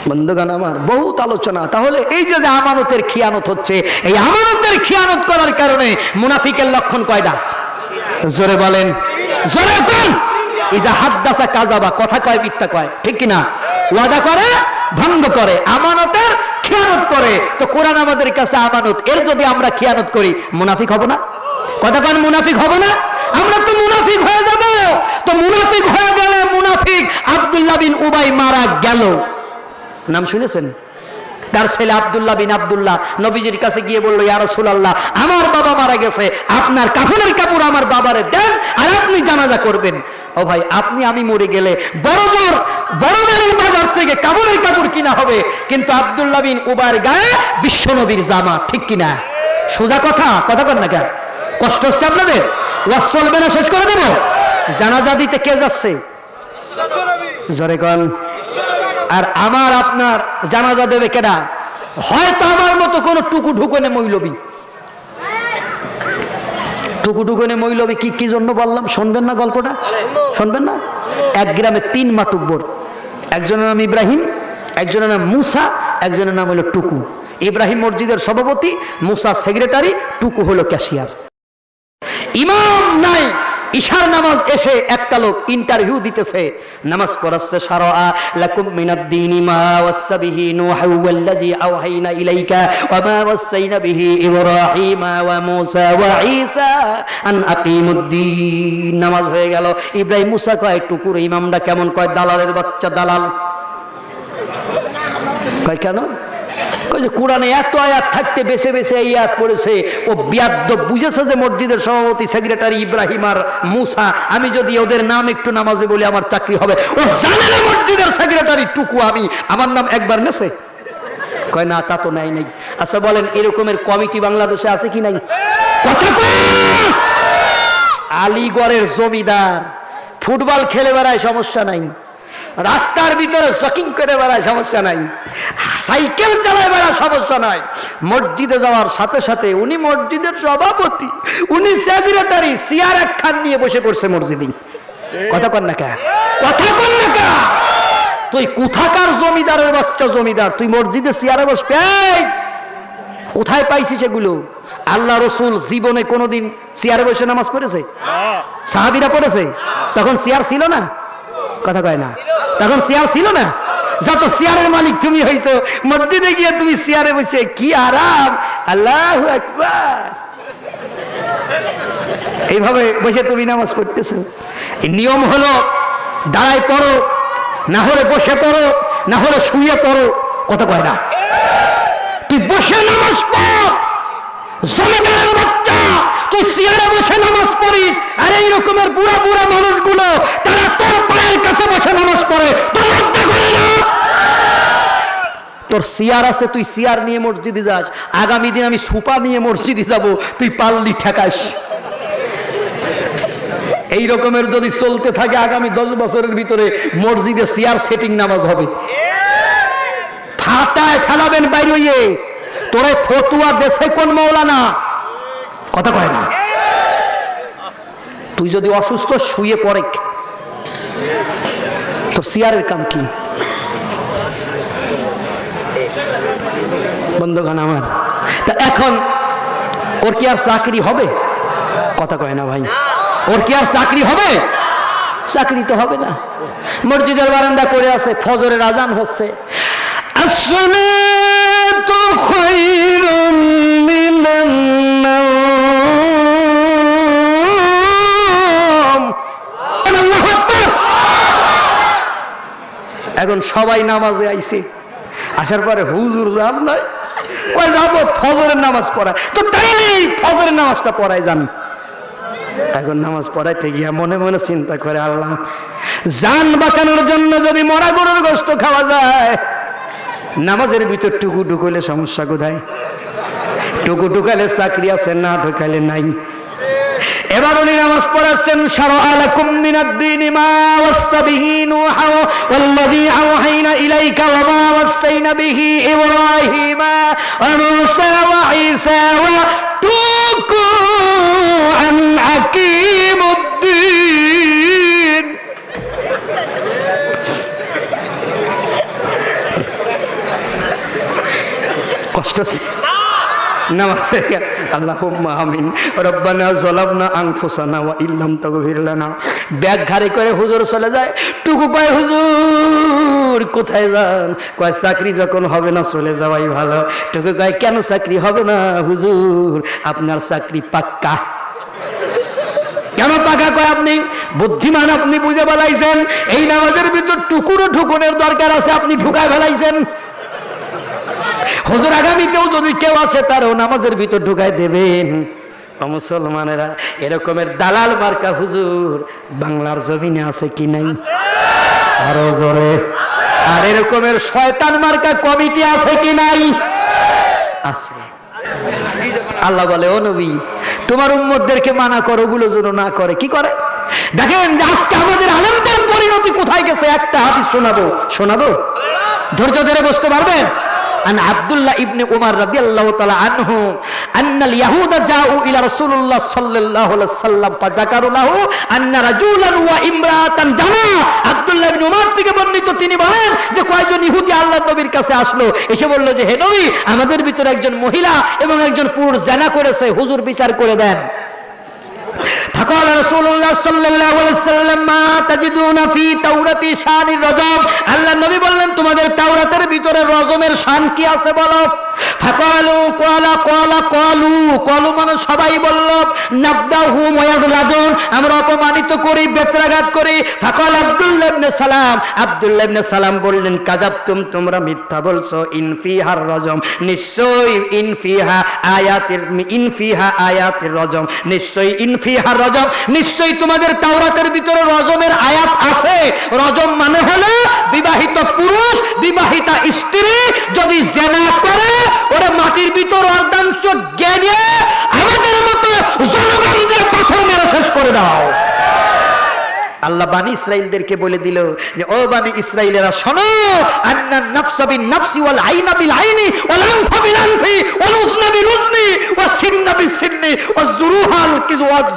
বন্ধুগণ আমার বহুত আলোচনা। তাহলে এই যে আমানতের খিয়ানত হচ্ছে, এই আমানতের খিয়ানত করার কারণে মুনাফিকের লক্ষণ কয়টা? জোরে বলেন, জোরে কোন? এই যে হাদ্দাসা কাযাবা, কথা কয় মিথ্যা কয়, ঠিক কিনা? ওয়াদা করে ভঙ্গ করে, আমানতের খিয়ানত করে। তো কোরআন আমাদের কাছে আমানত, এর যদি আমরা খিয়ানত করি মুনাফিক হব না? কথা কন, মুনাফিক হব না? আমরা তো মুনাফিক হয়ে যাব। তো মুনাফিক হয়ে গেলে মুনাফিক আব্দুল্লাহ বিন উবাই মারা গেল। নাম শুনেছেন? তার ছেলে আব্দুল্লাহ বিন আব্দুল্লাহ নবীজির কাছে গিয়ে বলল ইয়া রাসূলুল্লাহ আমার বাবা মারা গেছে, আপনার কাফনের কাপড় আমার বাবারে দেন আর আপনি জানাজা করবেন। ও ভাই, আপনি আমি মরে গেলে বড় বাজার থেকে কাপড়ের কাপড় কিনা হবে, কিন্তু আব্দুল্লাহ বিন উবাইর গায়ে বিশ্ব নবীর জামা, ঠিক কিনা? সোজা কথা, কথা কর না কেন? কষ্ট হচ্ছে আপনাদের? ওয়াজ চলবে না, শেষ করে দেব। জানাজা দিতে কে যাচ্ছে? জোরে কোন? আর আমার আপনার জানাজা দেবে কেডা? হয়তো আমার মতো কোন টুকু ঢুকনে মৌলবী। টুকু ঢুকনে মৌলবী কি জন্য বললাম শুনবেন না? গল্পটা শুনবেন না? এক গ্রামে ৩ মাতুব্বর, একজনের নাম ইব্রাহিম, একজনের নাম মুসা, একজনের নাম হলো টুকু। ইব্রাহিম মসজিদের সভাপতি, মুসা সেক্রেটারি, টুকু হলো ক্যাশিয়ার। ইমাম নাই, ইশার নামাজ এসে একটা লোক ইন্টারভিউ দিতেছে, নামাজ পড়াচ্ছে, শারআ লাকুম মিনাদ-দীনি মা ওয়াসা বিহি নূহা ওয়াল্লাযী আওহাইনা ইলাইকা ওয়া মা ওয়াসাইনা বিহি ইব্রাহিমা ওয়া মূসা ওয়া ঈসা আন আকিমুদ-দীন। নামাজ হয়ে গেল। ইব্রাহিম মুসা কয় টুকুর ইমামটা কেমন? কয় দালালের বাচ্চা দালাল। কয় কেন? কয় যে কোরআনে এত আয়াত থাকতে বেছে বেছে এই আয়াত পড়েছে। ও বিয়াদ্দব বুঝেছে যে মসজিদের সভাপতি সেক্রেটারি ইব্রাহিম আর মুসা, আমি যদি ওদের নাম একটু নামাজে বলি আমার চাকরি হবে। ও জানে না মসজিদের সেক্রেটারি টুকু আমি, আমার নাম একবার নেছে? কয় না, তা তো নাই। আচ্ছা বলেন, এরকমের কমিটি বাংলাদেশে আছে কি নাই? কথা কয়। আলিগড়ের জমিদার ফুটবল খেলে বেড়ায়, সমস্যা নাই। রাস্তার ভিতরে জকিং করে বেড়ায়, সমস্যা নাই। সাইকেল চালায় বেড়ায়, সমস্যা নাই। মসজিদে যাওয়ার সাথে সাথে উনি মসজিদের সভাপতি, উনি সেক্রেটারি, চেয়ার একখান নিয়ে বসে পড়ছে মসজিদে। কথা কন না কে? কথা কন না কে? তুই কোথাকার জমিদারের বাচ্চা জমিদার, তুই মসজিদে চেয়ারে বসবে? কোথায় পাইছিস এগুলো? আল্লাহ রসুল জীবনে কোনোদিন চেয়ারে বসে নামাজ পড়েছে? সাহাবীরা পড়েছে? তখন চেয়ার ছিল না? কথা কয় না, তখন চেয়ার ছিল না। যত চেয়ারের মালিক তুমি হইছো, মসজিদে গিয়ে তুমি চেয়ারে বসে কি আরাম! আল্লাহু আকবার। এইভাবে বসে তুমি নামাজ পড়তেছো। নিয়ম হলো দাঁড়ায় পড়ো, না হলে বসে পড়ো, না হলে শুয়ে পড়ো। কথা কয় না? তুই বসে নামাজ পড়, জমিদারের বাচ্চা, তুই চেয়ারে বসে নামাজ পড়ি। আর এই রকমের বুড়া বুড়া মানুষগুলো তারা তোর পায়ের কাছে বসে নামাজ পড়ে, তোর লজ্জা করে না? তোর চেয়ার আছে, তুই চেয়ার নিয়ে মসজিদে যাস। আগামী দিন আমি সুপা নিয়ে মসজিদে যাব, তুই পাল্লি ঠেকাস। এই রকমের যদি চলতে থাকে আগামী 10 বছরের ভিতরে মসজিদে চেয়ার সেটিং নামাজ হবে। ফাটায় ফেলাবেন বাইরে হইয়ে। তোরে ফতুয়া দেশে কোন মৌলানা? কথা কয় না? তুই যদি অসুস্থ শুয়ে পড়ে, তো চেয়ারের কাম কি? বন্ধুগণ আমার, তা এখন ওর কি আর চাকরি হবে? কথা কয় না ভাই? ওর কি আর চাকরি হবে? চাকরি তো হবে না। মসজিদের বারান্দা করে আছে, ফজরের আজান হচ্ছে। আসসালাতু খায়রুম মিনান নাওম। আল্লাহু আকবার। এখন সবাই নামাজে আইছে, আসার পরে হুজুর যাব নাই, কই যাব ফজরের নামাজ পড়ায়। তো তাই ফজরের নামাজটা পড়ায় যান। এখন নামাজ পড়াইতে গিয়া মনে মনে চিন্তা করে, আল্লাহ, জান বাঁচানোর জন্য যদি মরা গরুর গোশত খাওয়া যায়, নামাজের ভিতর টুকু ঢুকাইলে সমস্যা কোথায়? টুকু ঢুকাইলে চাকরি আছে, না ঢুকাইলে নাই। এবার উনি নামাজ পড়াচ্ছেন, শারআ লাকুম মিনাদ-দীনি মা ওয়াসা বিহি নূহা ওয়াল্লাযী আওহাইনা ইলাইকা ওয়া মা ওয়াসাইনা বিহি ইব্রাহিমা ওয়া মূসা ওয়া ঈসা ওয়া টুকু আন আকিমুদ-দীন। কষ্ট নামাজে আল্লাহুম্মা আমিন। রব্বানা যালামনা আনফুসানা ওয়া ইল্লাম তাগফির লানা। ব্যাগ ঘাড়ে করে হুজুর চলে যায়। টুকু কয়, হুজুর কোথায় যান? কয় চাকরি যখন হবে না চলে যাওয়াই ভালো। টুকু কয়, কেন চাকরি হবে না হুজুর? আপনার চাকরি পাক্কা। কেন পাকা? কয় আপনি বুদ্ধিমান, আপনি বুঝে ফেলাইছেন এই নামাজের ভিতর টুকুরও ঢুকুনের দরকার আছে, আপনি ঢুকায় ফেলাইছেন। হুজুর আগামীতেও যদি কেউ আসে তারও নামাজের ভিতর ঢুকায় দেবেন। মুসলমানেরা, এরকমের দালাল মার্কা হুজুর বাংলার জমিনে আছে কি নাই? আরো জোরে। আর এরকমের শয়তান মার্কা কমিটি আছে কি নাই? আছে। আল্লাহ বলে, ও নবী, তোমার উম্মতদেরকে মানা করো, ওগুলো যেন না করে। কি করে? দেখেন আজকে আমাদের আলেমদের পরিণতি কোথায় গেছে। একটা হাদিস শোনাবো, ধৈর্য ধরে বসতে পারবেন? عن عبد الله ابن عمر رضي الله تعالى عنه أن اليهود جاءوا إلى رسول الله صلى الله عليه وسلم فذكروا له أن رجلا وامرأة جمع। عبد الله ابن عمر থেকে থেকে বর্ণিত, তিনি বলেন যে কয়েকজন ইহুদি আল্লাহ নবীর কাছে আসলো, এসে বলল যে হে নবী, আমাদের ভিতরে একজন মহিলা এবং একজন পুরুষ জিনা করেছে, হুজুর বিচার করে দেন। فقال رسول الله صلى الله عليه وسلم ما تجدون في توراة شان الرجم, আল্লাহ নবী বললেন তোমাদের তাওরাতের ভিতরে রজমের শান কি আছে বলো। فقالوا قالوا মানে সবাই বলল নাবদাহুম ওয়াজলাদুন, আমরা অপমানিত করি, বেত্রাঘাত করি। فقال আব্দুল্লাহ ইবনে সালাম, আব্দুল্লাহ ইবনে সালাম বললেন কাযাবতুম, তোমরা মিথ্যা বলছো, ইনফিহার রজম, নিশ্চয়ই ইনফিহা আয়াতের রজম, নিশ্চয়ই ইনফিহার রজম, নিশ্চয়ই তোমাদের তাওরাতের ভিতরে রজমের আয়াত আছে। রজম মানে হলো বিবাহিত পুরুষ বিবাহিতা স্ত্রী যদি জিনা করে ওরা মাটির ভিতর অর্ধাংশ গেলে আমাদের মতো জনগণদের পাথর মেরে শেষ করে দাও। আল্লাহ বানি ইসরাইলদেরকে বলে দিল যে ও বানি ইসরাইলেরা শোনো, আন্নান নাফসা বিন নাফসি ওয়াল আইনা বিল আইনি ওয়াল আনফা বিল আনফি ওয়াল উযনা বিল উযনি ওয়াস সিন্না বিস সিন্নি ওয়াজ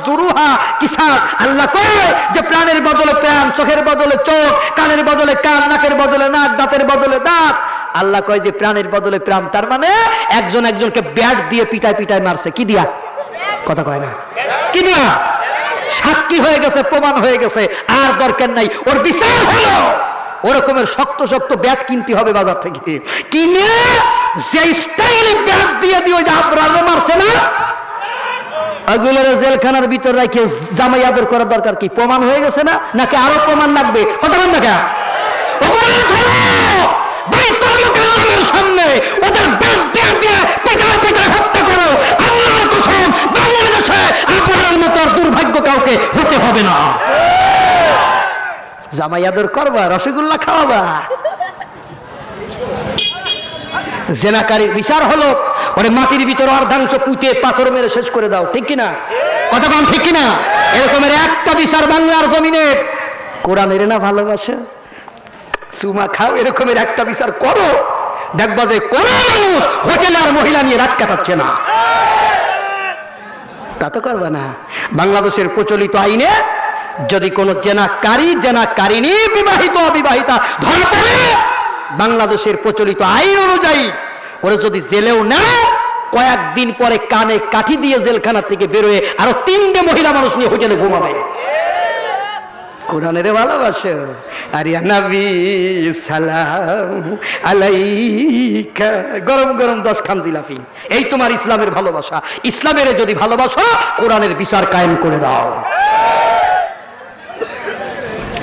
জুরুহা কিসাস। আল্লাহ কয় যে প্রাণের বদলে প্রাণ, চোখের বদলে চোখ, কানের বদলে কান, নাকের বদলে নাক, দাঁতের বদলে দাঁত। আল্লাহ কয় যে প্রাণের বদলে প্রাণ, তার মানে একজন একজনকে ব্যাট দিয়ে পিটায় মারছে। কি দিয়া? কথা কয় না, কি দিয়া? সাক্ষী হয়ে গেছে, প্রমাণ হয়ে গেছে, আর দরকার নাই, ওর বিচার হলো। ওরকমের শক্ত শক্ত ব্যাট কিনতে হবে বাজার থেকে, কিনে যে স্টাইলে ব্যাট দিয়ে ওই যে আপনারা মারছে না, ওগুলোর জেলখানার ভিতর রেখে জামাই আদর করার দরকার কি? প্রমাণ হয়ে গেছে না, নাকি আরো প্রমাণ লাগবে? কথা বল না কেন? সামনে ওদের ব্যাট দিয়ে পেটায় হত্যা করো। আল্লাহর কসম, বাংলাদেশে আপনার মতো দুর্ভাগ্য কাউকে হতে হবে না। জামাই আদর করবা, রসগোল্লা খাওয়াবা। জেনাকারীর বিচার হলো ওরে মাটির ভিতর অর্ধাংশ পুঁতে পাথর মেরে শেষ করে দাও। ঠিক কিনা? কথা বল, ঠিক কিনা? এরকমের একটা বিচার বাংলার জমিনে কোরআনের না ভালোবাসা, সুমা খাও, এরকমের একটা বিচার করো, দেখবা যে কোন মানুষ হোটেলে আর মহিলা নিয়ে রাত কাটাচ্ছে না। তা তো করবে না। বাংলাদেশের প্রচলিত আইনে যদি কোন জেনাকারিনী বিবাহিত অবিবাহিতা ধরা পড়ে, বাংলাদেশের প্রচলিত আইন অনুযায়ী ওরা যদি জেলেও নেয়, কয়েকদিন পরে কানে কাঠি দিয়ে জেলখানা থেকে বেরোয় আরো 3টে মহিলা মানুষ নিয়ে হোটেলে ঘুমাবে। কোরআনের ভালোবাসা। আর ইয়া নবী সালাম আলাইকা, গরম গরম 10 খান জিলাপি, এই তোমার ইসলামের ভালোবাসা। ইসলামের যদি ভালোবাসা, কোরআনের বিচার কায়েম করে দাও।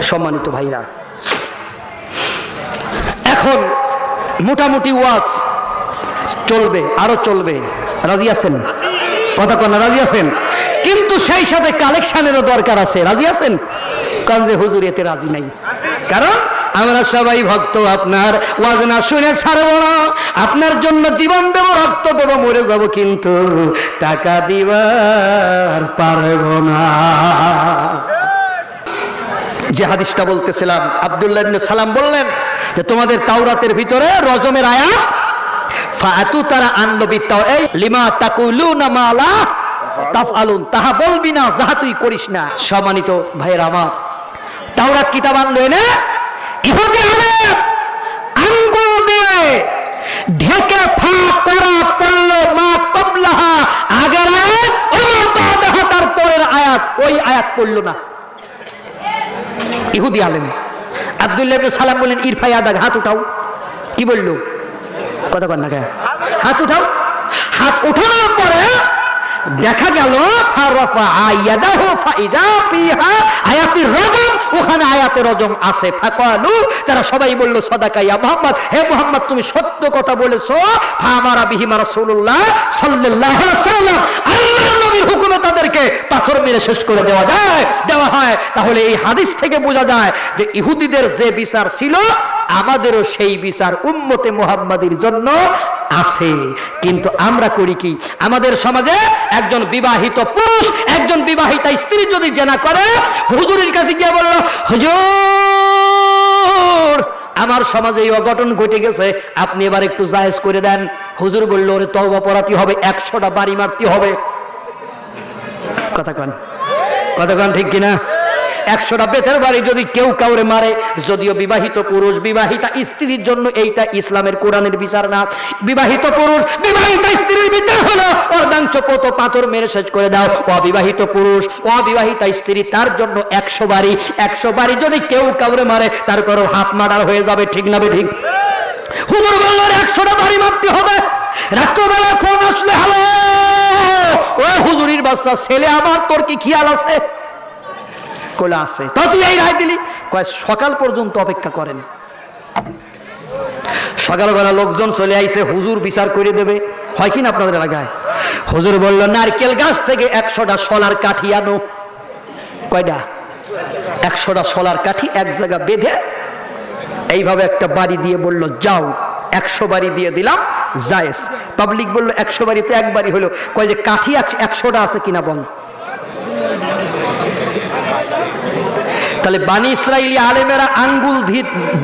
সম্মানিত ভাইরা, এখন মোটামুটি ওয়াজ চলবে, আরো চলবে। রাজি আছেন? কথা কন, রাজি আছেন? কিন্তু সেই সাথে কালেকশনেরও দরকার আছে। রাজি আছেন? কারণ যে হুজুর এতে রাজি নাই, কারণ আমরা সবাই ভক্ত আপনার, ওয়াজ না শুনে ছাড়বো না, আপনার জন্য জীবন দেব, রক্ত দেব, মরে যাব, কিন্তু টাকা দিবার পারবো না। যে হাদিসটা বলতেছিলাম, আব্দুল্লাহ ইবনে সালাম বললেন যে তোমাদের তাওরাতের ভিতরে রজমের আয়াত, ফাতু তারা আনলো বিত্তাও, এই লিমা তাকুলুনা মা লা তাফআলুন, তাহা বলবি না যাহা তুই করিস না। সম্মানিত ভাইয়েরা আমার, তাওরাত কিতাব আনলো এনে ইহুদি আলেম আঙ্গুল দিয়ে ঢেকে ফাঁক করা পড়লো মা কবলাহা, আগের আয়াত ওমা বাদাহা, তার পরের আয়াত, ওই আয়াত পড়লো না ইহুদি আলেম। আব্দুল্লাহ ইবনে সালাম বললেন ইরফা ইয়াদাক, হাত উঠাও। কি বললো? কথা কন না কেন? হাত উঠাও। হাত উঠানোর পরে দেখা গেল ওখানে আয়াতে রজম আছে। ফাকালু, তারা সবাই বলল সাদাকা ইয়া মুহাম্মদ, হে মুহাম্মদ তুমি সত্য কথা বলেছো। ফামারা বিহিমা রাসূলুল্লাহ সাল্লাল্লাহু আলাইহি ওয়াসাল্লাম, আল্লাহর নবীর হুকুমে তাদেরকে পাথর মেরে শেষ করে দেওয়া হয়। তাহলে এই হাদিস থেকে বোঝা যায় যে ইহুদিদের যে বিচার ছিল, আমাদেরও সেই বিচার উম্মতে মুহাম্মাদির জন্য আছে। কিন্তু আমরা করি কি? আমাদের সমাজে একজন বিবাহিত পুরুষ একজন বিবাহিতা স্ত্রী যদি জিনা করে, হুজুরের কাছে গিয়ে বলল হুজুর আমার সমাজে এই অঘটন ঘটে গেছে, আপনি এবার একটু জায়েজ করে দেন। হুজুর বলল ওরে তওবা পড়াতে হবে, 100টা বাড়ি মারতে হবে। কথা কন, ঠিক কিনা? 100টা বেতের বাড়ি যদি কেউ কাউরে মারে, যদিও বিবাহিত পুরুষ বিবাহিতা স্ত্রীর জন্য এইটা ইসলামের কোরআনের বিচার না। বিবাহিত পুরুষ বিবাহিতা স্ত্রীর বিচার হলো অর্ধাংশ পত পাথর মেরে শেষ করে দাও। অবিবাহিত পুরুষ অবিবাহিতা স্ত্রী তার জন্য 100 বাড়ি। 100 বাড়ি যদি কেউ কাউরে মারে তারপরও হাত মার্ডার হয়ে যাবে, ঠিক না ঠিক? হুজুর বললেন 100টা বাড়ি মারতে হবে। রাত্রবেলা ফোন আসলে, হ্যালো ও হুজুরির বাচ্চা ছেলে আমার, তোর কি খেয়াল আছে? কইলা আছে। তো তুই এই রায় দিলি? কয় সকাল পর্যন্ত অপেক্ষা করেন। সকালবেলা লোকজন চলে আইছে, হুজুর বিচার করে দেবে। হয় কি না আপনাদের এলাকায়? হুজুর বলল নারকেল গাছ থেকে 100টা শলার কাঠি আনো। কয়টা? 100টা শলার কাঠি এক জায়গা বেঁধে এইভাবে একটা বাড়ি দিয়ে বলল যাও, 100 বাড়ি দিয়ে দিলাম, জায়েজ। পাবলিক বলল 100 বাড়ি তো এক বাড়ি হলো। কয় যে কাঠি 100টা আছে কিনা বল। তাহলে বানি ইসরাইলি আলেমেরা আঙ্গুল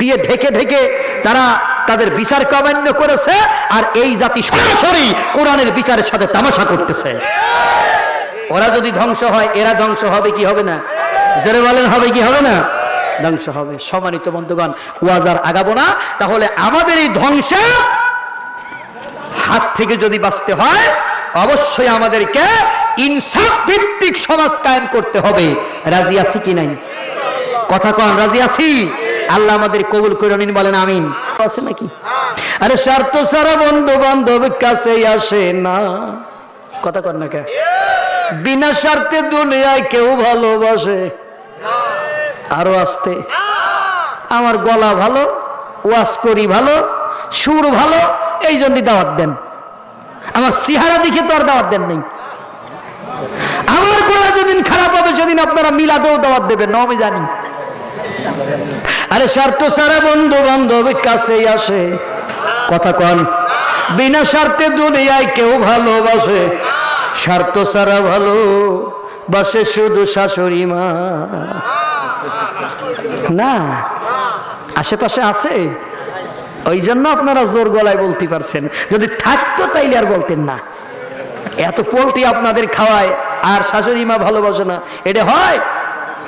দিয়ে ঢেকে ঢেকে তারা তাদের বিচার কামান্য করেছে, আর এই জাতি সরাসরি কোরআনের বিচারের সাথে তামাশা করতেছে। ওরা যদি ধ্বংস হয়, এরা ধ্বংস হবে কি হবে না? জোরে বলেন, হবে কি হবে না? ধ্বংস হবে। সম্মানিত বন্ধুগণ, ওয়াজার আগাবো না। তাহলে আমাদের এই ধ্বংসের হাত থেকে যদি বাঁচতে হয়, অবশ্যই আমাদেরকে ইনসাফ ভিত্তিক সমাজ কায়েম করতে হবে। রাজি আছি কি নাই? কথা কন, রাজি আছি? আল্লাহ আমাদের কবুল করে নিন, বলেন আমিন। আছে নাকি? আরে স্বার্থ ছাড়া বন্ধু বান্ধব কাছে আসে না। কথা কন না কে? বিনা স্বার্থে দুনিয়ায় কেউ ভালোবাসে। আরো আসতে, আমার গলা ভালো, ওয়াজ করি ভালো, সুর ভালো, এই জন্যই দাওয়াত দেন। আমার চেহারা দেখে তো আর দাওয়াত দেন নাই। আমার গলা যেদিন খারাপ হবে সেদিন আপনারা মিলাদেও দাওয়াত দেবেন না, আমি জানি। আরে স্বার্থ ছাড়া বন্ধু বান্ধব কাছে আসে। কথা কন, বিনা স্বার্থে দুনিয়ায় কেউ ভালোবাসে। স্বার্থ ছাড়া ভালো বাসে শুধু শাশুড়ি মা। না, আশেপাশে আছে, ওই জন্য আপনারা জোর গলায় বলতে পারছেন। যদি থাকতো তাইলে আর বলতেন না। এত পোল্ট্রি আপনাদের খাওয়ায় আর শাশুড়ি মা ভালোবাসে না, এটা হয়?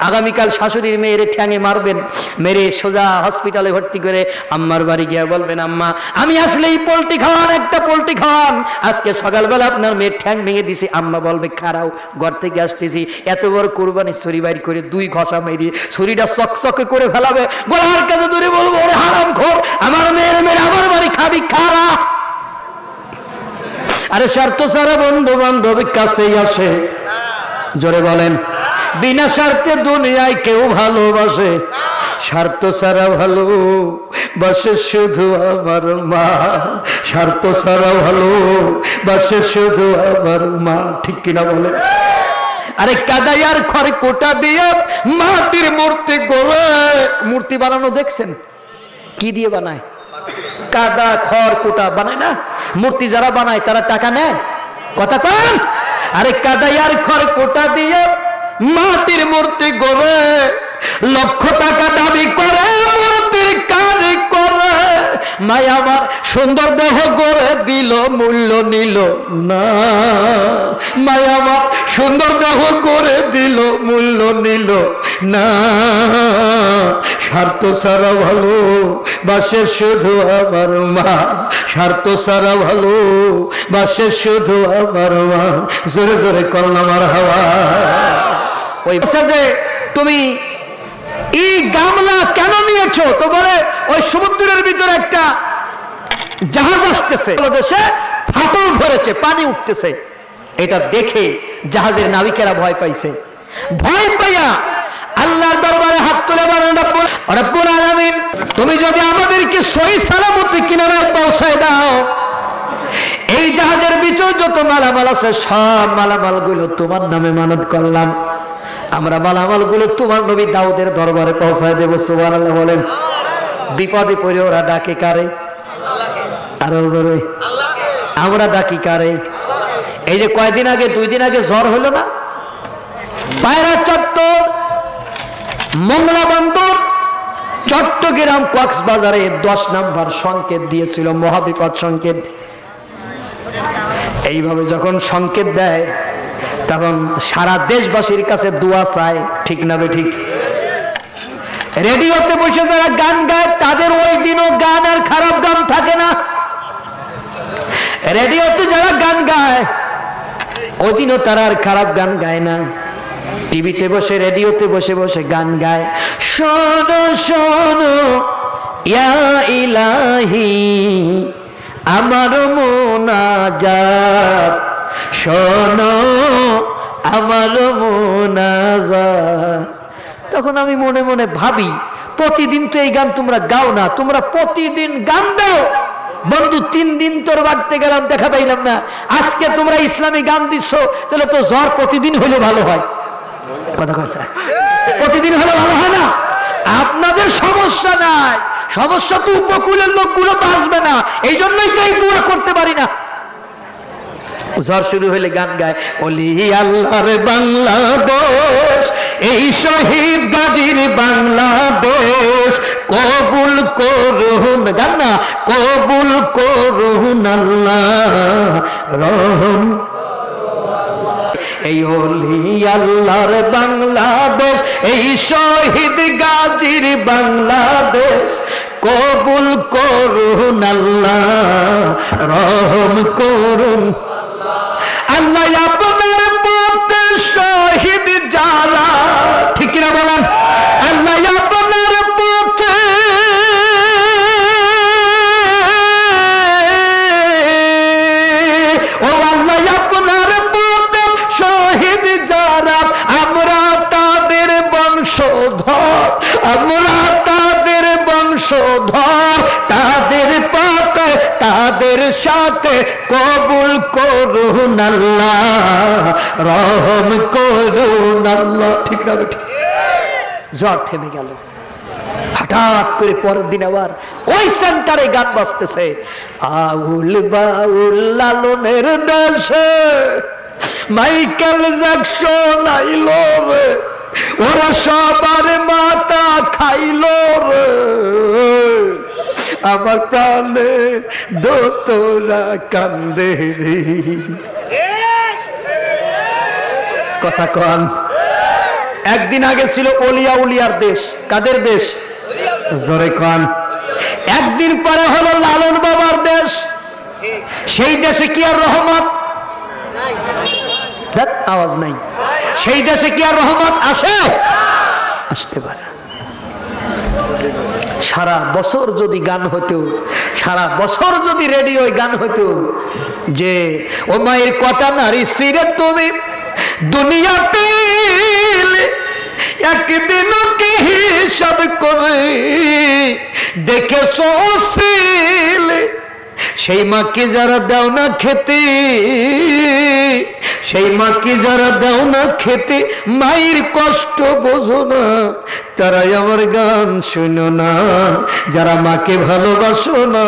আগামীকাল শাশুড়ির মেয়েরে ঠ্যাঙে মারবেন, মেরে সোজা হসপিটালে ভর্তি করে আম্মার বাড়ি গিয়ে বলবেন আম্মা আমি আসলেই পোল্ট্রি খাওয়ান, একটা পোল্ট্রি খাওয়ান। আজকে সকালবেলা আপনার মেয়ের ঠ্যাং ভেঙে দিছি। আম্মা বলবে খারাও, ঘর থেকে আসতেছি, এত বড় কোরবানি ছুরি বাইর করে 2 ঘষা মেরে ছুরিটা চকচকে করে ফেলাবে। গলার কাছে ধরে বলবো ওরে হারামখোর, আমার মেয়ের মেরে আমার বাড়ি খাবি, খারা। আরে স্বার্থ ছাড়া বন্ধু বান্ধব কাছেই আসে। জোরে বলেন, বিনা স্বার্থে দুনিয়ায় কেউ ভালোবাসে। স্বার্থ ছাড়া ভালো বাসে শুধু আমার মা। স্বার্থ ছাড়া ভালো বাসে শুধু আমার মা। ঠিক কিনা বলে? আরে কাদাইয়ার খড় কোটা দিয়ে মাটির মূর্তি গড়ে। মূর্তি বানানো দেখছেন? কি দিয়ে বানায়? কাদা খড় কোটা বানায় না? মূর্তি যারা বানায় তারা টাকা নেয়? কথা কন। আরে কাদাইয়ার খড় কোটা দিয়ে মাটির মূর্তি গড়ে, লক্ষ টাকা দাবি করে মূর্তির কাজ করে। মায়া আমার সুন্দর দেহ গড়ে দিল, মূল্য নিল না। মায়া আমার সুন্দর দেহ করে দিল, মূল্য নিল না। স্বার্থ ছাড়া ভালো বাসে শুধু আমার মা। স্বার্থ ছাড়া ভালো বাসে শুধু আমার মা। জোরে জোরে কল্লা মার হাওয়া। ওই যে তুমি এই গামলা কেন নিয়েছো? তো বলে ওই সমুদ্রের ভিতরে একটা জাহাজ আসতেছে, দেশে ফাটল ধরেছে, পানি উঠতেছে। এটা দেখে জাহাজের নাবিকেরা ভয় পাইছে। ভয় পাইয়া আল্লাহর দরবারে হাত তুলে বলেন রব্বুল আলামিন তুমি যদি আমাদেরকে সহি সালামতে কিনারায় পৌঁছায় দাও, এই জাহাজের ভিতর যত মালামাল আছে সব মালামালগুলো তোমার নামে মানত করলাম। আমরা মালামালগুলো তোমার নবী দাউদের দরবারে পৌঁছায় দেবো। সুবহানাল্লাহ বলেন। বিপদে পড়ে ওরা ডাকে কারে? আরো জোরে। আমরা ডাকি কারে? এই যে কয়দিন আগে 2 দিন আগে জ্বর হলো না, পায়রা চত্বর, মংলা বন্দর, চট্টগ্রাম, কক্সবাজারে 10 নম্বর সংকেত দিয়েছিল, মহাবিপদ সংকেত। এইভাবে যখন সংকেত দেয় তখন সারা দেশবাসীর কাছে দোয়া চায়, ঠিক না বে ঠিক? রেডিওতে বসে যারা গান গায় তাদের ওই দিনও গান আর খারাপ গান থাকে না। রেডিওতে যারা গান গায় ওই দিনও তারা আর খারাপ গান গায় না। টিভিতে বসে রেডিওতে বসে বসে গান গায়। শোনো শোনো ইয়া ইলাহি আমার মুনাজাত, শোনো আমার মুনাজাত। তখন আমি মনে মনে ভাবি, প্রতিদিন তো এই গান তোমরা গাও না, তোমরা প্রতিদিন গান দাও। বন্ধু 3 দিন তোর বাড়তে গেলাম, দেখা পাইলাম না। আজকে তোমরা ইসলামী গান দিচ্ছ, তাহলে তো জ্বর প্রতিদিন হলে ভালো হয়। কথা কথা প্রতিদিন হলে ভালো হয় না। আপনাদের সমস্যা নাই, সমস্যা তো উপকূলের লোকগুলো বাঁচবে না, এই জন্যই তো এই দোয়া করতে পারি না। জ্বর শুরু হলে গান গায়, ওলি আল্লাহর বাংলাদেশ, এই শহীদ গাজীর বাংলাদেশ, কবুল করুন, গান না, কবুল করুন আল্লাহ রহম। এই ওলি আল্লাহর বাংলাদেশ, এই শহীদ গাজীর বাংলাদেশ, কবুল করুন আল্লাহ রহম করুন। আল্লাহ আপনার পথে শহীদ যারা, ঠিক কিনা বলেন? আল্লাহ আপনার পথে ও আল্লাহ আপনার পথে শহীদ যারা, আমরা তাদের বংশধর, আমরা তাদের বংশধর, তাদের পাতে তাদের সাথে কবুল করুন আল্লাহ রহম করুন আল্লাহ। ঠিক না? ঠিক। জ্বর থেমে গেল। হঠাৎ করে পরের দিন আবার ওই সেন্টারে গান বাজতেছে, আউল বাউল লালনের দেশে মাইকেল জ্যাকসন আইলো রে, ওরা সবার মাথা খাইলো রে, আমার প্রাণে দোতরা কান্দে রে। কথা কন। একদিন আগে ছিল ওলিয়া উলিয়ার দেশ। কাদের দেশ? জোরে কন। একদিন পরে হলো লালন বাবার দেশ। সেই দেশে কি আর রহমত? আওয়াজ নাই। সেই দেশে কি আর রহমত আসে? আসতে পারে। সারা বছর যদি গান হতো, সারা বছর যদি রেডিওয় গান হতো যে ও মায়ের কটা নারী ছিঁড়ে তুমি দুনিয়াতে একদিন কি হিসাব করে দেখেছো, সেই মাকে যারা দাও না খেতে, সেই মাকে যারা দাও না খেতে, মায়ের কষ্ট বোঝো না, তারাই আমার গান শুনো না। যারা মাকে ভালোবাসো না,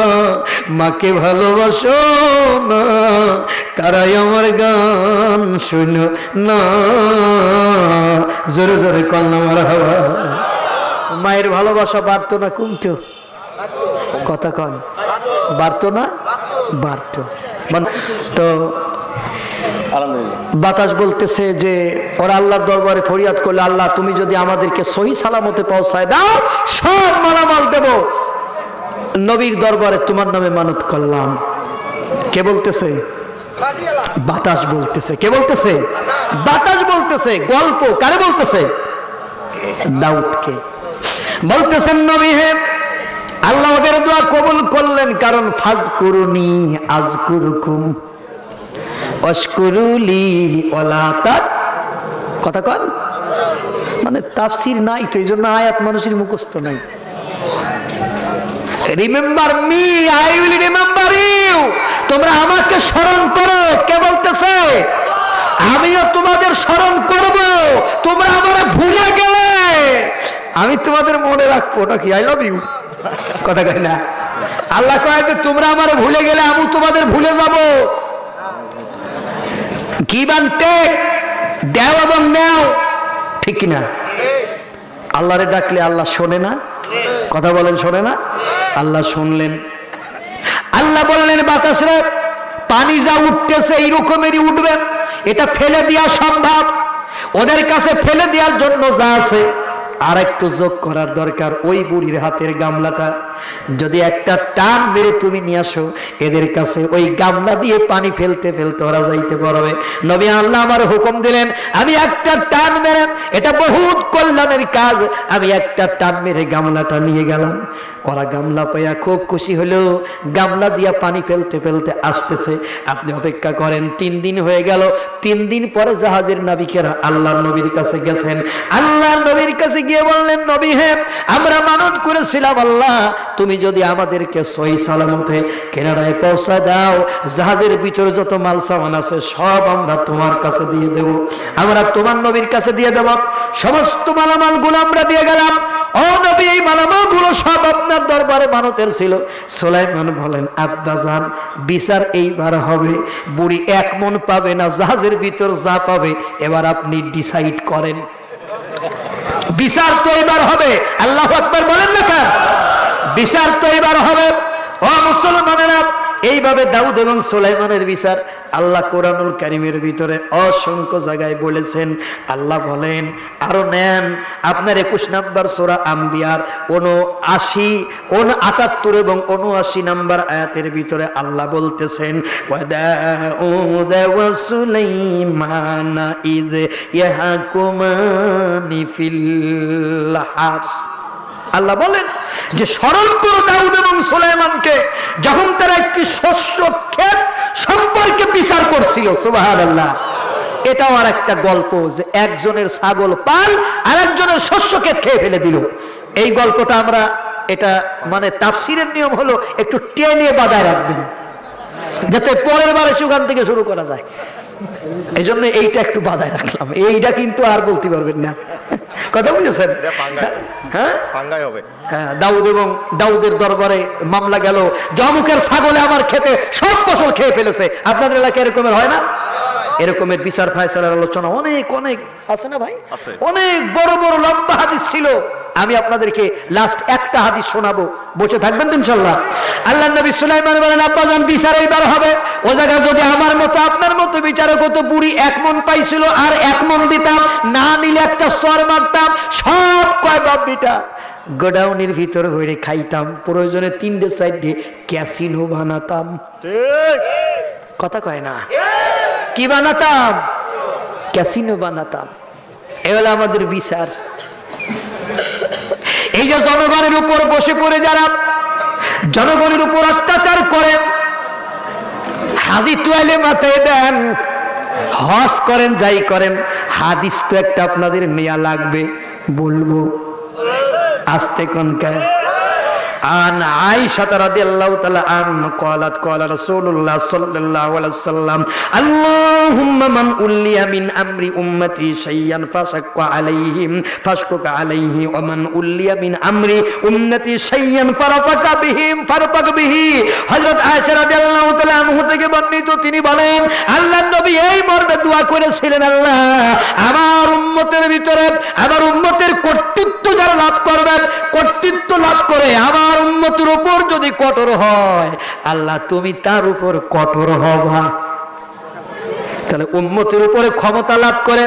মাকে ভালোবাসো না, তারাই আমার গান শুনো না। জোরে জোরে কন্যা মারা হওয়া। মায়ের ভালোবাসা বাড়তো না কমতো? কথা কন। বাড়তো না? বাড়তো। তো বাতাস বলতেছে যে ওরা আল্লাহর দরবারে ফরিয়াদ করলে, আল্লাহ তুমি যদি আমাদেরকে সহি সালামতে পৌঁছায় দাও, সব মালামাল দেব। নবীর দরবারে তোমার নামে মানত করলাম। কে বলতেছে? বাতাস বলতেছে। কে বলতেছে? বাতাস বলতেছে। গল্প কারে বলতেছে? দাউদকে বলতেছেন, নবী হে আল্লাহ ওদের দোয়া কবুল করলেন, কারণ ফাজকুরুনি আযকুরুকুম ওয়াশকুরুলি ওয়ালা তাক। কথা কন। মানে তাফসীর নাই তো, এই জন্য আয়াত মানুষের মুখস্থ নাই। Remember me, I will remember you. তোমরা আমাকে স্মরণ করো। কে বলতেছে? আমিও তোমাদের স্মরণ করব। তোমরা আমারে ভুলে গেলে আমি তোমাদের মনে রাখবো নাকি? I love you. কথা কয় না? আল্লাহ কয় যে তোমরা আমারে ভুলে গেলে আমি তোমাদের ভুলে যাব। গিভ অ্যান্ড টেক, দাও এবং নাও, ঠিক কিনা? আল্লাহরে ডাকলে আল্লাহ শোনে না? কথা বলেন, শোনে না? আল্লাহ শুনলেন। আল্লাহ বললেন বাতাসরে, পানি যা উঠতেছে এইরকমেরই উঠবে, এটা ফেলে দেওয়া সম্ভব। ওদের কাছে ফেলে দেওয়ার জন্য যা আছে আর একটু যোগ করার দরকার, ওই বুড়ির হাতের গামলাটা যদি একটা টান মেরে তুমি নিয়ে আসো, এদের কাছে ওই গামলা দিয়ে পানি ফেলতে ফেলতে ওরা যাইতে পারবে। নবী আল্লাহ আমার হুকুম দিলেন, আমি একটা টান মেরে, এটা বহুত কল্যাণের কাজ, আমি একটা টান মেরে গামলাটা নিয়ে গেলাম। ওরা গামলা পাইয়া খুব খুশি হলো, গামলা দিয়া পানি ফেলতে ফেলতে আসতেছে। আপনি অপেক্ষা করেন, 3 দিন হয়ে গেল। 3 দিন পরে জাহাজের নাবিকেরা আল্লাহর নবীর কাছে গেছেন। আল্লাহর নবীর কাছে গিয়ে বললেন, নবী হে, আমরা মানত করেছিলাম, আল্লাহ তুমি যদি আমাদেরকে সহি সালামতে কেনারায় পৌঁছা দাও, জাহাজের ভিতরে যত মাল সামান আছে সব আমরা তোমার কাছে দিয়ে দেব, আমরা তোমার নবীর কাছে দিয়ে দেব। সমস্ত মালামাল গুলো আমরা দিয়ে গেলাম। ও নবী, এই মালামাল গুলো সব আপনার দরবারে মানতের ছিল। সুলাইমান বলেন, আব্বাজান, বিচার এইবার হবে। বুড়ি 1 মণ পাবে না, জাহাজের ভিতর যা পাবে এবার আপনি ডিসাইড করেন। বিচার তো এবার হবে। আল্লাহু আকবার বলেন না কেন? বিচার তো এবার হবে। ও মুসলমানেরা, এইভাবে দাউদ এবং সুলাইমানের বিচার আল্লাহ কোরআনুল কারীমের ভিতরে অসংখ্য জায়গায় বলেছেন। আল্লাহ বলেন, আরো নেন, আপনার 21 নম্বর সূরা আম্বিয়ার 78 এবং 79 নম্বর আয়াতের ভিতরে আল্লাহ বলতেছেন, ওয়া দাউদ ওয়া সুলাইমান ইয ইয়াহকুমানি ফিল হারস। আল্লাহ বলেন যে স্মরণ করো দাউদ এবং সুলাইমানকে, যখন তারা একটি শস্য ক্ষেত সম্পর্কে বিচার করছিল। সুবহানাল্লাহ। এটাও আর একটা গল্প, যে একজনের ছাগল পাল আর একজনের শস্য ক্ষেত খেয়ে ফেলে দিল। এই গল্পটা আমরা, এটা মানে তাফসীরের নিয়ম হলো একটু টেনে বাঁধায় রাখবেন, যাতে পরের বারে সেখান থেকে শুরু করা যায়। এই জন্য এইটা একটু বাঁধায় রাখলাম। এইটা কিন্তু আর বলতে পারবেন না, কথা বুঝেছেন? হ্যাঁ, হ্যাঁ, দাউদের দরবারে মামলা গেল, জমুকের ছাগলে আমার খেতে সব ফসল খেয়ে ফেলেছে। আপনাদের এলাকায় এরকমের হয় না? এরকমের বিচার ফায়সালার আলোচনা অনেক অনেক আছে না ভাই? অনেক বড় বড় লম্বা হাদিস ছিল। আমি আপনাদেরকে লাস্ট একটা হাদিস শোনাবো, বসে থাকবেন তো ইনশাআল্লাহ। আল্লাহ নবী সুলাইমান বলেন, আব্বাজান বিচার এইবার হবে। ও জায়গায় যদি আমার মতো আপনার মতো বিচারক হতো, বুড়ি 1 মণ পাইছিল আর 1 মণ দিতাম, না নিলে একটা সর মারতাম, সব কয় বাবরিটা গোডাউনের ভিতর ভরে খাইতাম, প্রয়োজনে 3টে 4টে ক্যাসিনো বানাতাম। কথা কয় না? কি বানাতাম? ক্যাসিনো বানাতাম। এ হলো আমাদের বিচার। এই যে জনগণের উপর বসে পড়ে যারা জনগণের উপর অত্যাচার করেন, হাজি তোয়ালে মাথায় দেন, হজ করেন, যাই করেন, হাদিস তো একটা আপনাদের নেয়া লাগবে। বলবো আস্তে কোনকা। عن عائشة رضي الله تعالى عنها قالت قال رسول الله صلى الله عليه وسلم اللهم من أولي من أمر أمتي شيئا فشق فاشقق عليه ومن أولي من أمر أمتي شيئا فرفق به হযরত আয়েশা রাদিয়াল্লাহু তাআলা আনহা থেকে বর্ণিত, তিনি বলেন আল্লাহর নবী এই মর্মে দোয়া করেছিলেন, আল্লাহ আমার উম্মতের ভিতরে আমার উম্মতের কর্তৃত্ব যারা লাভ করবে, কর্তৃত্ব লাভ করে আমার উম্মতের উপর যদি কঠোর হয়, আল্লাহ তুমি তার উপর কঠোর হবা। তাহলে উম্মতের উপরে ক্ষমতা লাভ করে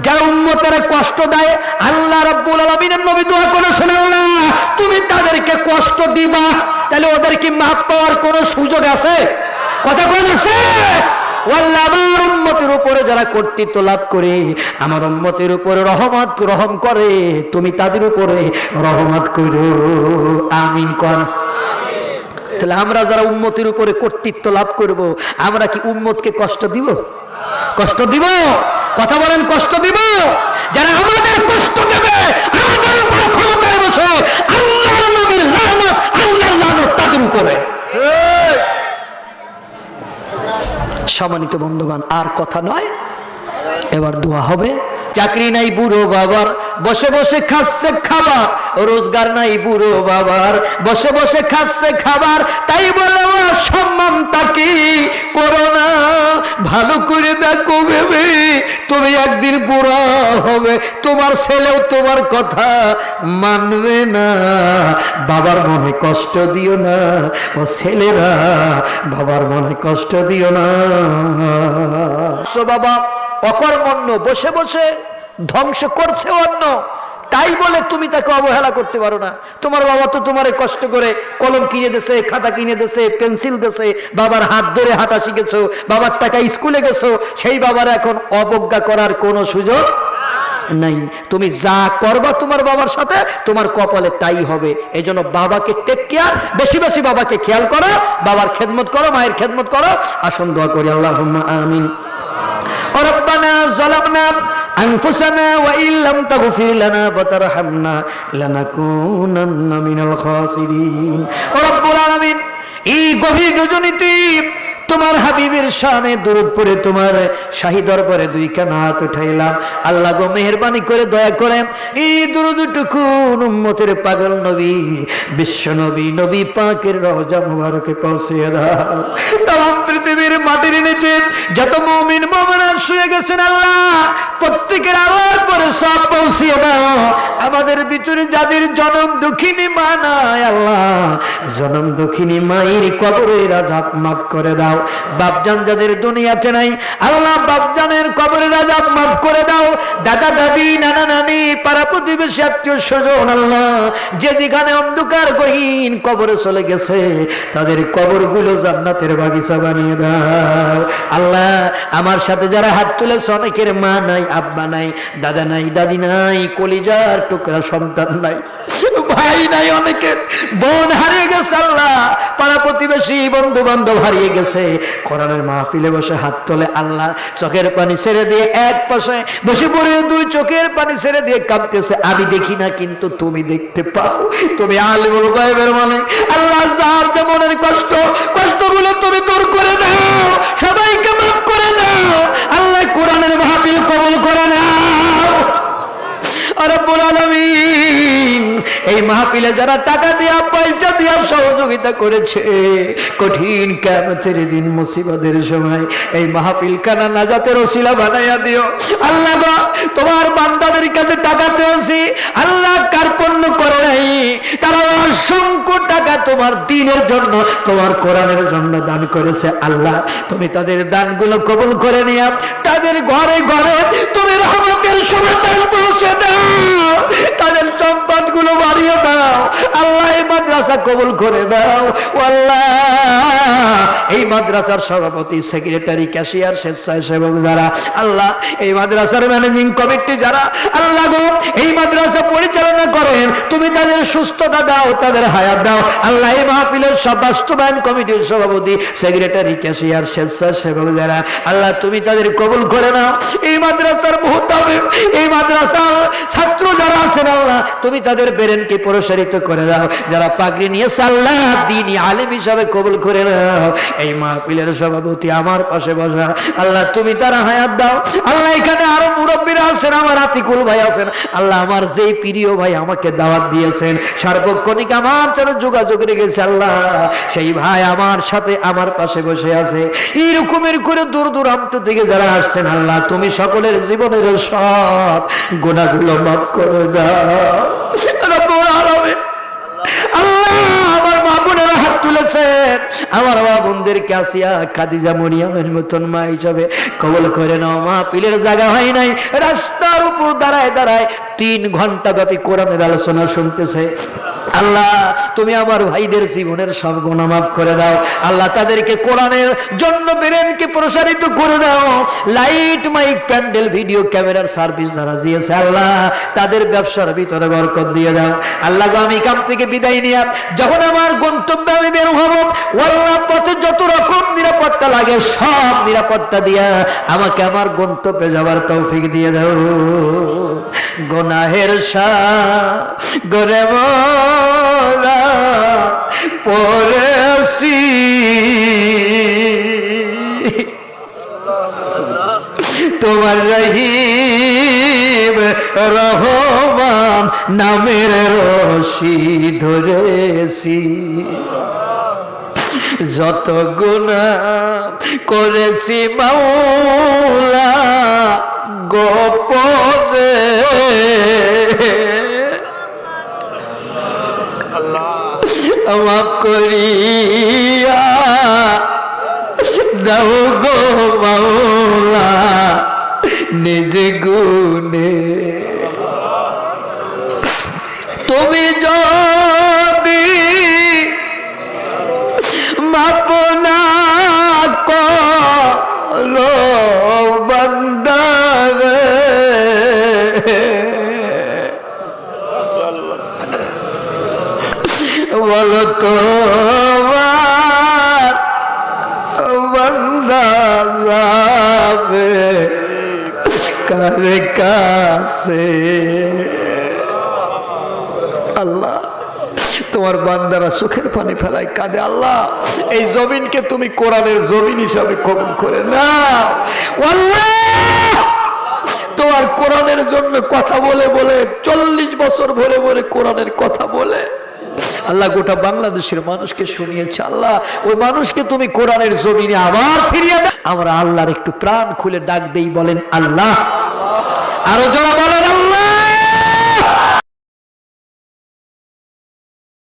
যারা উম্মতের কষ্ট দেয়, আল্লাহ রাব্বুল আলামিনের নবী দোয়া করেছেন, আল্লাহ তুমি তাদেরকে কষ্ট দিবা। তাহলে ওদের কি মাপ পাওয়ার কোনো সুযোগ আছে? কথা বলেছে আল্লাহ আমার উম্মতের উপরে যারা কর্তৃত্ব লাভ করে, আমার উম্মতের উপরে রহম করে, তুমি তাদের উপরে রহমত করো। আমিন কোন। তাহলে আমরা যারা উম্মতের উপরে কর্তৃত্ব লাভ করব, আমরা কি উম্মতকে কষ্ট দিব? কষ্ট দিব? কথা বলেন, কষ্ট দিব? যারা আমাদের কষ্ট দেবে, আমাদের উপর ক্ষমতায় বসে, আল্লাহর নবীর লানত, আল্লাহর লানত তাদের উপরে। সম্মানিত বন্ধুগণ, আর কথা নয়, এবার দোয়া হবে। চাকরি নাই বুড়ো বাবার, বসে বসে খাচ্ছে খাবার, রোজগার নাই বুড়ো বাবার, বসে বসে খাচ্ছে খাবার, তাই বলে সম্মান তাকে করো না, ভালো করে দেখো ভেবে, তুমি একদিন বুড়া হবে, তোমার ছেলেও তোমার কথা মানবে না। বাবার মনে কষ্ট দিও না, ও ছেলেরা বাবার মনে কষ্ট দিও না। বাবা অকর্মণ্য, বসে বসে ধ্বংস করছে অন্য, তাই বলে তুমি তাকে অবহেলা করতে পারো না। তোমার বাবা তো তোমারে কষ্ট করে কলম কিনে দেছে, খাতা কিনে দেছে, পেন্সিল দেছে, বাবার হাত ধরে হাঁটা শিখেছো, বাবার টাকা স্কুলে গেছো, সেই বাবার এখন অবজ্ঞা করার কোনো সুযোগ নাই। তুমি যা করবা তোমার বাবার সাথে তোমার কপালে তাই হবে। এই জন্য বাবাকে টেক কেয়ার, বেশি বেশি বাবাকে খেয়াল করো, বাবার খেদমত করো, মায়ের খেদমত করো। আসুন দোয়া করি, আল্লাহুম্মা আমিন। রব্বানা যালামনা আনফুসানা ওয়া ইল্লাম তাগফির লানা ওয়া তারহামনা লানাকুনান্না মিনাল খাসিরিন। রব্বুল আলামিন, এই গভীর রজনীতে তোমার হাবিবের শানে দরুদ পড়ে তোমার শাহী দরবারে দুই কান হাত উঠাইলাম। আল্লাহ গো, মেহেরবানি করে দয়া করে এই দরুদটুকু উম্মতের পাগল নবী বিশ্ব নবী নবী পাকের রওজা মুবারকে পৌঁছিয়ে দাও। তাম পৃথিবীর মাটির নিচে যত মুমিন মুমিনা শুয়ে গেছেন আল্লাহ, প্রত্যেকের আবার পরে সব পৌঁছিয়ে দাও। আমাদের ভিতরে যাদের জনম দুঃখিনী মা নাই আল্লাহ, জনম দুঃখিনী মায়ের কবরের আযাব মাফ করে দাও। বাপজান যাদের দুনিয়াতে নাই আল্লাহ, বাপজানের কবরের আযাব মাফ করে দাও। দাদা দাদি নানা নানি পাড়া প্রতিবেশী আত্মীয় স্বজন আল্লাহ, যে যেখানে অন্ধকার গহীন কবরে চলে গেছে তাদের কবরগুলো জান্নাতের বাগিচা বানিয়ে দাও। আল্লাহ, আমার সাথে যারা হাত তুলেছে অনেকের মা নাই, আব্বা নাই, দাদা নাই, দাদি নাই, কলিজার টুকরা সন্তান নাই, ভাই নাই, অনেকের বোন হারিয়ে গেছে আল্লাহ, পাড়া প্রতিবেশী বন্ধু বান্ধব হারিয়ে গেছে। কোরআনের মাহফিলে বসে হাত তোলে আল্লাহ, চোখের পানি ছেড়ে দিয়ে এক পাশে বসে পড়ে দুই চোখের পানি ছেড়ে দিয়ে কাঁদতেছে। আমি দেখি না কিন্তু তুমি দেখতে পাও, তুমি আলিমুল গায়বের মালিক আল্লাহ। যার যে মনের কষ্ট, কষ্টগুলো তুমি দূর করে দাও, সবাইকে মাফ করে দাও আল্লাহ। কোরআনের মাহফিল কবুল করে নাও রব্বুল আলামিন। এই মাহফিলে যারা টাকা দিয়া পয়সা দিয়া সহযোগিতা করেছে, কঠিন কিয়ামতের দিন মুসিবতের সময় এই মাহফিল কানা নাজাতের ওসিলা বানাইয়া দিও আল্লাহ গো। তোমার বান্দাদের কাছে টাকা চেয়েছি আল্লাহ, কার্পণ্য করে নাই, তারা অসংখ্য টাকা তোমার দ্বীনের জন্য, তোমার কোরআনের জন্য দান করেছে আল্লাহ। তুমি তাদের দানগুলো কবুল করে নিয়া তাদের ঘরে ঘরে তুমি রহমতের সুবাতাস পৌঁছে দাও, তাদের সম্পদ গুলো বাড়িয়ে দাও আল্লাহ। এই মাদ্রাসা কবুল করে দাও আল্লাহ। এই মাদ্রাসার সভাপতি, সেক্রেটারি, ক্যাশিয়ার, স্বেচ্ছাসেবক যারা আল্লাহ, এই মাদ্রাসার ম্যানেজিং কমিটি যারা আল্লাহ গো এই মাদ্রাসা পরিচালনা করেন, তুমি তাদের সুস্থতা দাও, তাদের হায়াত দাও আল্লাহ। এই মাহফিলের সব বাস্তবায়ন কমিটির সভাপতি, সেক্রেটারি, ক্যাশিয়ার, স্বেচ্ছাসেবক যারা আল্লাহ, তুমি তাদের কবুল করে নাও। এই মাদ্রাসার মুহতামিম, এই মাদ্রাসার ছাত্র যারা আছেন আল্লাহ, তুমি তাদের বেরেনকে প্রসারিত করে দাও। যারা পাগড়ি নিয়েছে আল্লাহ, দ্বীনি আলেম হিসাবে কবুল করে নাও। এই মাহফিলের সভাপতি আমার পাশে বসা আল্লাহ, তুমি তারা হায়াত দাও আল্লাহ। এখানে আরো মুরব্বীরা আছেন, আমার আতিকুল ভাই আছেন আল্লাহ, আমার যেই প্রিয় ভাই আমাকে দাওয়াত দিয়েছেন, সার্বক্ষণিক আমার সাথে যোগাযোগ রেখেছে আল্লাহ, সেই ভাই আমার সাথে আমার পাশে বসে আছে। এইরকমের করে দূর দূরান্ত থেকে যারা আসছেন আল্লাহ, তুমি সকলের জীবনের সব গুনাহগুলো মাফ করে দাও রব্বুল আলামিন। আল্লাহ, আমার মা বোনেরা হাত তুলেছেন, আমার মা বোনদের কাসিয়া, খাদিজা, মরিয়মের মতন মা হিসাবে কবুল করে নাও। মাহফিলের জায়গা হয় নাই, রাস্তার উপর দাঁড়ায় দাঁড়ায় 3 ঘন্টা ব্যাপী কোরআনের আলোচনা শুনতেছে আল্লাহ। তুমি আমার ভাইদের জীবনের সব গুনাহ মাফ করে দাও আল্লাহ। তাদেরকে কোরআনের জন্য বেরেনকে প্রসারিত করে দাও। লাইট, মাইক, প্যান্ডেল, ভিডিও ক্যামেরার সার্ভিস যারা দিয়েছে আল্লাহ, তাদের ব্যবসার ভিতরে বরকত দিয়ে দাও আল্লাহ। আমি কাম থেকে বিদায় নিয়ে যখন আমার গন্তব্যে আমি বের হব আল্লাহ, পথে যত রকম নিরাপত্তা লাগে সব নিরাপত্তা দিয়া আমাকে আমার গন্তব্যে যাবার তৌফিক দিয়ে দাও। গুনাহের সাগরে মোরা পড়েছি, তোমার রহিম রহমান নামের রশি ধরেছি। যত গুনাহ করেছি মাওলা গোপনে, মাফ করিয়া দাও গো মাওলা নিজ গুণে। আপনা করো বান্দা রে, বলো তো বান্দা যাবে কার কাছে। আল্লাহ তোমার বান্দারা চোখের পানি ফেলায় কাঁদে। আল্লাহ এই জমিনকে তুমি কোরআনের জমিন হিসাবে কবুল করে নাও। আল্লাহ তোমার কোরআনের জন্য কথা বলে বলে 40 বছর ভরে ভরে কোরআনের কথা বলে আল্লাহ গোটা বাংলাদেশের মানুষকে শুনিয়েছে। আল্লাহ ওই মানুষকে তুমি কোরআনের জমিনে আবার ফিরিয়ে দাও। আমরা আল্লাহর একটু প্রাণ খুলে ডাক দেই, বলেন আল্লাহ। আরো যারা বলেন